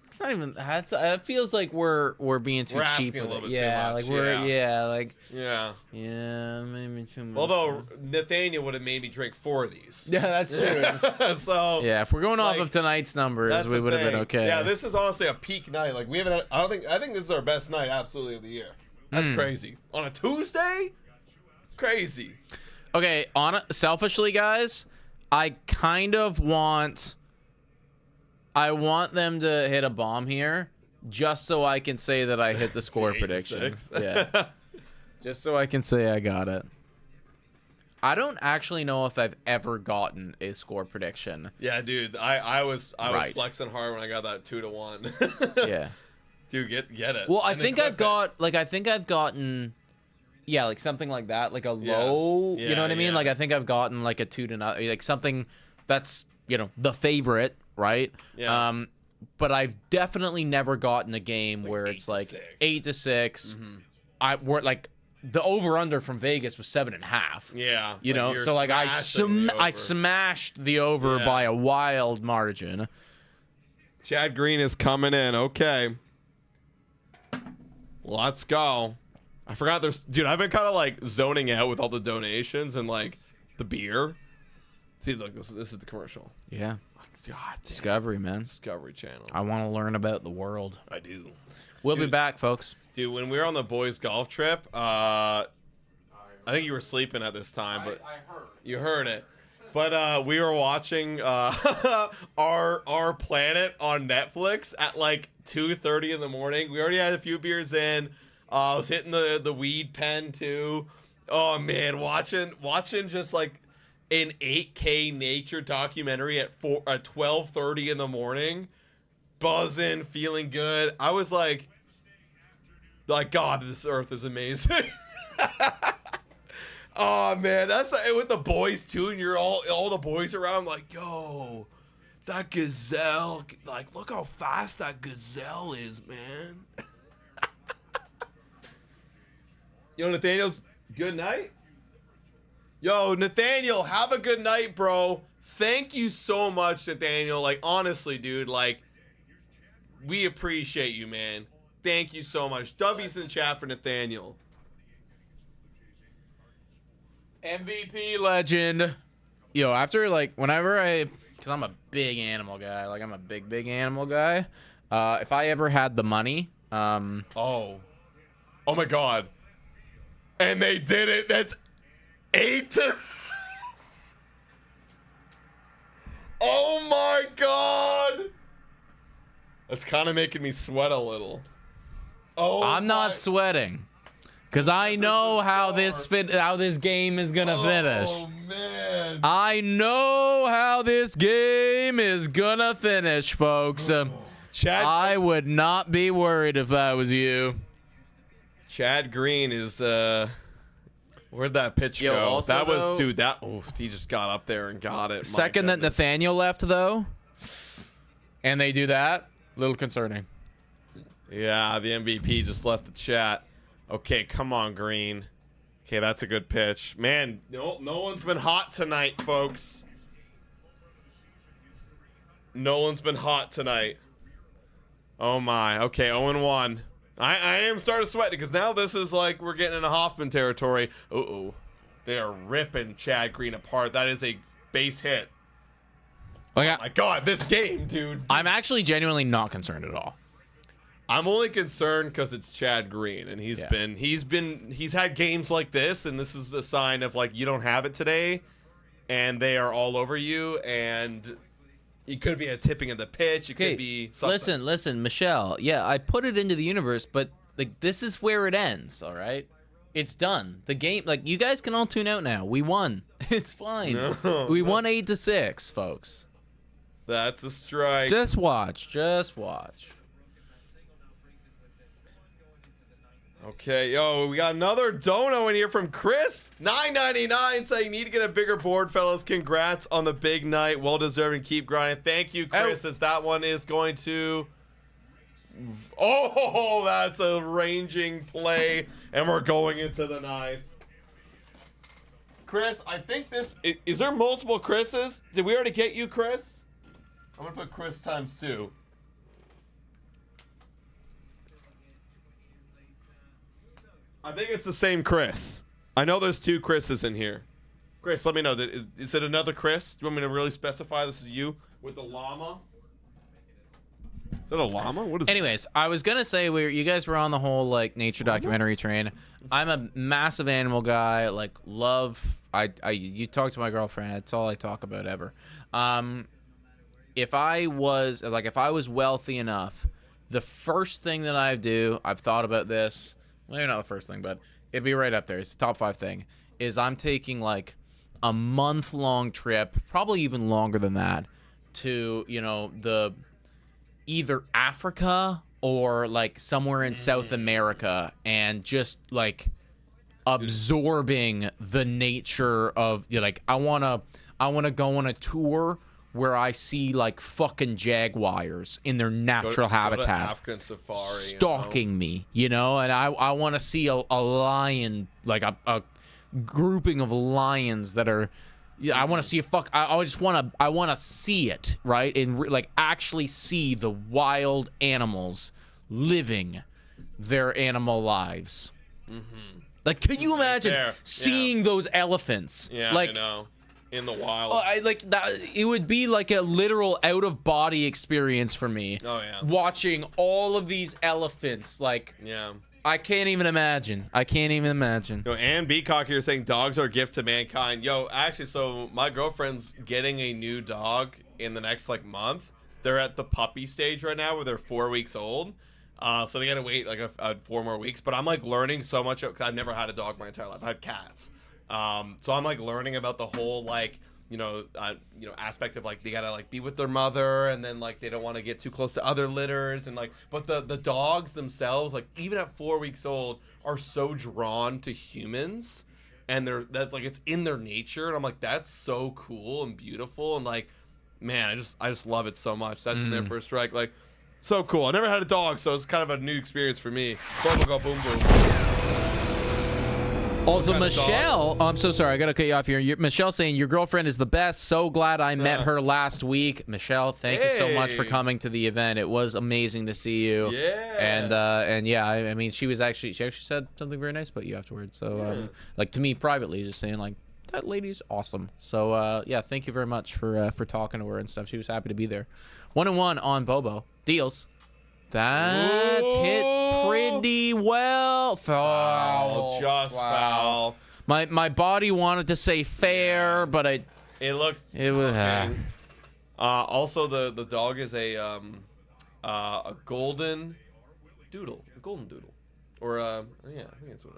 It's not even. It feels like we're being too We're cheap. asking a with little it. bit too yeah, much, like we're yeah. yeah, maybe too much. Although Nathaniel would have made me drink 4 of these. yeah, that's true. So Yeah, if we're going off like, of tonight's numbers, that's we the would have been thing. okay. Yeah, this is honestly a peak night. Like we haven't. I think this is our best night absolutely of the year. That's crazy on a Tuesday. Crazy. Okay, selfishly, guys, I kind of want. I want them to hit a bomb here, just so I can say that I hit the score prediction. 86. Yeah, just so I can say I got it. I don't actually know if I've ever gotten a score prediction. Yeah, dude. I was Right. flexing hard when I got that 2-1. Yeah. Dude, get it. Well, I And then think clip I've gotten, yeah, like something like that, like a low. You Yeah, know what I mean? yeah. Like I think I've gotten like a 2-0, like something that's the favorite, right? Yeah. But I've definitely never gotten a game where 8 it's to like 6. 8-6. Mm-hmm. We're like the over under from Vegas was 7.5. Yeah. You know, you're so like I smashing the I over. smashed the over Yeah. by a wild margin. Chad Green is coming in. Okay. Let's go. I forgot dude, I've been kind of like zoning out with all the donations and like the beer. See, look, this is the commercial. Yeah, God damn. Discovery, man. Discovery Channel. I want to learn about the world. I do. We'll be Dude. back, folks. Dude, when we were on the boys golf trip, I think you were sleeping at this time, but you heard it. But we were watching our planet on Netflix at like 2:30 in the morning. We already had a few beers in. I was hitting the weed pen too. Oh man, watching just like an 8K nature documentary at 12:30 in the morning, buzzing, feeling good. I was like God, this earth is amazing. Oh man, that's with the boys too, and you're all the boys around like, yo, that gazelle, like look how fast that gazelle is, man. Yo, Nathaniel's good night. Yo, Nathaniel, have a good night, bro. Thank you so much, Nathaniel. Like honestly, dude, like we appreciate you, man. Thank you so much. W's in the chat for Nathaniel. MVP legend. Yo, after like whenever because I'm a big animal guy, like I'm a big animal guy. If I ever had the money, Oh. Oh my God. And they did it. That's 8-6. Oh my God. That's kind of making me sweat a little. Oh, I'm not sweating. Because I know how this game is going to finish. Oh, man. I know how this game is going to finish, folks. Chad, I would not be worried if I was you. Chad Green is, where'd that pitch Yo, go? also, That was, though, dude, he just got up there and got it. My Second that goodness. Nathaniel left, though, and they do that, a little concerning. Yeah, the MVP just left the chat. Okay, come on, Green. Okay, that's a good pitch. Man, no one's been hot tonight, folks. No one's been hot tonight. Oh my. Okay, 0-1. I am starting to sweat because now this is like we're getting into Hoffman territory. Uh-oh. They are ripping Chad Green apart. That is a base hit. Like, Oh my God, this game, dude. I'm actually genuinely not concerned at all. I'm only concerned because it's Chad Green, and he's had games like this, and this is a sign of like you don't have it today, and they are all over you, and it could be a tipping of the pitch. It could be something. Listen, Michelle. Yeah, I put it into the universe, but like this is where it ends. All right, it's done. The game, like you guys can all tune out now. We won. It's fine. We won 8-6, folks. That's a strike. Just watch. Just watch. Okay, yo, we got another dono in here from Chris, $9.99, saying need to get a bigger board, fellas. Congrats on the big night. Well deserved and keep grinding. Thank you, Chris, as that one is going to. Oh, that's a ranging play, and we're going into the ninth. Chris, I think this is there multiple Chris's? Did we already get you, Chris? I'm gonna put Chris ×2. I think it's the same Chris. I know there's 2 Chris's in here. Chris, let me know. Is it another Chris? Do you want me to really specify this is you with the llama? Is that a llama? What is Anyways, I was gonna say you guys were on the whole like nature documentary train. I'm a massive animal guy. Like you talk to my girlfriend. That's all I talk about ever. If I was wealthy enough, the first thing that I do, I've thought about this. Maybe not the first thing, but it'd be right up there. It's the top 5 thing. Is I'm taking like a month-long trip, probably even longer than that, to either Africa or like somewhere in South America, and just like absorbing the nature of I wanna go on a tour where I see like fucking jaguars in their natural habitat, go to African safari, stalking me, and I want to see a lion, like a grouping of lions that are. I want to see I want to see it, right? And like actually see the wild animals living their animal lives. Mm-hmm. Like, could you imagine seeing those elephants? Yeah, like, I know. In the wild. It would be like a literal out of body experience for me. Oh yeah. Watching all of these elephants, like, yeah. I can't even imagine. Yo, Ann Beacock here saying dogs are a gift to mankind. Yo, actually, so my girlfriend's getting a new dog in the next like month. They're at the puppy stage right now where they're 4 weeks old. So they gotta wait like 4 more weeks. But I'm like learning so much because I've never had a dog my entire life. I had cats. So I'm like learning about the whole like aspect of like they gotta like be with their mother, and then like they don't want to get too close to other litters, and like but the dogs themselves, like even at 4 weeks old, are so drawn to humans, and that's like it's in their nature, and I'm like that's so cool and beautiful, and like man, I just love it so much. That's in their first strike, like so cool. I never had a dog, so it's kind of a new experience for me. Boom, go, boom, boom. Also, Michelle, I'm so sorry, I gotta cut you off here. Michelle saying your girlfriend is the best. So glad I met her last week. Michelle, thank you so much for coming to the event. It was amazing to see you. Yeah. And yeah, I mean, she actually said something very nice about you afterwards. So like to me privately, just saying like that lady's awesome. So yeah, thank you very much for talking to her and stuff. She was happy to be there. 1-1 on Bobo. Deals. That's hit pretty well. Foul. Just foul. My body wanted to say fair, but it was. Also, the dog is a golden doodle. A golden doodle. Or, yeah, I think that's what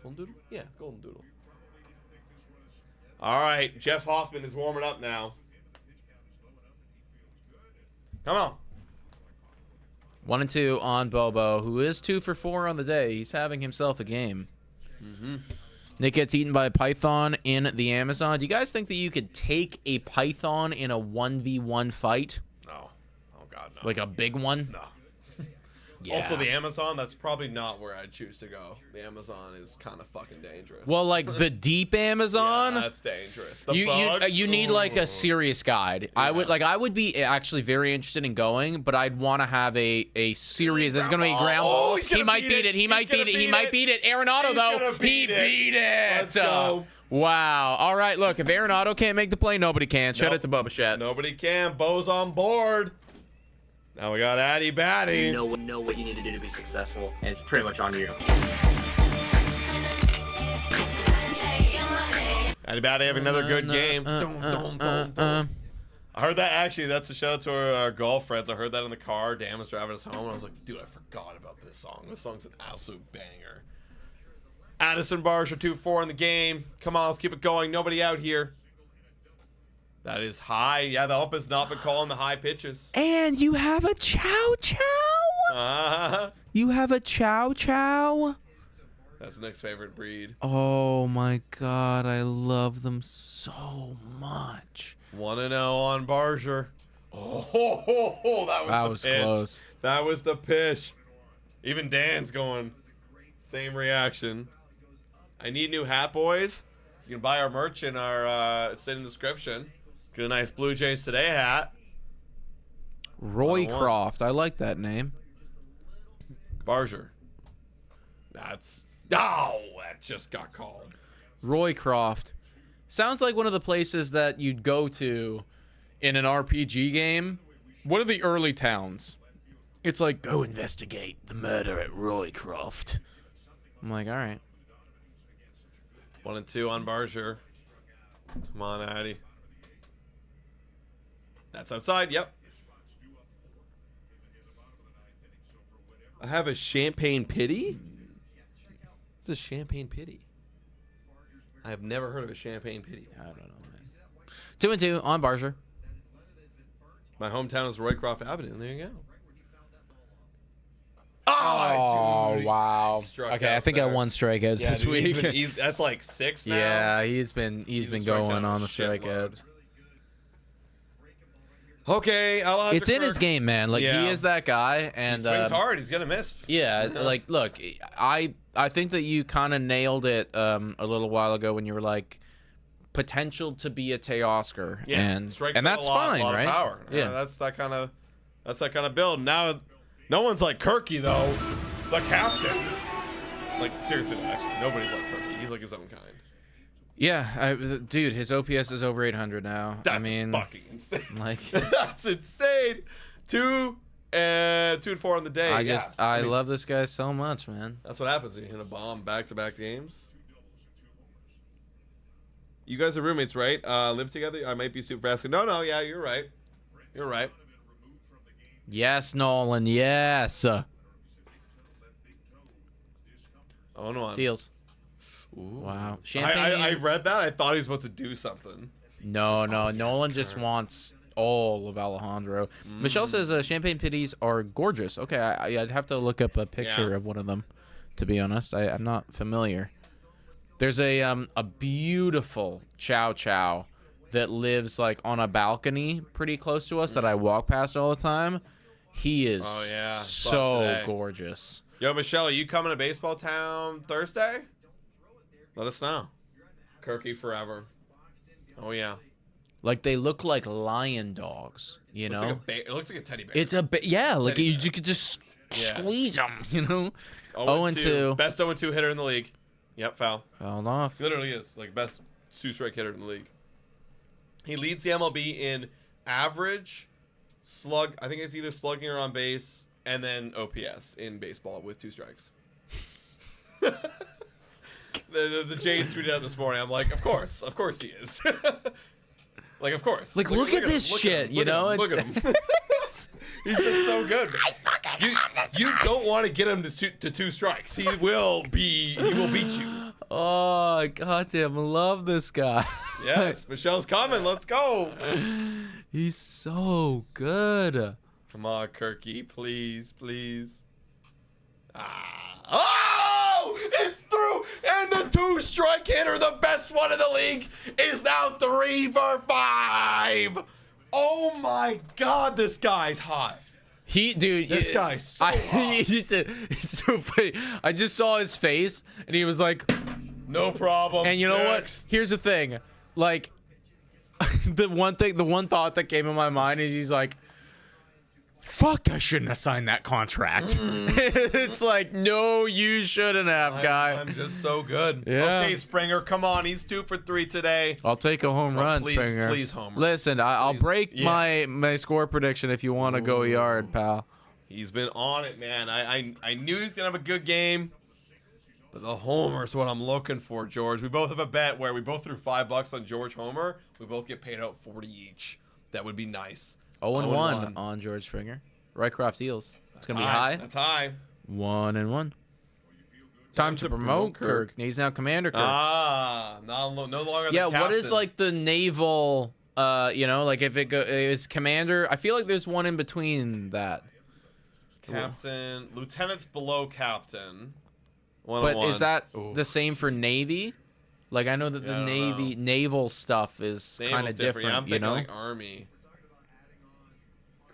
golden doodle? Yeah, golden doodle. All right, Jeff Hoffman is warming up now. Come on. 1 and 2 on Bobo, who is 2 for 4 on the day. He's having himself a game. Nick gets eaten by a python in the Amazon. Do you guys think that you could take a python in a 1v1 fight? No. Oh, God, no. Like a big one? No. Yeah. Also, the Amazon, that's probably not where I'd choose to go. The Amazon is kind of fucking dangerous. Well, like the deep Amazon? Yeah, that's dangerous. The You bugs? need like a Ooh. serious guide. Yeah. I would be actually very interested in going, but I'd want to have a serious. There's gonna be ground. Oh, he's gonna he might beat beat it. it. He He's might gonna beat it. He beat might it. beat it. Arenado He's though, gonna he beat it. beat it. Let's go. Wow. All right. Look, if Arenado can't make the play, nobody can. Shout Nope. out to Bubba Shat. Nobody can. Bo's on board. Now we got Addy Batty. You know what you need to do to be successful, and it's pretty much on you. Addy Batty having another good game. I heard that, actually, that's a shout out to our golf friends. I heard that in the car. Dan was driving us home, and I was like, dude, I forgot about this song. This song's an absolute banger. Addison Barger 2-4 in the game. Come on, let's keep it going. Nobody out here. That is high. Yeah, the ump has not been calling the high pitches. And you have a chow chow. You have a chow chow. That's Nick's favorite breed. Oh my God, I love them so much. 1-0 on Barger. Oh, that was the pitch. Close. That was the pitch. Even Dan's going. Same reaction. I need new hat, boys. You can buy our merch in our it's in the description. Get a nice Blue Jays Today hat. Roycroft, I like that name. Barger. That's that just got called. Roycroft. Sounds like one of the places that you'd go to in an RPG game. What are the early towns? It's like, go investigate the murder at Roycroft. I'm like, all right. 1 and 2 on Barger. Come on, Addy. That's outside. Yep. I have a champagne pity. What's a champagne pity? I have never heard of a champagne pity. I don't know, man. 2 and 2 on Barger. My hometown is Roycroft Avenue. There you go. Oh, dude, wow. struck Okay, out I think there. I won strikeouts this dude, week. that's like 6 now. Yeah, he's been been going striking out on a the shitload. strikeouts. Okay, It's in his game, man. Like Yeah. he is that guy, He and swings hard. He's gonna miss. yeah, like look, I think that you kind of nailed it a little while ago when you were like potential to be a Teoscar, Yeah, and strikes and out that's a lot, fine, lot right? Of power. Yeah. That's that kind of build. Now, no one's like Kirky though, the captain. Like seriously, actually, nobody's like Kirky. He's like his own kind. Yeah, dude, his OPS is over 800 now. That's I mean, fucking insane. like That's insane. 2 and 4 on the day. I love this guy so much, man. That's what happens when you hit a bomb back-to-back games. You guys are roommates, right? Live together? I might be super fast. No, yeah, you're right. You're right. Yes, Nolan. Yes. Oh no. Deals. Ooh. Wow. I Champagne. read that. I thought he was about to do something. No. yes, Nolan just Kurt. wants all of Alejandro. Michelle says champagne pitties are gorgeous. Okay, I'd have to look up a picture Yeah. of one of them. To be honest, I'm not familiar. There's a beautiful chow chow that lives like on a balcony pretty close to us that I walk past all the time. He is Oh, yeah. Saw it so today. gorgeous. Yo, Michelle, are you coming to Baseball Town Thursday? Let us know. Kirky forever. Oh yeah. Like they look like lion dogs, you Looks know? like it looks like a teddy bear. It's yeah, like Teddy you bear. could just Yeah. squeeze them, you know? 0-2. Best 0-2 hitter in the league. Yep, foul. Fouled off. He literally is like best two-strike hitter in the league. He leads the MLB in average slug. I think it's either slugging or on base. and then OPS in baseball with 2 strikes. The Jays tweeted out this morning. I'm like, of course he is. Like, of course. Like, look at this shit, you know? Look at him. He's just so good. You don't want to get him to 2 strikes. He will beat you. Oh, goddamn, I love this guy. Yes, Michelle's coming. Let's go. He's so good. Come on, Kirky, please, please. Oh, it's through, and the 2-strike hitter, the best one in the league, is now 3 for 5. Oh my God, this guy's hot. This guy's so hot. It's so funny. I just saw his face, and he was like, no problem. and you know Next. what? Here's the thing. Like, the one thought that came in my mind is he's like, fuck, I shouldn't have signed that contract. It's like, no, you shouldn't have, guy. I'm just so good. Yeah. Okay, Springer, come on. He's 2 for 3 today. I'll take a home run, please, Springer. please, homer. Listen, I'll Please. break Yeah. my score prediction if you want to go yard, pal. He's been on it, man. I knew he was going to have a good game. But the homer is what I'm looking for, George. We both have a bet where we both threw $5 on George Homer. We both get paid out 40 each. That would be nice. 0-1 on George Springer. Rycroft Eels. It's going to be high. That's high. 1-1. Time to promote Kirk. He's now Commander Kirk. No longer the Yeah, captain. what is like the naval, you know, like if it is Commander, I feel like there's one in between that. Captain, Lieutenant's below Captain. But 1-1. is that Ooh. the same for Navy? Like I know that Yeah, I the don't know. naval stuff is Naval's kind of different, Yeah, I'm you thinking know? like Army.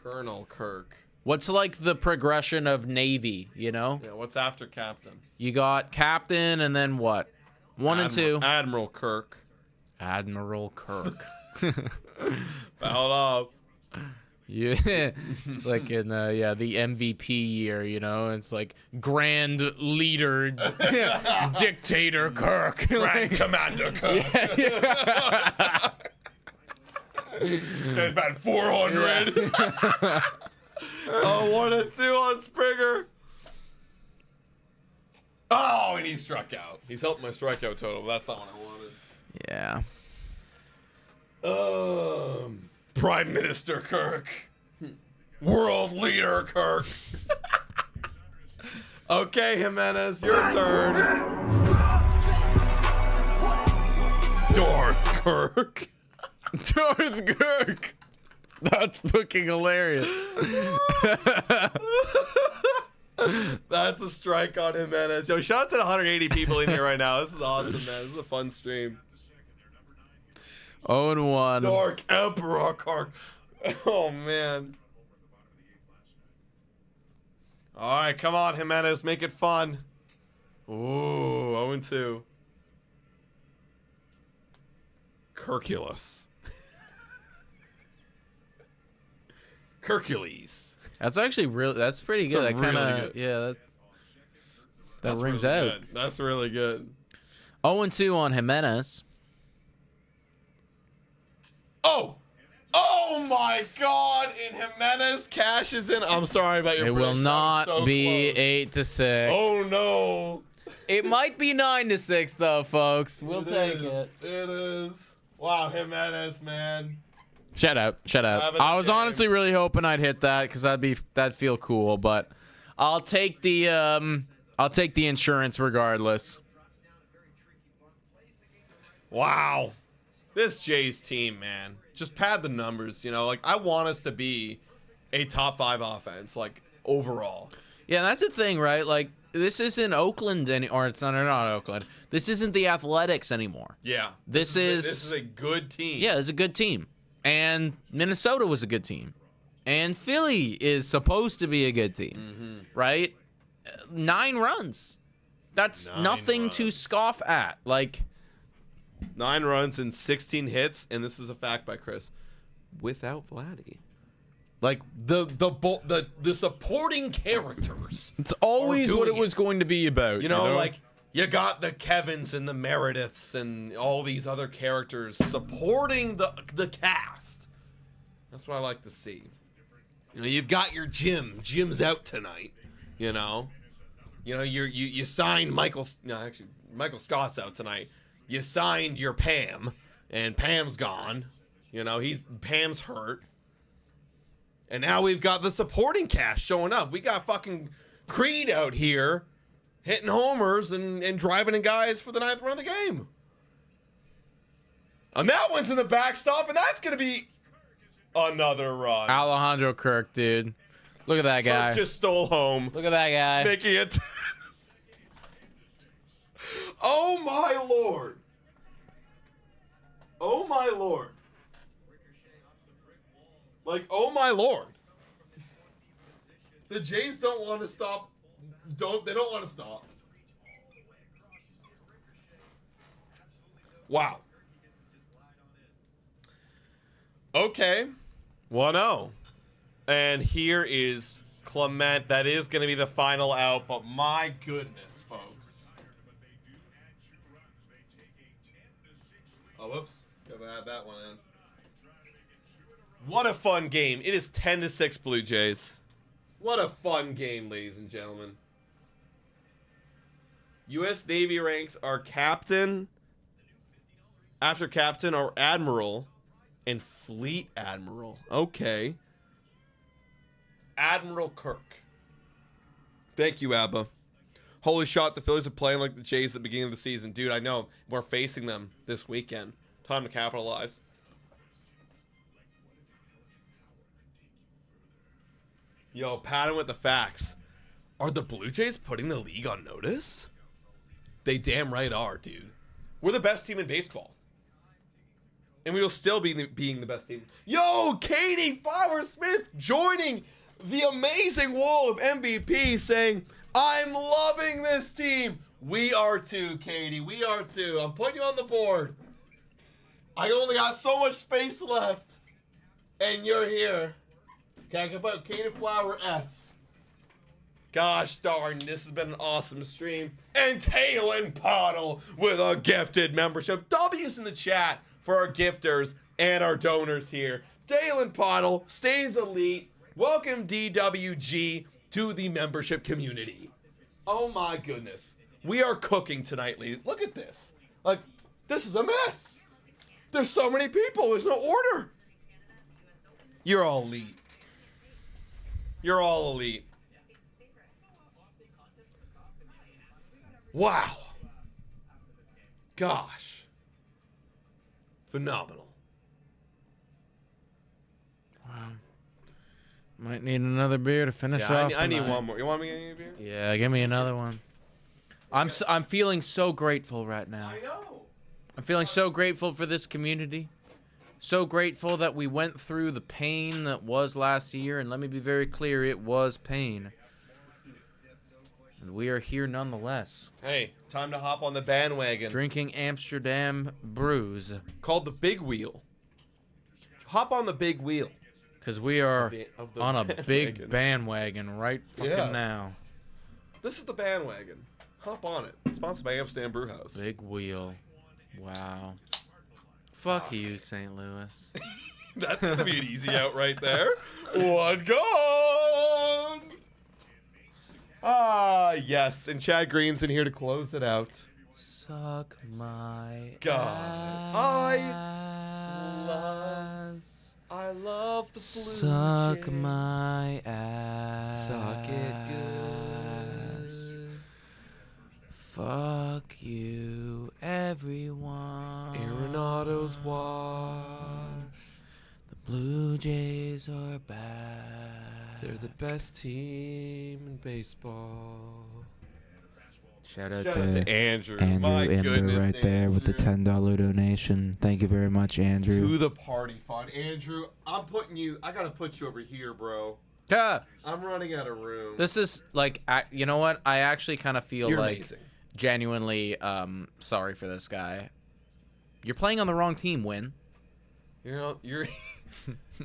Colonel Kirk. What's like the progression of Navy, you know? Yeah, what's after Captain? You got Captain and then what? 1 and 2. Admiral Kirk. Admiral Kirk. Fouled up. Yeah, it's like in the MVP year, you know. It's like Grand Leader, Dictator Kirk, Grand Commander Kirk. Yeah. This guy's about 400. Oh, 1 and 2 on Springer. Oh, and he struck out. He's helped my strikeout total, but that's not what I wanted. Yeah. Prime Minister Kirk. World Leader Kirk. Okay, Jimenez, your turn. Darth Kirk. Darth Kirk. That's fucking hilarious. That's a strike on Jimenez. Yo, shout out to the 180 people in here right now. This is awesome, man. This is a fun stream. 0-1. Dark Emperor Kirk. Oh, man. All right, come on, Jimenez. Make it fun. Ooh, 0-2. Kirkulus. Hercules. That's actually that's pretty good. That's That kind really of good. yeah. That rings really out. Good. That's really good. 0-2 on Jimenez. Oh my God! And Jimenez cashes in. I'm sorry about your It will prediction. not I'm so be close. 8-6. Oh no! It might be 9-6 though, folks. We'll take it. It is. Wow, Jimenez, man. Shut up. Have a I was game. honestly really hoping I'd hit that because that'd feel cool, but I'll take the insurance regardless. Wow. This Jays team, man. Just pad the numbers, you know? Like, I want us to be a top 5 offense, like, overall. Yeah, that's the thing, right? Like, this isn't Oakland or it's not Oakland. This isn't the Athletics anymore. Yeah. This is a good team. Yeah, it's a good team. And Minnesota was a good team. And Philly is supposed to be a good team, right? 9 runs. That's 9 nothing to runs. scoff at. Like, 9 runs and 16 hits, and this is a fact by Chris, without Vladdy. Like, the supporting characters. it's always what it doing was going to be about. You know, like, you got the Kevins and the Merediths and all these other characters supporting the cast. That's what I like to see. You know, you've got your Jim. Jim's out tonight. You know, you signed Michael. No, actually, Michael Scott's out tonight. You signed your Pam, and Pam's gone. You know, Pam's hurt. And now we've got the supporting cast showing up. We got fucking Creed out here hitting homers and driving in guys for the 9th run of the game. And that one's in the backstop, and that's going to be another run. Alejandro Kirk, dude. Look at that guy. Kirk just stole home. Look at that guy. Making it. Oh, my Lord. Oh, my Lord. Like, oh, my Lord. The Jays don't want to stop. They don't want to stop. Wow. Okay. 1-0. And here is Clement. That is going to be the final out, but my goodness, folks. Oh, whoops. Gotta add that one in. What a fun game. It is 10-6 Blue Jays. What a fun game, ladies and gentlemen. U.S. Navy ranks are captain, after captain are admiral, and fleet admiral. Okay. Admiral Kirk. Thank you, Abba. Holy shot, the Phillies are playing like the Jays at the beginning of the season. Dude, I know. We're facing them this weekend. Time to capitalize. Yo, Patton with the facts. Are the Blue Jays putting the league on notice? They damn right are, dude. We're the best team in baseball. And we will still be being the best team. Yo, Katie Flower-Smith joining the amazing wall of MVP saying, I'm loving this team. We are too, Katie. We are too. I'm putting you on the board. I only got so much space left. And you're here. Okay, I can put Katie Flower S. Gosh darn, this has been an awesome stream. And Taylor Pottle with a gifted membership. W's in the chat for our gifters and our donors here. Dalen Pottle stays elite. Welcome DWG to the membership community. Oh my goodness. We are cooking tonight, ladies. Look at this. Like, this is a mess. There's so many people. There's no order. You're all elite. You're all elite. Wow. Gosh. Phenomenal. Wow. Might need another beer to finish off. I need one more. You want me to get a beer? Yeah, give me another one. I'm feeling so grateful right now. I know. I'm feeling so grateful for this community. So grateful that we went through the pain that was last year, and let me be very clear, it was pain. And we are here nonetheless. Hey, time to hop on the bandwagon. Drinking Amsterdam brews. Called the Big Wheel. Hop on the big wheel. Because we are of the on a bandwagon. big bandwagon right fucking now. This is the bandwagon. Hop on it. Sponsored by Amsterdam Brewhouse. Big wheel. Wow. Fuck you, St. Louis. That's going to be an easy out right there. One gone. Ah, yes. And Chad Green's in here to close it out. Suck my God. I love the Blue Suck Jays. my ass. Suck it good. Fuck you, everyone. Arenado's washed. The Blue Jays are back. They're the best team in baseball. Shout out Shout out to Andrew. Andrew My Ember goodness, right there with the $10 donation. Thank you very much, Andrew. To the party fund. Andrew, I gotta put you over here, bro. Yeah. I'm running out of room. This is like, you know what? I actually kind of feel You're like amazing. Genuinely sorry for this guy. You're playing on the wrong team, Win. You're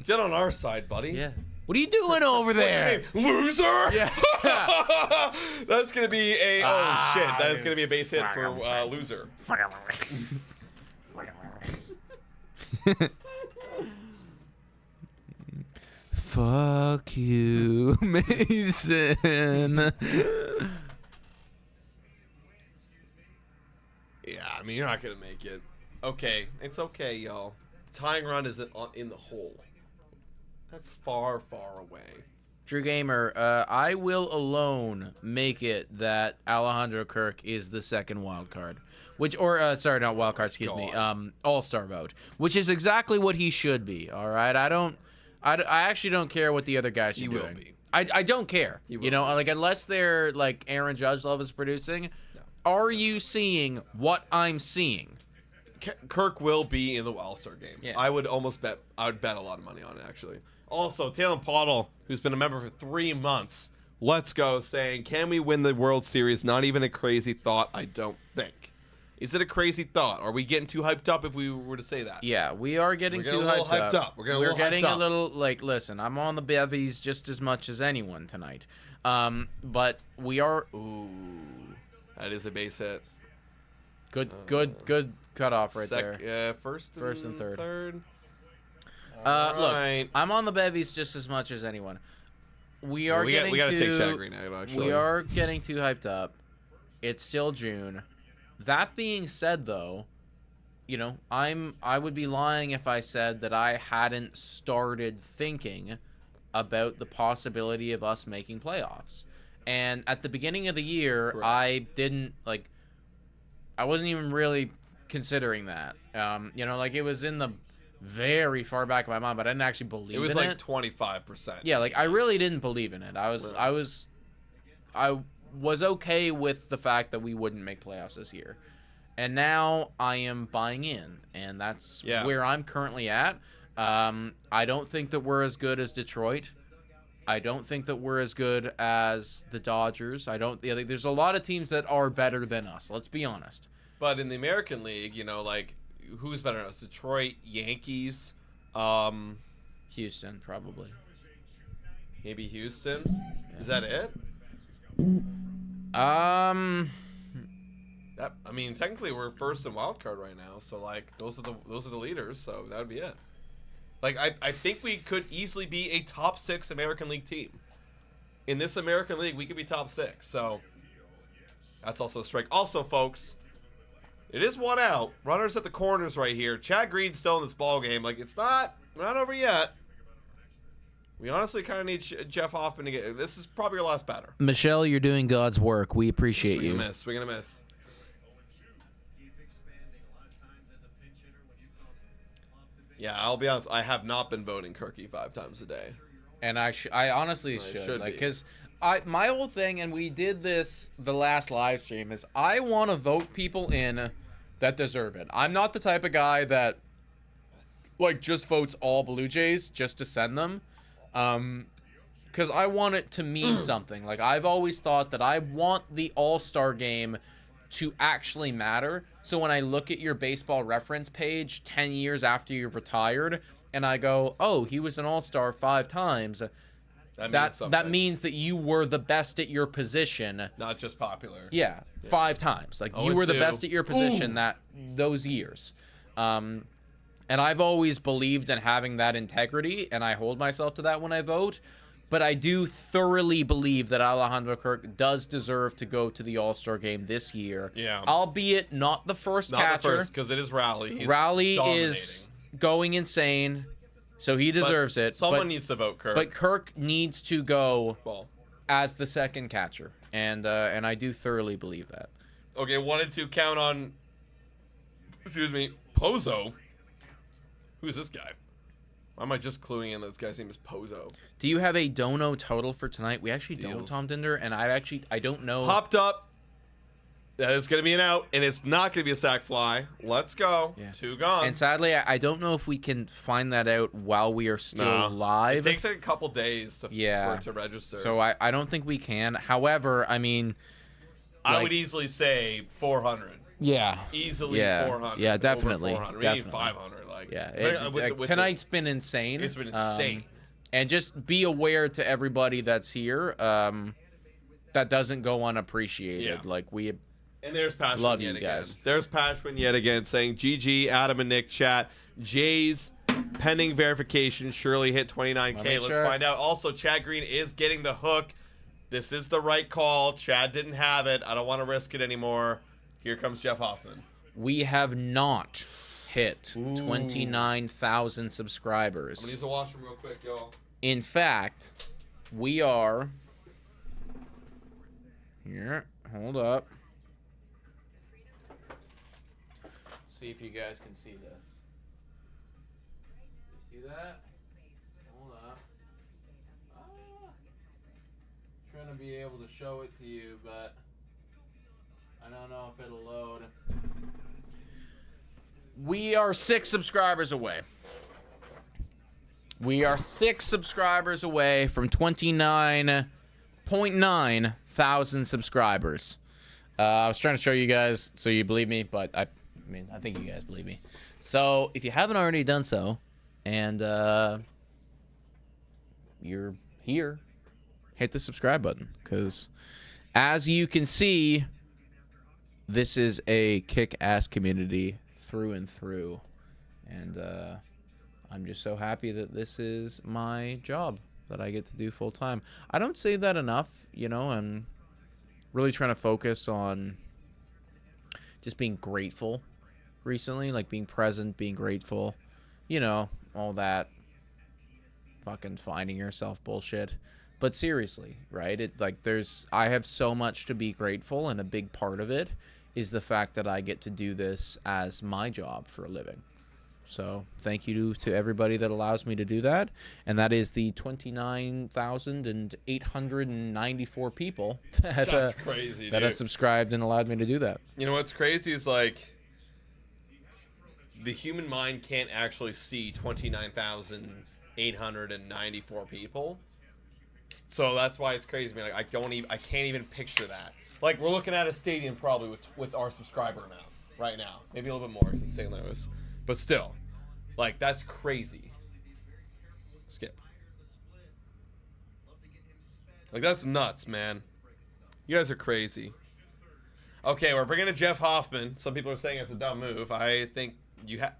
get on our side, buddy. Yeah. What are you doing over there? What's your name? Loser? Yeah. That's gonna be a shit. That is gonna be a base hit for loser. Fuck you, Mason. Yeah, I mean, you're not going to make it. Okay, it's okay, y'all. Tying run is in the hole. That's far, far away. Drew Gamer, I will alone make it that Alejandro Kirk is the second wild card. Sorry, not wild card, excuse me. All-star vote, which is exactly what he should be, all right? I actually don't care what the other guys are doing. Will be. I don't care. You know, like, unless they're like Aaron Judge levels producing, are you seeing what I'm seeing? Kirk will be in the All-Star game. Yeah. I would bet a lot of money on it, actually. Also, Talon Pottle, who's been a member for 3 months, let's go, saying, can we win the World Series? Not even a crazy thought, I don't think. Is it a crazy thought? Are we getting too hyped up if we were to say that? Yeah, we are getting too hyped up. We're getting a little, like, listen, I'm on the bevies just as much as anyone tonight. But we are... Ooh, that is a base hit. Good cutoff right there. Yeah, first and third. Look, I'm on the bevies just as much as anyone. We gotta take Chad Green out, actually. We are getting too hyped up. It's still June. That being said, though, you know, I would be lying if I said that I hadn't started thinking about the possibility of us making playoffs. And at the beginning of the year, I wasn't even really considering that. You know, like, it was in the very far back of my mind, but I didn't actually believe in it. It was like 25%. Yeah, like, I really didn't believe in it. I was okay with the fact that we wouldn't make playoffs this year. And now I am buying in, and that's where I'm currently at. I don't think that we're as good as Detroit. I don't think that we're as good as the Dodgers. There's a lot of teams that are better than us, let's be honest. But in the American League, you know, like, who's better than us? Detroit, Yankees, Houston, probably. Maybe Houston. Yeah. Is that it? I mean, technically we're first in wild card right now, so like those are the leaders, so that would be it. Like, I think we could easily be a top 6 American League team. In this American League, we could be top 6, so that's also a strike. Also, folks, it is 1 out. Runners at the corners right here. Chad Green's still in this ball game. Like, we're not over yet. We honestly kind of need Jeff Hoffman to get. This is probably your last batter. Michelle, you're doing God's work. We appreciate you. We're gonna miss. Yeah, I'll be honest. I have not been voting Kirky 5 times a day, and I honestly should, like, because my whole thing, and we did this the last live stream, is I want to vote people in that deserve it. I'm not the type of guy that, like, just votes all Blue Jays just to send them. Because I want it to mean something. Like, I've always thought that I want the All-Star game to actually matter. So when I look at your baseball reference page 10 years after you've retired, and I go, oh, he was an All-Star 5 times, that means that you were the best at your position. Not just popular. Yeah, 5 times. Like, you were the best at your position those years. And I've always believed in having that integrity, and I hold myself to that when I vote. But I do thoroughly believe that Alejandro Kirk does deserve to go to the All-Star game this year. Yeah. Albeit not the first catcher. Not the first, because it is Rowley. Rowley is going insane, so he deserves it. Someone needs to vote Kirk. But Kirk needs to go as the second catcher, and I do thoroughly believe that. Okay, 1 and 2 count on, Pozo. Who is this guy? Why am I just cluing in that this guy's name is Pozo? Do you have a dono total for tonight? We actually don't, Tom Dinder, and I don't know. Popped up. That is going to be an out, and it's not going to be a sac fly. Let's go. Yeah. 2 gone. And sadly, I don't know if we can find that out while we are still live. It takes like a couple days for it to register. So I don't think we can. However, I mean, I would easily say 400. Yeah. Easily 400. Yeah, definitely. 400. We need 500. Tonight's been insane. It's been insane. And just be aware to everybody that's here that doesn't go unappreciated. Yeah. Like, and there's Patron love yet you again. guys. There's Patron yet again saying, GG, Adam and Nick chat. Jays Pending verification. Surely hit 29K. Let's find out. Also, Chad Green is getting the hook. This is the right call. Chad didn't have it. I don't want to risk it anymore. Here comes Jeff Hoffman. We have not hit 29,000 subscribers. I'm going to use the washroom real quick, y'all. In fact, we are... Here, hold up. See if you guys can see this. You see that? Hold up. Trying to be able to show it to you, but I don't know if it'll load. We are 6 subscribers away. We are 6 subscribers away from 29.9 thousand subscribers. I was trying to show you guys so you believe me, but I mean, I think you guys believe me. So if you haven't already done so, and you're here, hit the subscribe button, because as you can see, this is a kick-ass community through and through, and I'm just so happy that this is my job that I get to do full time. I don't say that enough, you know. I'm really trying to focus on just being grateful recently, like being present, being grateful, you know, all that fucking finding yourself bullshit. But seriously, right? I have so much to be grateful, and a big part of it is the fact that I get to do this as my job for a living. So thank you to everybody that allows me to do that. And that is the 29,894 people that, That's crazy, that have subscribed and allowed me to do that. You know what's crazy is, like, the human mind can't actually see 29,894 people. So that's why it's crazy to me. Like, I can't even picture that. Like, we're looking at a stadium probably with our subscriber amount right now. Maybe a little bit more because it's St. Louis. But still, like, that's crazy. Skip. Like, that's nuts, man. You guys are crazy. Okay, we're bringing in Jeff Hoffman. Some people are saying it's a dumb move. I think you have...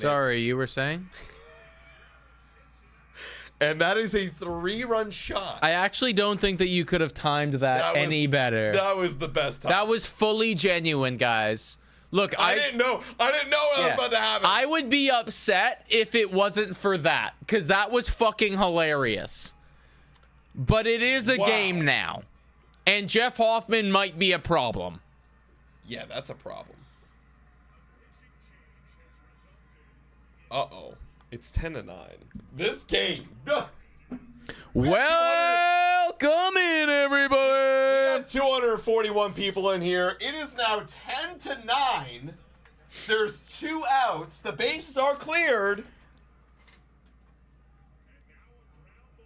Sorry, you were saying? And that is a 3-run shot. I actually don't think that you could have timed that any better. That was the best time. That was fully genuine, guys. Look, I didn't know what was about to happen. I would be upset if it wasn't for that, because that was fucking hilarious. But it is a game now, and Jeff Hoffman might be a problem. Yeah, that's a problem. Uh-oh. It's 10-9. This game. Welcome in, everybody. We got 241 people in here. It is now 10-9. There's 2 outs. The bases are cleared.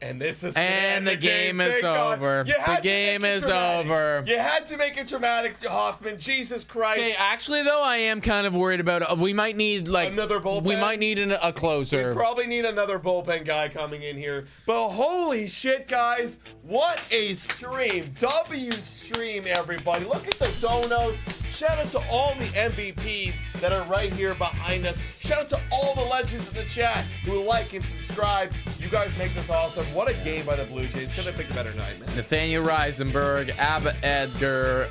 And this is the game is over. The game is over. You had to make it dramatic, Hoffman. Jesus Christ. Okay, actually though, I am kind of worried about. We might need like another bullpen. We might need a closer. We probably need another bullpen guy coming in here. But holy shit, guys! What a stream! W stream, everybody. Look at the donos. Shout out to all the MVPs that are right here behind us. Shout out to all the legends in the chat who like and subscribe. You guys make this awesome. What a game by the Blue Jays. Couldn't have picked a better night, man. Nathaniel Reisenberg, Abba Edgar,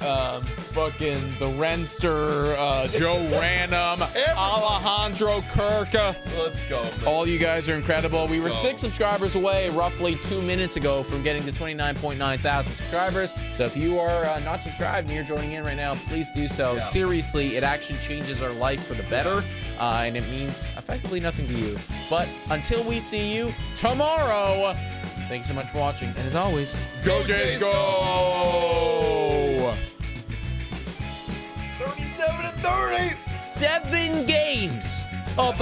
fucking the Renster, Joe Random, Alejandro Kirk. Let's go, man. All you guys are incredible. We were 6 subscribers away roughly 2 minutes ago from getting to 29.9 thousand subscribers. So if you are not subscribed and you're joining in right now, please do so. Yeah. Seriously, it actually changes our life for the better. And it means effectively nothing to you. But until we see you tomorrow, thanks so much for watching. And as always, go Jays, go! 37-30! 7 games above.